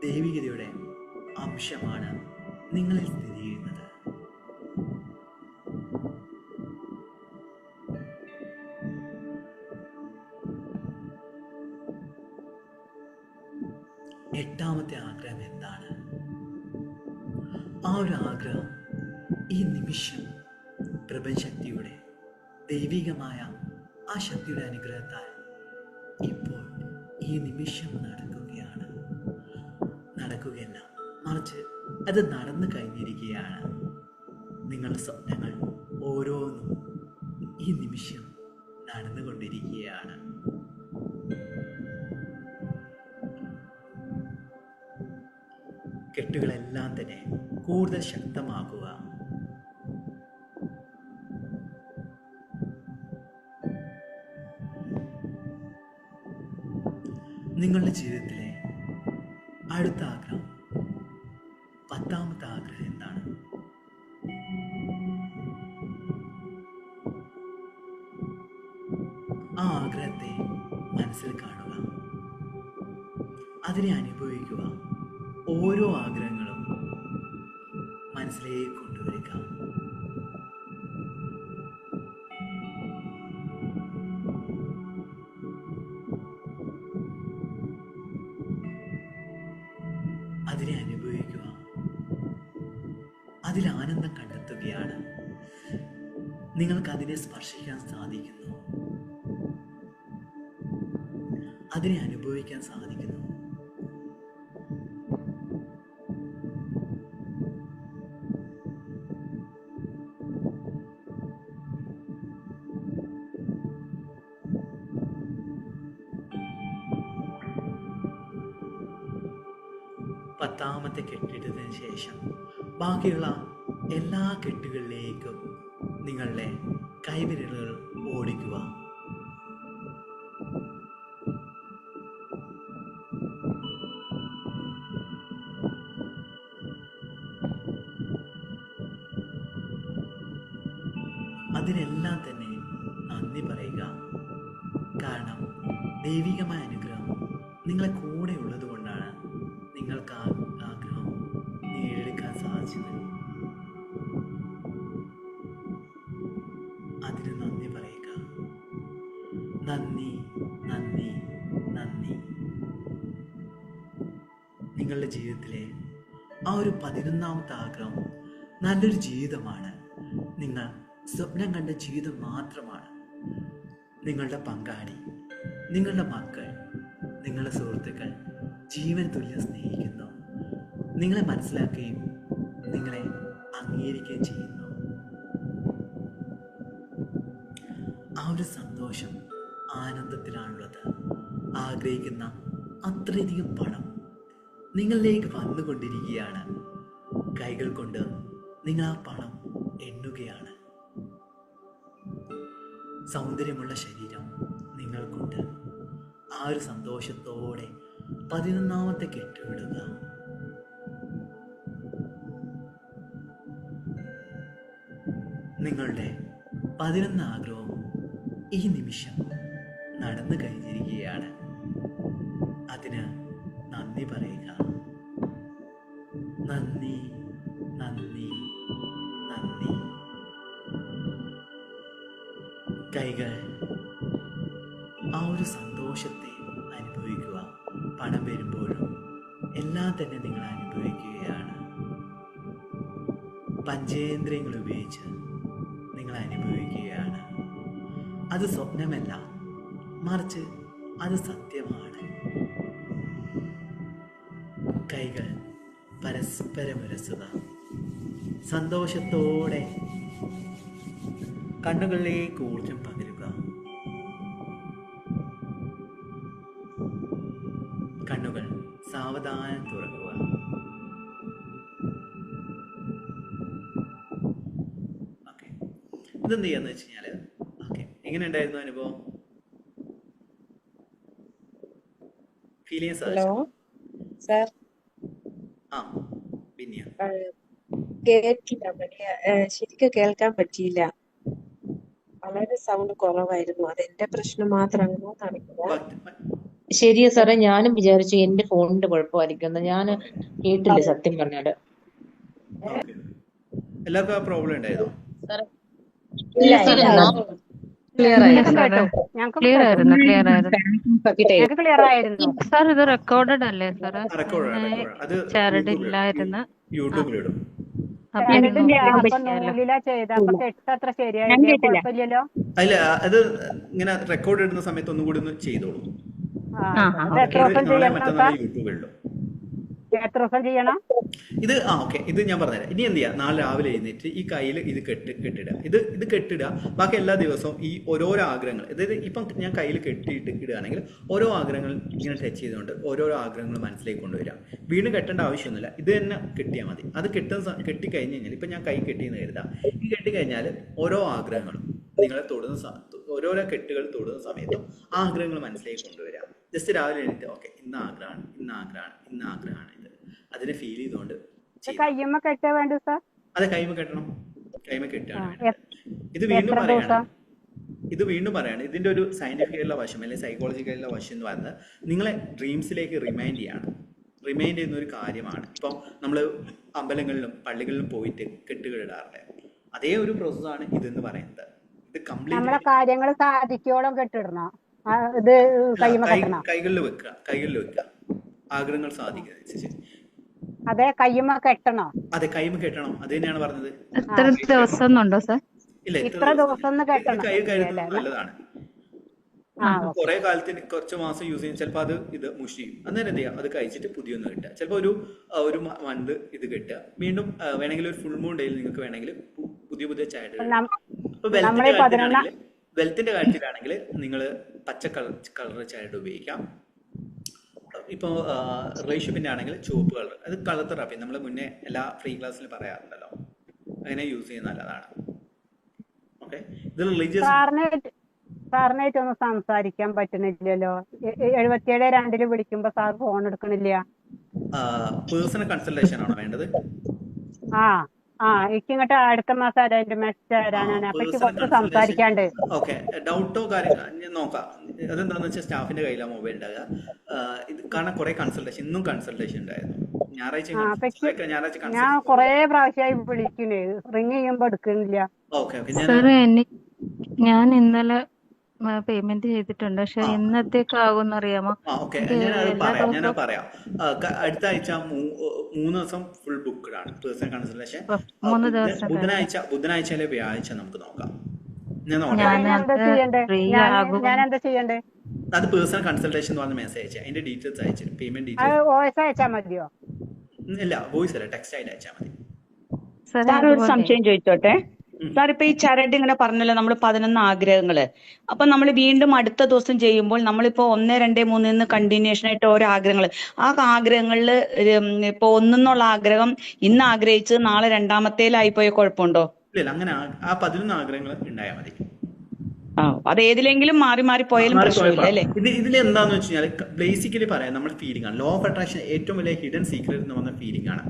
ദൈവികതയുടെ അംശമാണ് നിങ്ങളിൽ സ്ഥിതി ചെയ്യുന്നത്. എട്ടാമത്തെ ആഗ്രഹം എന്താണ്? ആ ഒരു ആഗ്രഹം ഈ നിമിഷം പ്രപഞ്ചശക്തിയുടെ ദൈവികമായ ആ ശക്തിയുടെ അനുഗ്രഹത്താൽ ഇപ്പോൾ ഈ നിമിഷം നടക്കുകയാണ്. നടക്കുകയല്ല, മറിച്ച് അത് നടന്നു കഴിഞ്ഞിരിക്കുകയാണ്. നിങ്ങളുടെ സ്വപ്നങ്ങൾ ഓരോന്നും ഈ നിമിഷം നടന്നുകൊണ്ടിരിക്കുകയാണ്. കെട്ടുകളെല്ലാം തന്നെ കൂടുതൽ ശക്തമാക്കുക. നിങ്ങളുടെ ജീവിതത്തിലെ അടുത്ത ആഗ്രഹം, 10ാമത്തെ ആഗ്രഹം എന്താണ്? ആ ആഗ്രഹത്തെ മനസ്സിൽ കാണുക, അതിനെ അനുഭവിക്കുക. ഓരോ ആഗ്രഹങ്ങളും മനസ്സിലേക്ക് കൊണ്ടുവരിക. അതിനെ അനുഭവിക്കുക, അതിൽ ആനന്ദം കണ്ടെത്തുകയാണ്. നിങ്ങൾക്ക് അതിനെ സ്പർശിക്കാൻ സാധിക്കുന്നു, അതിനെ അനുഭവിക്കാൻ സാധിക്കുന്നു. പത്താമത്തെ കെട്ടിടത്തിന് ശേഷം ബാക്കിയുള്ള എല്ലാ കെട്ടുകളിലേക്കും നിങ്ങളുടെ കൈവിരലുകൾ ഓടിക്കുക. അതിനെല്ലാം തന്നെ നന്ദി പറയുക. കാരണം ദൈവികമായ അനുഗ്രഹം നിങ്ങളെ കൂടെ ഉള്ളത് കൊണ്ടാണ് നിങ്ങൾക്ക് ആ ആഗ്രഹം നേടിയെടുക്കാൻ സാധിച്ചത്. അതിന് നന്ദി പറയുക. നന്ദി, നന്ദി, നന്ദി. നിങ്ങളുടെ ജീവിതത്തിലെ ആ ഒരു 11ാമത്തെ ആഗ്രഹം നല്ലൊരു ജീവിതമാണ്. നിങ്ങൾ സ്വപ്നം കണ്ട ജീവിതം മാത്രമാണ്. നിങ്ങളുടെ പങ്കാളി, നിങ്ങളുടെ മക്കൾ, നിങ്ങളുടെ സുഹൃത്തുക്കൾ ജീവൻ തുല്യം സ്നേഹിക്കുന്നു. നിങ്ങളെ മനസ്സിലാക്കുകയും നിങ്ങളെ അംഗീകരിക്കുകയും ചെയ്യുന്നു. ആ ഒരു സന്തോഷം, ആനന്ദത്തിലാണുള്ളത്. ആഗ്രഹിക്കുന്ന അത്രയധികം പണം നിങ്ങളിലേക്ക് വന്നുകൊണ്ടിരിക്കുകയാണ്. കൈകൾ കൊണ്ട് നിങ്ങൾ ആ പണം എണ്ണുകയാണ്. സൗന്ദര്യമുള്ള ശരീരം നിങ്ങൾക്കുണ്ട്. ആ ഒരു സന്തോഷത്തോടെ 11ാമത്തെ കെട്ടുവിടുക. നിങ്ങളുടെ 11 ആഗ്രഹവും ഈ നിമിഷം നടന്നു കഴിഞ്ഞിരിക്കുകയാണ്. അതിന് നന്ദി പറയുക. നന്ദി, നന്ദി, നന്ദി. കൈകൾ ആ ഒരു സന്തോഷത്തെ അനുഭവിക്കുക. പണം വരുമ്പോഴും എല്ലാം തന്നെ നിങ്ങൾ അനുഭവിക്കുകയാണ്. പഞ്ചേന്ദ്രിയങ്ങൾ ഉപയോഗിച്ച് നിങ്ങൾ അനുഭവിക്കുകയാണ്. അത് സ്വപ്നമല്ല, മറിച്ച് അത് സത്യമാണ്. കൈകൾ പരസ്പരം ഉരസുക. സന്തോഷത്തോടെ കണ്ണുകളിലേക്ക് ഊർജം പകരുക. കണ്ണുകൾ സാവധാനം തുറക്കുക. ഓക്കെ, ഇതെന്ത് ചെയ്യാന്ന് വെച്ച് കഴിഞ്ഞാല്, ഓക്കെ, എങ്ങനെ ഉണ്ടായിരുന്നു അനുഭവം? ഫീൽ ചെയ്യാൻ സാധിച്ചോ? സർ ആ, പിന്നെ കേട്ടില്ല, ശരിക്കും കേൾക്കാൻ പറ്റിയില്ല. വളരെ സൗണ്ട് കുറവായിരുന്നു. അതെന്റെ പ്രശ്നം മാത്രമാണോ നടക്കുക? ശരിയാ സാറേ, ഞാനും വിചാരിച്ചു എന്റെ ഫോണിന്റെ കുഴപ്പമായിരിക്കും. ഞാൻ കേട്ടില്ല സത്യം പറഞ്ഞാല്. എല്ലാവർക്കും ആ പ്രോബ്ലം ഉണ്ടായിരുന്നോ? ക്ലിയർ ആയിരുന്നു. സാർ ഇത് റെക്കോർഡഡ് അല്ലേ സാറ്? ചാരഡ് ഇല്ലായിരുന്നു. യൂട്യൂബിലിടും. അല്ല, അത് ഇങ്ങനെ റെക്കോർഡ് ഇടുന്ന സമയത്ത് ഒന്നും കൂടി ഒന്ന് ചെയ്തോളൂ. യൂട്യൂബിലിടും. എത്ര ദിവസം ചെയ്യണം ഇത്? ഓക്കെ, ഇത് ഞാൻ പറഞ്ഞുതരാം. ഇനി എന്ത് ചെയ്യാം, നാളെ രാവിലെ എഴുന്നേറ്റ് ഈ കയ്യിൽ ഇത് കെട്ടിടുക. ഇത് കെട്ടിടുക. ബാക്കി എല്ലാ ദിവസവും ഈ ഓരോരോ ആഗ്രഹങ്ങൾ, അതായത് ഇപ്പം ഞാൻ കയ്യിൽ കെട്ടിയിട്ട് ഇടുകയാണെങ്കിൽ ഓരോ ആഗ്രഹങ്ങൾ ഇങ്ങനെ ടച്ച് ചെയ്തുകൊണ്ട് ഓരോരോ ആഗ്രഹങ്ങൾ മനസ്സിലേക്ക് കൊണ്ടുവരാം. വീണ്ടും കെട്ടേണ്ട ആവശ്യമൊന്നുമില്ല, ഇത് തന്നെ കെട്ടിയാൽ മതി. അത് കെട്ടിക്കഴിഞ്ഞ് കഴിഞ്ഞാൽ, ഇപ്പം ഞാൻ കൈ കെട്ടിയെന്ന് കരുതാം, ഈ കെട്ടിക്കഴിഞ്ഞാൽ ഓരോ ആഗ്രഹങ്ങളും നിങ്ങളെ തൊടുന്ന ഓരോരോ കെട്ടുകൾ തൊടുന്ന സമയത്തും ആഗ്രഹങ്ങൾ മനസ്സിലേക്ക് കൊണ്ടുവരാം. ജസ്റ്റ് രാവിലെ എണീറ്റ് ഓക്കെ ഇന്ന് ആഗ്രഹമാണ് ഇത്, അതിനെ ഫീൽ ചെയ്തുകൊണ്ട് കയ്യമ്മ കെട്ടാ വേണ്ടു സാർ? അതെ, കൈമ കെട്ടണം, കൈമ കെട്ടാണ് വേണ്ടത്. ഇത് വീണ്ടും പറയാണ് ഇതിന്റെ ഒരു സയന്റിഫിക് ആയിട്ടുള്ള വശം അല്ലെങ്കിൽ സൈക്കോളജിക്കൽ ആയിട്ടുള്ള വശം എന്ന് പറയുന്നത് നിങ്ങളെ ഡ്രീംസിലേക്ക് റിമൈൻഡ് ചെയ്യുന്ന ഒരു കാര്യമാണ്. ഇപ്പം നമ്മൾ അമ്പലങ്ങളിലും പള്ളികളിലും പോയിട്ട് കെട്ടുകളിടാറുണ്ട്, അതേ ഒരു പ്രോസസ്സാണ് ഇതെന്ന് പറയുന്നത്. ഇത് നമ്മളെ കാര്യങ്ങൾ സാധിക്കോളം കെട്ടിടണം, ഇത് കൈകളിൽ വെക്കുക ആഗ്രഹങ്ങൾ സാധിക്കുക. അതെ, കയ്യുമ്മ കെട്ടണം. അതെ, കൈമ കെട്ടണം, അത് തന്നെയാണ് പറഞ്ഞത്. എത്ര ദിവസം ഉണ്ടോ സാർ? ഇല്ല, ഇത്ര ദിവസം കൈ കഴുകുന്നത് നല്ലതാണ്. കുറെ കാലത്തിന് കുറച്ച് മാസം യൂസ് ചെയ്യും, ചിലപ്പോൾ ഇത് മുഷിയും. അന്നേരം എന്ത് ചെയ്യുക, അത് കഴിച്ചിട്ട് പുതിയൊന്ന് കിട്ടുക. ചിലപ്പോൾ ഒരു മന്ത് ഇത് കിട്ടുക, വീണ്ടും വേണമെങ്കിൽ ഒരു ഫുൾ മൂൺ ഡേയിൽ നിങ്ങൾക്ക് വേണമെങ്കിൽ പുതിയ ചായ. ഇപ്പൊ വെൽത്തിന്റെ കാര്യത്തിലാണെങ്കിൽ നിങ്ങൾ പച്ച കളർ ചായ ഉപയോഗിക്കാം. ഇപ്പോൾ റിലേഷൻഷിപ്പിന്റെ ആണെങ്കിൽ ചുവപ്പ് കളർ, അത് കളർ തെറാപ്പി നമ്മൾ മുന്നേ എല്ലാ ഫ്രീ ക്ലാസ്സിൽ പറയാറുണ്ടല്ലോ, അങ്ങനെ യൂസ് ചെയ്യുന്ന നല്ലതാണ്. ഓക്കെ, ഇത് റിലീജിയസ്. സാറിനായിട്ട് ഒന്നും സംസാരിക്കാൻ പറ്റുന്നില്ലല്ലോ. 77-2 വിളിക്കുമ്പോ സാർ ഫോൺ എടുക്കണില്ല. പേഴ്സണൽ കൺസൾട്ടേഷൻ ആണോ വേണ്ടത്? എനിക്ക് ഇങ്ങോട്ട് അടുത്ത മാസം മെസ്സേജ് തരാനാണ്, അപ്പൊ കുറച്ച് സംസാരിക്കാണ്ട്. ഓക്കെ, ഡൗട്ടോ കാര്യങ്ങൾ ഞാൻ നോക്കാം. അതെന്താന്ന് വെച്ചാൽ സ്റ്റാഫിന്റെ കയ്യിലാണ് മൊബൈൽ ഉണ്ടാകുക. ഇത് കാരണം കുറെ കൺസൾട്ടേഷൻ, ഇന്നും കൺസൾട്ടേഷൻ ഉണ്ടായിരുന്നു. ഞായറാഴ്ച ഞാൻ കൊറേ പ്രാവശ്യമായി വിളിക്കുന്നേ, റിങ് ചെയ്യുമ്പോ എടുക്കുന്നില്ല. ഞാൻ ഇന്നലെ പേയ്മെന്റ് ചെയ്തിട്ടുണ്ട്, പക്ഷെ എന്നത്തേക്കാകും അറിയാമോ? ഞാൻ പറയാം. അടുത്ത ആഴ്ച 3 ദിവസം ഫുൾ ബുക്ക്ഡ് ആണ് പേഴ്സണൽ കൺസൾട്ടേഷൻ. 3 ദിവസം ബുധനാഴ്ച അല്ലെങ്കിൽ വ്യാഴാഴ്ച നമുക്ക് നോക്കാം. അത് പേഴ്സണൽ കൺസൾട്ടേഷൻ എന്ന് പറഞ്ഞ മെസ്സേജ് അയച്ചാൽ അതിന്റെ ഡീറ്റെയിൽസ് അയച്ചു, പേയ്മെന്റ് ഡീറ്റെയിൽസ്. ഇല്ല, വോയിസ് അല്ല, ടെക്സ്റ്റ് ആയിട്ട് അയച്ചാൽ മതി. സാർ ഒരു സംശയം ചോദിച്ചോട്ടെ സാർ? ഇപ്പൊ ഈ ചരട് ഇങ്ങനെ പറഞ്ഞല്ലോ, നമ്മൾ 11 ആഗ്രഹങ്ങള്, അപ്പൊ നമ്മൾ വീണ്ടും അടുത്ത ദിവസം ചെയ്യുമ്പോൾ നമ്മളിപ്പോ 1, 2, 3 കണ്ടിന്യൂഷൻ ആയിട്ട് ഓരോ ആഗ്രഹങ്ങള്, ആ ആഗ്രഹങ്ങളില് ഇപ്പൊ 1 ആഗ്രഹം ഇന്ന് ആഗ്രഹിച്ച് നാളെ 2-ാമത്തേലായി പോയ കുഴപ്പമുണ്ടോ? ഇല്ല, അങ്ങനെ ആ 11 ആഗ്രഹങ്ങൾ ഉണ്ടായാൽ മതി. അത് ഏതിലെങ്കിലും മാറി പോയാലും പ്രശ്നമില്ല അല്ലേ? ഇതിൽ എന്താന്ന് വെച്ച് കഴിഞ്ഞാൽ ബേസിക്കലി പറയാം, നമ്മുടെ ഫീലിംഗ് ആണ്. ലോ ഓഫ് അട്രാക്ഷൻ ഏറ്റവും വലിയ ഹിഡൻ സീക്രട്ട് എന്ന് പറഞ്ഞ ഫീലിംഗ് ആണ്.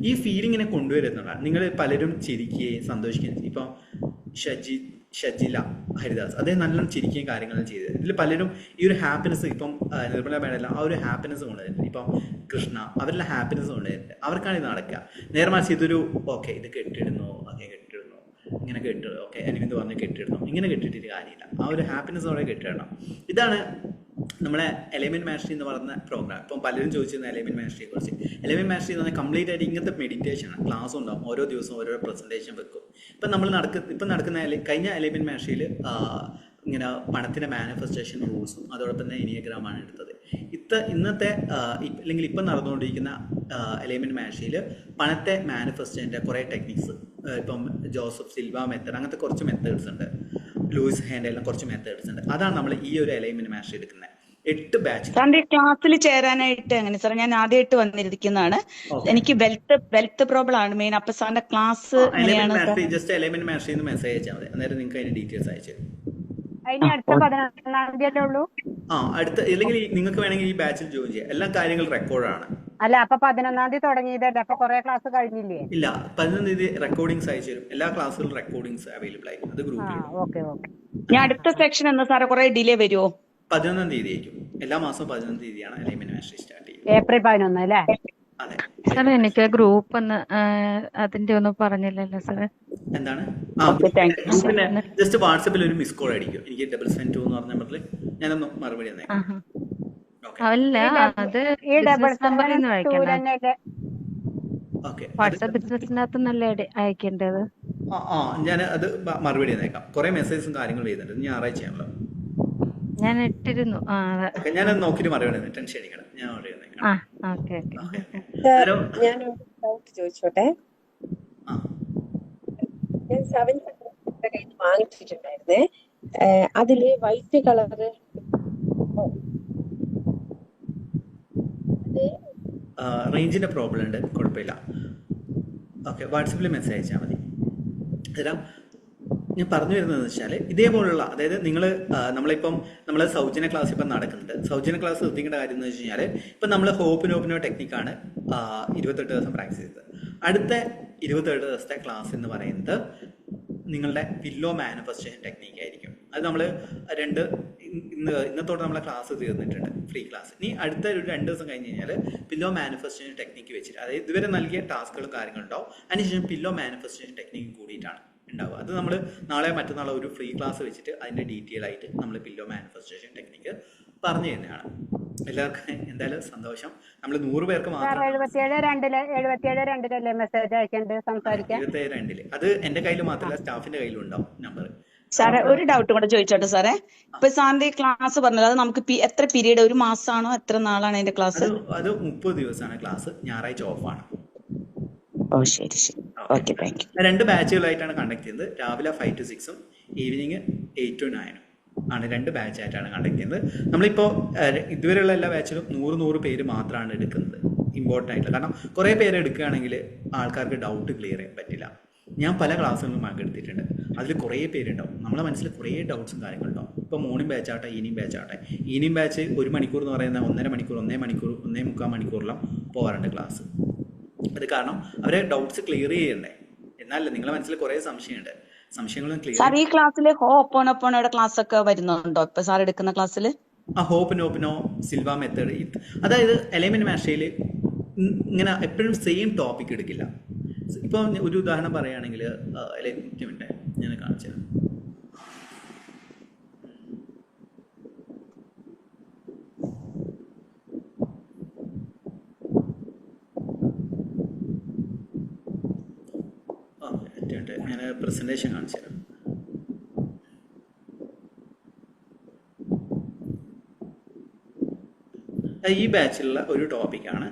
ഈ ഫീലിംഗിനെ കൊണ്ടുവരുന്നതാണ്. നിങ്ങൾ പലരും ചിരിക്കുകയും സന്തോഷിക്കുകയും, ഇപ്പൊ ഷജില ഹരിദാസ് അതേ നല്ലോണം ചിരിക്കുകയും കാര്യങ്ങളും ചെയ്തത്. ഇതിൽ പലരും ഈ ഒരു ഹാപ്പിനെസ്, ഇപ്പം നിർമ്മല മേഡല്ല ആ ഒരു ഹാപ്പിനെസ് കൊണ്ടുവരുന്നത്, ഇപ്പം കൃഷ്ണ അവരുടെ ഹാപ്പിനെസ് കൊണ്ടുവരുന്നത്, അവർക്കാണ് ഇത് നടക്കുക. നേരെ മറിച്ച് ഇതൊരു ഓക്കെ ഇത് കെട്ടിടുന്നു, ഇങ്ങനെ കെട്ട്, ഓക്കെ അനിവിന്ത് പറഞ്ഞ് കെട്ടിടണം, ഇങ്ങനെ കെട്ടിട്ടിട്ട് കാര്യമില്ല. ആ ഒരു ഹാപ്പിനെസ്സോടെ കെട്ടിടണം. ഇതാണ് നമ്മളെ എലമെന്റ് മാസ്റ്ററി എന്ന് പറയുന്ന പ്രോഗ്രാം. ഇപ്പം പലരും ചോദിച്ചിരുന്ന എലമെന്റ് മാസ്റ്ററിയെ കുറിച്ച്. എലമെന്റ് മാസ്റ്ററി എന്ന് പറഞ്ഞാൽ കംപ്ലീറ്റ് ആയിട്ട് ഇങ്ങനത്തെ മെഡിറ്റേഷൻ ആണ്. ക്ലാസ് ഉണ്ടാവും, ഓരോ ദിവസവും ഓരോ പ്രസന്റേഷൻ വെക്കും. ഇപ്പം നമ്മൾ നടക്കുന്ന കഴിഞ്ഞ എലമെന്റ് മാസ്റ്ററിയിൽ ഇങ്ങനെ പണത്തിന്റെ മാനിഫെസ്റ്റേഷൻ റൂൾസും അതോടൊപ്പം തന്നെ എനിയഗ്രാമാണ് എടുത്തത്. ഇന്നത്തെ അല്ലെങ്കിൽ ഇപ്പം നടന്നുകൊണ്ടിരിക്കുന്ന എലമെന്റ് മാസ്റ്ററിയിൽ പണത്തെ മാനിഫെസ്റ്റേഷൻ്റെ കുറേ ടെക്നിക്സ്, ഇപ്പം ജോസഫ് സിൽവ മെത്തേഡ്, അങ്ങനത്തെ കുറച്ച് മെത്തേഡ്സ് ഉണ്ട്. ലൂയിസ് ഹാൻഡലിന് കുറച്ച് മെത്തേഡ്സ് ഉണ്ട്. അതാണ് നമ്മൾ ഈ ഒരു എലമെന്റ് മാസ്റ്ററി എടുക്കുന്നത്. 8 ബാച്ച്. സാറിന്റെ ക്ലാസ്സിൽ ചേരാനായിട്ട് എങ്ങനെ സാർ? ഞാൻ ആദ്യമായിട്ട് വന്നിരിക്കുന്നതാണ്. എനിക്ക് വെൽത്ത് പ്രോബ്ലം ആണ് മെയിൻ. അപ്പൊ സാറിന്റെ class just element mastery message അയച്ചാൽ മതി, അന്നേരം നിങ്ങൾക്ക് അതിന്റെ ഡീറ്റെയിൽസ് അയച്ചു തരും. അടുത്ത അല്ലെങ്കിൽ നിങ്ങൾക്ക് വേണമെങ്കിൽ ഈ ബാച്ചിൽ ജോയിൻ ചെയ്യാം. എല്ലാ കാര്യങ്ങളും റെക്കോർഡാണ്. അല്ല, അപ്പൊ 11-ാം തീയതി തുടങ്ങിയതല്ലേ, അപ്പൊ കുറെ ക്ലാസ് കഴിഞ്ഞില്ലേ? ഇല്ല, 11-ാം തീയതി റെക്കോർഡിംഗ്സ് അയച്ചു തരും. എല്ലാ ക്ലാസ്സുകളും റെക്കോർഡിംഗ്സ് അവൈലബിൾ ആയിരിക്കും. അത് ഗ്രൂപ്പിൽ. ഞാൻ അടുത്ത സെക്ഷൻ എന്ന് സാറേ കുറെ ഡിലേ വരുമോ? 11-ാം തീയതി ആയിരിക്കും. എല്ലാ മാസവും 11-ാം തീയതിയാണ് എലമെന്റ് മാസ്റ്ററി സ്റ്റാർട്ട് ചെയ്യുന്നത്. ഏപ്രിൽ 11 അല്ലേ? അതെ സാർ. എനിക്ക് ഗ്രൂപ്പ് ഒന്ന് അതിന്റെ ഒന്നും പറഞ്ഞില്ലല്ലോ സാറേ. എന്താണ്? ജസ്റ്റ് വാട്സാപ്പിൽ ഒരു മിസ് കോൾ അടിക്കും. എനിക്ക് 772 എന്ന് പറഞ്ഞ നമ്പറിൽ ഞാനൊന്ന് മറുപടി തന്നേക്കാം. അല്ല, അത് ബിസിനസ് നമ്പറിൽ നിന്ന് അയക്കണം. വാട്സാപ്പ് ബിസിനസിനകത്ത് നല്ല അയക്കേണ്ടത്. ഞാൻ അത് മറുപടി തന്നേക്കാം. കുറെ മെസ്സേജും കാര്യങ്ങളും ചെയ്യുന്നുണ്ട്. ഞായറാഴ്ച ആണല്ലോ, ഞാൻ ഇട്ടിരുന്നു. ഞാനത് നോക്കിയിട്ട് മറുപടി ടെൻഷൻ അടിക്കണം. ഞാൻ ഞാൻ ഡൗട്ട് ചോദിച്ചോട്ടെ. ഞാൻ 7 കയ്യിൽ വാങ്ങിച്ചിട്ടുണ്ടായിരുന്നേ, അതില് വൈറ്റ് കളറ് റേഞ്ചിന്റെ പ്രോബ്ലം ഉണ്ട്, കുഴപ്പമില്ല. ഓക്കെ, വാട്സാപ്പിൽ മെസ്സേജ് അയച്ചാൽ മതി. ഞാൻ പറഞ്ഞു വരുന്നതെന്ന് വെച്ചാൽ ഇതേപോലുള്ള, അതായത് നമ്മളിപ്പം നമ്മൾ സൗജന്യ ക്ലാസ് ഇപ്പം നടക്കുന്നുണ്ട്. സൗജന്യ ക്ലാസ് ശ്രദ്ധിക്കേണ്ട കാര്യം എന്ന് വെച്ച് കഴിഞ്ഞാൽ ഇപ്പം നമ്മൾ ഹോപ്പിനോപ്പിനോ ടെക്നിക്കാണ് 28 ദിവസം പ്രാക്ടീസ് ചെയ്തത്. അടുത്ത 28 ദിവസത്തെ ക്ലാസ് എന്ന് പറയുന്നത് നിങ്ങളുടെ പില്ലോ മാനിഫെസ്റ്റേഷൻ ടെക്നിക്ക് ആയിരിക്കും. അത് നമ്മൾ ഇന്നത്തോടെ നമ്മളെ ക്ലാസ് തീർന്നിട്ടുണ്ട്, ഫ്രീ ക്ലാസ്. ഇനി അടുത്ത ഒരു 2 ദിവസം കഴിഞ്ഞ് കഴിഞ്ഞാൽ പില്ലോ മാനിഫെസ്റ്റേഷൻ ടെക്നിക്ക് വെച്ചിട്ട്, അതായത് ഇതുവരെ നൽകിയ ടാസ്കുകളും കാര്യങ്ങളും ഉണ്ടാവും, അതിനുശേഷം പില്ലോ മാനിഫെസ്റ്റേഷൻ ടെക്നിക്ക് കൂടിയിട്ടാണ് ഉണ്ടാവുക. അത് നമ്മൾ നാളെ മറ്റന്നാളെ ഒരു ഫ്രീ ക്ലാസ് വെച്ചിട്ട് അതിൻ്റെ ഡീറ്റെയിൽ ആയിട്ട് നമ്മൾ പില്ലോ മാനിഫെസ്റ്റേഷൻ ടെക്നിക്ക് പറഞ്ഞു തന്നെയാണ്. എല്ലാവർക്കും എന്തായാലും സന്തോഷം. നമ്മൾ 100 പേർക്ക് മാത്രം 77 മെസ്സേജ് അയക്കേണ്ടത്, സംസാരിക്കാം. 77 അത് എന്റെ കയ്യിൽ മാത്രമല്ല, സ്റ്റാഫിന്റെ കയ്യിലും ഉണ്ടാവും നമ്പർ. സാറേ ഒരു ഡൗട്ട് കൂടെ ചോദിച്ചോട്ടെ സാറേ. ഇപ്പൊ സാറിന്റെ ക്ലാസ് പറഞ്ഞത് അത് നമുക്ക് എത്ര പീരീഡ്, ഒരു മാസമാണോ എത്ര നാളാണ് അതിന്റെ ക്ലാസ്? അത് 30 ദിവസമാണ് ക്ലാസ്. ഞായറാഴ്ച ഓഫാണ്. ഓ ശരി ശരി, ഓക്കെ, താങ്ക് യു. 2 ബാച്ചുകളായിട്ടാണ് കണ്ടക്ട് ചെയ്യുന്നത്. രാവിലെ 5 to 6 ഈവനിങ് 8 to 9 ആണ്. 2 ബാച്ചായിട്ടാണ് കണ്ടക്ട് ചെയ്യുന്നത്. നമ്മളിപ്പോൾ ഇതുവരെയുള്ള എല്ലാ ബാച്ചിലും 100 പേര് മാത്രമാണ് എടുക്കുന്നത്. ഇമ്പോർട്ടൻ്റ് ആയിട്ടുള്ള, കാരണം കുറേ പേര് എടുക്കുകയാണെങ്കിൽ ആൾക്കാർക്ക് ഡൗട്ട് ക്ലിയർ ചെയ്യാൻ പറ്റില്ല. ഞാൻ പല ക്ലാസ്സുകളിലും പങ്കെടുത്തിട്ടുണ്ട്. അതിൽ കുറേ പേരുണ്ടാവും, നമ്മളെ മനസ്സിൽ കുറേ ഡൗട്ട്സും കാര്യങ്ങളുണ്ടാവും. ഇപ്പോൾ മോർണിംഗ് ബാച്ച് ആവട്ടെ, ഈവനിങ് ബാച്ച് ആവട്ടെ. ഈവനിങ് ബാച്ച് 1 മണിക്കൂർ എന്ന് പറയുന്നത് 1.5 മണിക്കൂർ, 1.25 മണിക്കൂറിലും പോകാറുണ്ട് ക്ലാസ്. അത് കാരണം അവരെ ഡൗട്ട്സ് ക്ലിയർ ചെയ്യണ്ടേ. എന്നാലല്ലേ നിങ്ങളെ മനസ്സിൽ കുറേ സംശയമുണ്ട്, സംശയങ്ങളും ക്ലിയർ. സാർ ഈ ക്ലാസ്സിൽ ഹോപ്പോണോപ്പോണോയുടെ ക്ലാസ് ഒക്കെ വരുന്നുണ്ടോ ഇപ്പൊ സാർ എടുക്കുന്ന ക്ലാസ്സിൽ? ഹോപ്പിനോപ്പിനോ, സിൽവ മെത്തേഡ്, അതായത് എലൈൻമെന്റ് മാസ്റ്ററിയിൽ ഇങ്ങനെ എപ്പോഴും സെയിം ടോപ്പിക് എടുക്കില്ല. ഇപ്പോൾ ഒരു ഉദാഹരണം പറയുകയാണെങ്കിൽ ഞാൻ കാണിച്ചു തരാം. ഞാൻ പ്രസന്റേഷൻ കാണിച്ചു തരാം. ഈ ബാച്ചിലുള്ള ഒരു ടോപ്പിക്കാണ്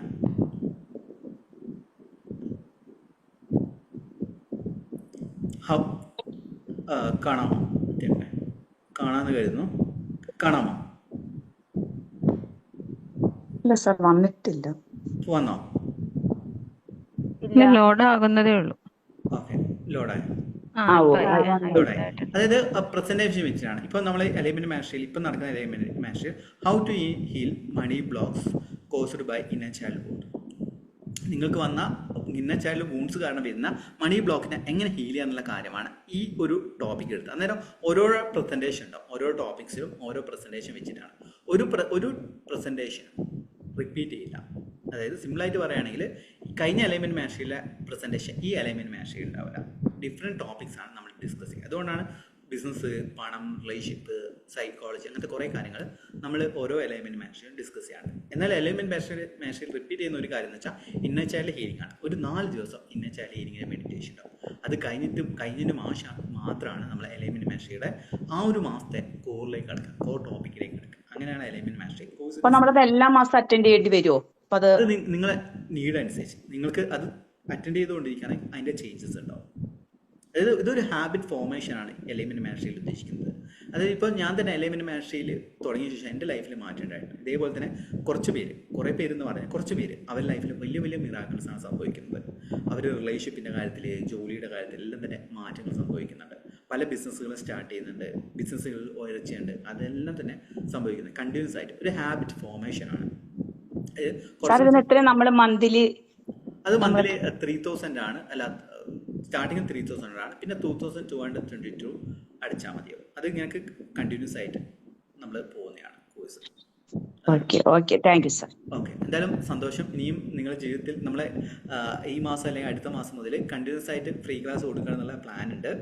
കാണാമോ? കാണാന്ന് കരുതുന്നു. കാണാമോ? ഇല്ല സാർ, വന്നിട്ടില്ല. വന്നോ? ലോഡ് ആകുന്നതേ ഉള്ളൂ. ഓക്കെ, ലോഡായി. അതായത് പ്രസന്റേഷൻ വെച്ചിട്ടാണ്. ഇപ്പൊ നമ്മൾ എലൈൻമെന്റ് മാസ്റ്ററിൽ ഇപ്പൊ നടക്കുന്ന എലൈൻമെന്റ് മാസ്റ്ററിൽ how to heal money blocks caused by inner childhood. നിങ്ങൾക്ക് വന്ന ഇന്നർ ചൈൽഡ് വൂൺസ് കാരണം വരുന്ന മണി ബ്ലോക്കിനെ എങ്ങനെ ഹീൽ ചെയ്യാന്നുള്ള കാര്യമാണ് ഈ ഒരു ടോപ്പിക് എടുത്തത്. അന്നേരം ഓരോ പ്രസന്റേഷൻ ഉണ്ടാവും, ഓരോ ടോപ്പിക്സിലും ഓരോ പ്രസന്റേഷൻ വെച്ചിട്ടാണ്. ഒരു പ്രസന്റേഷൻ റിപ്പീറ്റ് ചെയ്യില്ല. അതായത് സിമ്പിളായിട്ട് പറയുകയാണെങ്കിൽ കഴിഞ്ഞ അലൈൻമെന്റ് മാസ്റ്ററിയിലെ പ്രസന്റേഷൻ ഈ അലൈൻമെന്റ് മാസ്റ്ററിയിൽ ഉണ്ടാവില്ല. ഡിഫറെൻറ്റ് ടോപ്പിക്സ് ആണ് നമ്മൾ ഡിസ്കസ് ചെയ്യുക. അതുകൊണ്ടാണ് ബിസിനസ്, പണം, റിലേഷൻഷിപ്പ്, സൈക്കോളജി, അങ്ങനത്തെ കുറേ കാര്യങ്ങൾ നമ്മൾ ഓരോ എലൈൻമെന്റ് മാസ്റ്ററിലും ഡിസ്കസ് ചെയ്യാണ്. എന്നാൽ എലൈൻമെന്റ് മാസ്റ്ററിൽ റിപ്പീറ്റ് ചെയ്യുന്ന ഒരു കാര്യം എന്ന് വെച്ചാൽ ഇന്നർ ചൈൽഡ് ഹീലിംഗ് ആണ്. ഒരു 4 ദിവസം ഇന്നർ ചൈൽഡ് ഹീലിംഗിന് മെഡിറ്റേഷൻ ഉണ്ടാവും. അത് കഴിഞ്ഞതിന് മാത്രമാണ് നമ്മൾ എലൈൻമെന്റ് മാസ്റ്ററിയുടെ ആ ഒരു മാസത്തെ കോറിലേക്ക് കിടക്കുക, കോർ ടോപ്പിക്കിലേക്ക് കിടക്കുക. അങ്ങനെയാണ് എലൈൻമെന്റ് മാസ്റ്ററി കോഴ്സ്. അപ്പോൾ നമ്മളത് എല്ലാ മാസം അറ്റൻഡ് ചെയ്യേണ്ടി വരുമോ? അത് നിങ്ങളെ നീഡ് അനുസരിച്ച് നിങ്ങൾക്ക് അത് അറ്റൻഡ് ചെയ്തുകൊണ്ടിരിക്കുകയാണെങ്കിൽ അതിൻ്റെ ചേഞ്ചസ് ഉണ്ടാവും. അതായത് ഇതൊരു ഹാബിറ്റ് ഫോർമേഷൻ ആണ് എലൈൻമെന്റ് മാസ്റ്ററിയിൽ ഉദ്ദേശിക്കുന്നത്. അതായത് ഇപ്പോൾ ഞാൻ തന്നെ എലൈൻമെന്റ് മാസ്റ്ററിയിൽ തുടങ്ങിയ ശേഷം എൻ്റെ ലൈഫിൽ മാറ്റം ഉണ്ടായിട്ടുണ്ട്. ഇതേപോലെ തന്നെ കുറേ പേര് എന്ന് പറഞ്ഞാൽ കുറച്ച് പേര് അവരുടെ ലൈഫിൽ വലിയ വലിയ മിറാക്കിൾസ് ആണ് സംഭവിക്കുന്നത്. അവർ റിലേഷൻഷിപ്പിൻ്റെ കാര്യത്തിൽ, ജോലിയുടെ കാര്യത്തിൽ എല്ലാം തന്നെ മാറ്റങ്ങൾ സംഭവിക്കുന്നുണ്ട്. പല ബിസിനസ്സുകളും സ്റ്റാർട്ട് ചെയ്യുന്നുണ്ട്, ബിസിനസ്സുകൾ ഉയർച്ചയുണ്ട്, അതെല്ലാം തന്നെ സംഭവിക്കുന്നത് കണ്ടിന്യൂസ് ആയിട്ട് ഒരു ഹാബിറ്റ് ഫോർമേഷൻ ആണ്. നമ്മൾ മന്ത്ലി 3,000 ആണ്. അല്ല, സ്റ്റാർട്ടിങ് 3,000 ആണ്. പിന്നെ 2,222 അടിച്ചാൽ മതിയാവും. അത് ഞങ്ങൾക്ക് കണ്ടിന്യൂസ് ആയിട്ട് നമ്മൾ പോകുന്നതാണ് course. Okay, thank you sir. Okay, എന്തായാലും സന്തോഷം. ഇനിയും നിങ്ങളുടെ ജീവിതത്തിൽ നമ്മളെ ഈ മാസം അല്ലെങ്കിൽ അടുത്ത മാസം മുതൽ കണ്ടിന്യൂസ് ആയിട്ട് ഫ്രീ ക്ലാസ് കൊടുക്കണം എന്നുള്ള പ്ലാൻ ഉണ്ട്.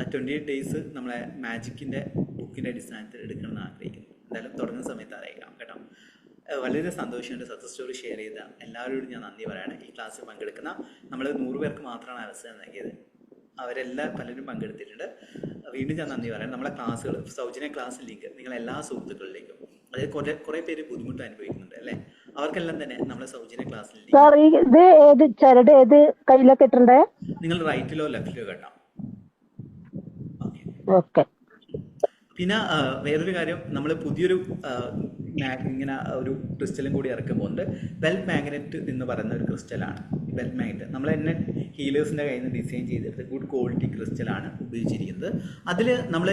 28 ഡേയ്സ് നമ്മളെ മാജിക്കിൻ്റെ ബുക്കിൻ്റെ അടിസ്ഥാനത്തിൽ എടുക്കണമെന്ന് ആഗ്രഹിക്കുന്നു. എന്തായാലും തുടങ്ങുന്ന സമയത്ത് അറിയിക്കാം കേട്ടോ. വളരെ സന്തോഷമുണ്ട്. സക്സസ് സ്റ്റോറി ഷെയർ ചെയ്ത എല്ലാവരോടും ഞാൻ നന്ദി പറയാണ്. ഈ ക്ലാസ്സിൽ പങ്കെടുക്കുന്ന നമ്മൾ 100 പേർക്ക് മാത്രമാണ് അവസരം നൽകിയത്. പലരും പങ്കെടുത്തിട്ടുണ്ട്. വീണ്ടും ഞാൻ നന്ദി പറയാം. നമ്മളെ ക്ലാസ്സുകൾ, സൗജന്യ ക്ലാസ് ലിങ്ക് നിങ്ങൾ എല്ലാ സുഹൃത്തുക്കളിലേക്കും, അതായത് കുറേ പേര് ബുദ്ധിമുട്ട് അനുഭവിക്കുന്നുണ്ട് അല്ലേ, അവർക്കെല്ലാം തന്നെ നമ്മളെ സൗജന്യ ക്ലാസ്സിൽ കയ്യിലൊക്കെ ഇട്ടേ നിങ്ങൾ റൈറ്റിലോ ലെഫ്റ്റിലോ കേട്ടോ. ഓക്കെ. പിന്നെ വേറൊരു കാര്യം, നമ്മൾ പുതിയൊരു ഇങ്ങനെ ഒരു ക്രിസ്റ്റലും കൂടി ഇറക്കുമ്പോൾ വെൽത്ത് മാഗ്നറ്റ് എന്ന് പറയുന്ന ഒരു ക്രിസ്റ്റലാണ്. വെൽത്ത് മാഗ്നറ്റ് നമ്മൾ തന്നെ ഹീലേഴ്സിൻ്റെ കയ്യിൽ നിന്ന് ഡിസൈൻ ചെയ്തെടുത്ത് ഗുഡ് ക്വാളിറ്റി ക്രിസ്റ്റലാണ് ഉപയോഗിച്ചിരിക്കുന്നത്. അതിൽ നമ്മൾ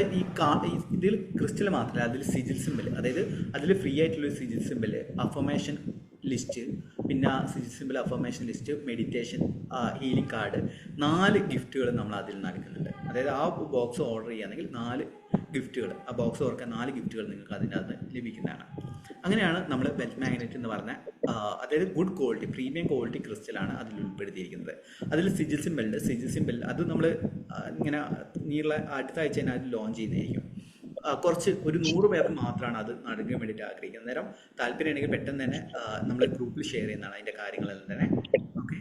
ഇതിൽ ക്രിസ്റ്റൽ മാത്രമല്ല, അതിൽ സിജിൽ സിമ്പിൾ, അതായത് അതിൽ ഫ്രീ ആയിട്ടുള്ള സിജിൽ സിമ്പിൾ, അഫർമേഷൻ ലിസ്റ്റ്, പിന്നെ Sijil simple, affirmation list, meditation, healing card, 4 ഗിഫ്റ്റുകൾ നമ്മൾ അതിൽ നൽകുന്നുണ്ട്. അതായത് ആ ബോക്സ് ഓർഡർ ചെയ്യുകയാണെങ്കിൽ 4 ഗിഫ്റ്റുകൾ, ആ ബോക്സ് ഓർക്കാൻ 4 ഗിഫ്റ്റുകൾ നിങ്ങൾക്ക് അതിനകത്ത് ലഭിക്കുന്നതാണ്. അങ്ങനെയാണ് നമ്മൾ വെൽത്ത് മാഗ്നറ്റ് എന്ന് പറഞ്ഞ അതായത് ഗുഡ് ക്വാളിറ്റി പ്രീമിയം ക്വാളിറ്റി ക്രിസ്റ്റലാണ് അതിൽ ഉൾപ്പെടുത്തിയിരിക്കുന്നത്. അതിൽ സിജിൽ സിമ്പിളുണ്ട്. സിജിൽ സിമ്പിൾ അത് നമ്മൾ ഇങ്ങനെ അടുത്ത ആഴ്ച തന്നെ അത് ലോഞ്ച് ചെയ്യുന്നതായിരിക്കും. കുറച്ച് ഒരു 100 പേർക്ക് മാത്രമാണ് അത് നടക്കാൻ വേണ്ടിയിട്ട് ആഗ്രഹിക്കുന്നത്. അന്നേരം താല്പര്യമുണ്ടെങ്കിൽ പെട്ടെന്ന് തന്നെ നമ്മൾ ഗ്രൂപ്പിൽ ഷെയർ ചെയ്യുന്നതാണ് അതിൻ്റെ കാര്യങ്ങളെല്ലാം തന്നെ. ഓക്കെ,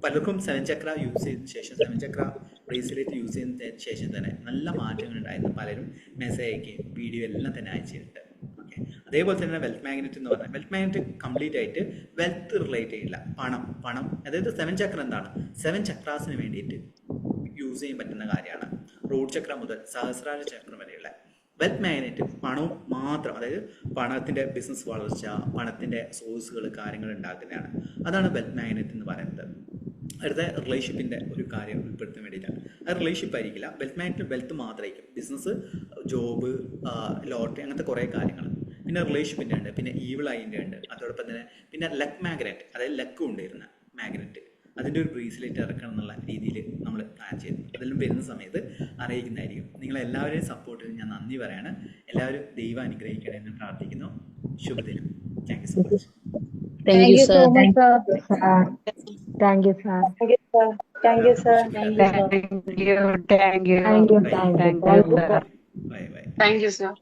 പലർക്കും 7 ചക്ര യൂസ് ചെയ്തതിന് ശേഷം 7 ചക്ര ബ്രേസ്ലെറ്റ് യൂസ് ചെയ്തതിന് ശേഷം തന്നെ നല്ല മാറ്റങ്ങൾ ഉണ്ടായിരുന്നു. പലരും മെസ്സേജ് അയക്കുകയും വീഡിയോ എല്ലാം തന്നെ അയച്ചിട്ടുണ്ട്. ഓക്കെ, അതേപോലെ തന്നെ വെൽത്ത് മാഗ്നറ്റ് എന്ന് പറഞ്ഞാൽ വെൽത്ത് മാഗ്നറ്റ് കംപ്ലീറ്റ് ആയിട്ട് വെൽത്ത് റിലേറ്റ് ചെയ്യില്ല. പണം അതായത് 7 ചക്ര എന്താണ്, 7 ചക്രാസിന് വേണ്ടിയിട്ട് യൂസ് ചെയ്യാൻ പറ്റുന്ന കാര്യമാണ്. റൂട്ട് ചക്ര മുതൽ സഹസ്രാര ചക്രം വരെയുള്ള വെൽത്ത് മാഗ്നറ്റ് പണവും മാത്രം, അതായത് പണത്തിൻ്റെ ബിസിനസ് വളർച്ച, പണത്തിൻ്റെ സോഴ്സുകൾ, കാര്യങ്ങൾ ഉണ്ടാക്കുന്നതാണ്. അതാണ് വെൽത്ത് മാഗ്നറ്റ് എന്ന് പറയുന്നത്. അടുത്ത റിലേഷൻഷിപ്പിൻ്റെ ഒരു കാര്യം ഉൾപ്പെടുത്താൻ വേണ്ടിയിട്ടാണ്. അത് റിലേഷൻഷിപ്പ് ആയിരിക്കില്ല, വെൽത്ത് മാഗ്നറ്റ് വെൽത്ത് മാത്രമായിരിക്കും. ബിസിനസ്, ജോബ്, ലോട്ടറി, അങ്ങനത്തെ കുറേ കാര്യങ്ങൾ. പിന്നെ റിലേഷൻഷിപ്പിൻ്റെ ഉണ്ട്, പിന്നെ ഈവിൾ ഐൻ്റെ ഉണ്ട്. അതോടൊപ്പം തന്നെ പിന്നെ ലക്ക് മാഗ്നറ്റ്, അതായത് ലക്ക് കൊണ്ടുവരുന്ന മാഗ്നറ്റ്, അതിൻ്റെ ഒരു ബ്രേസ്ലെറ്റ് ഇറക്കണം എന്നുള്ള രീതിയിൽ നമ്മൾ പ്ലാൻ ചെയ്തു. അതെല്ലാം വരുന്ന സമയത്ത് അറിയിക്കുന്നതായിരിക്കും. നിങ്ങളെല്ലാവരെയും സപ്പോർട്ടിന് ഞാൻ നന്ദി പറയാണ്. എല്ലാവരും ദൈവം അനുഗ്രഹിക്കണേ എന്ന് പ്രാർത്ഥിക്കുന്നു. ശുഭദിനം. Thank you so much. Thank you so much, sir. Thank you, sir. Thank you, sir. Thank you. Thank you, sir. Bye bye. Thank you, sir.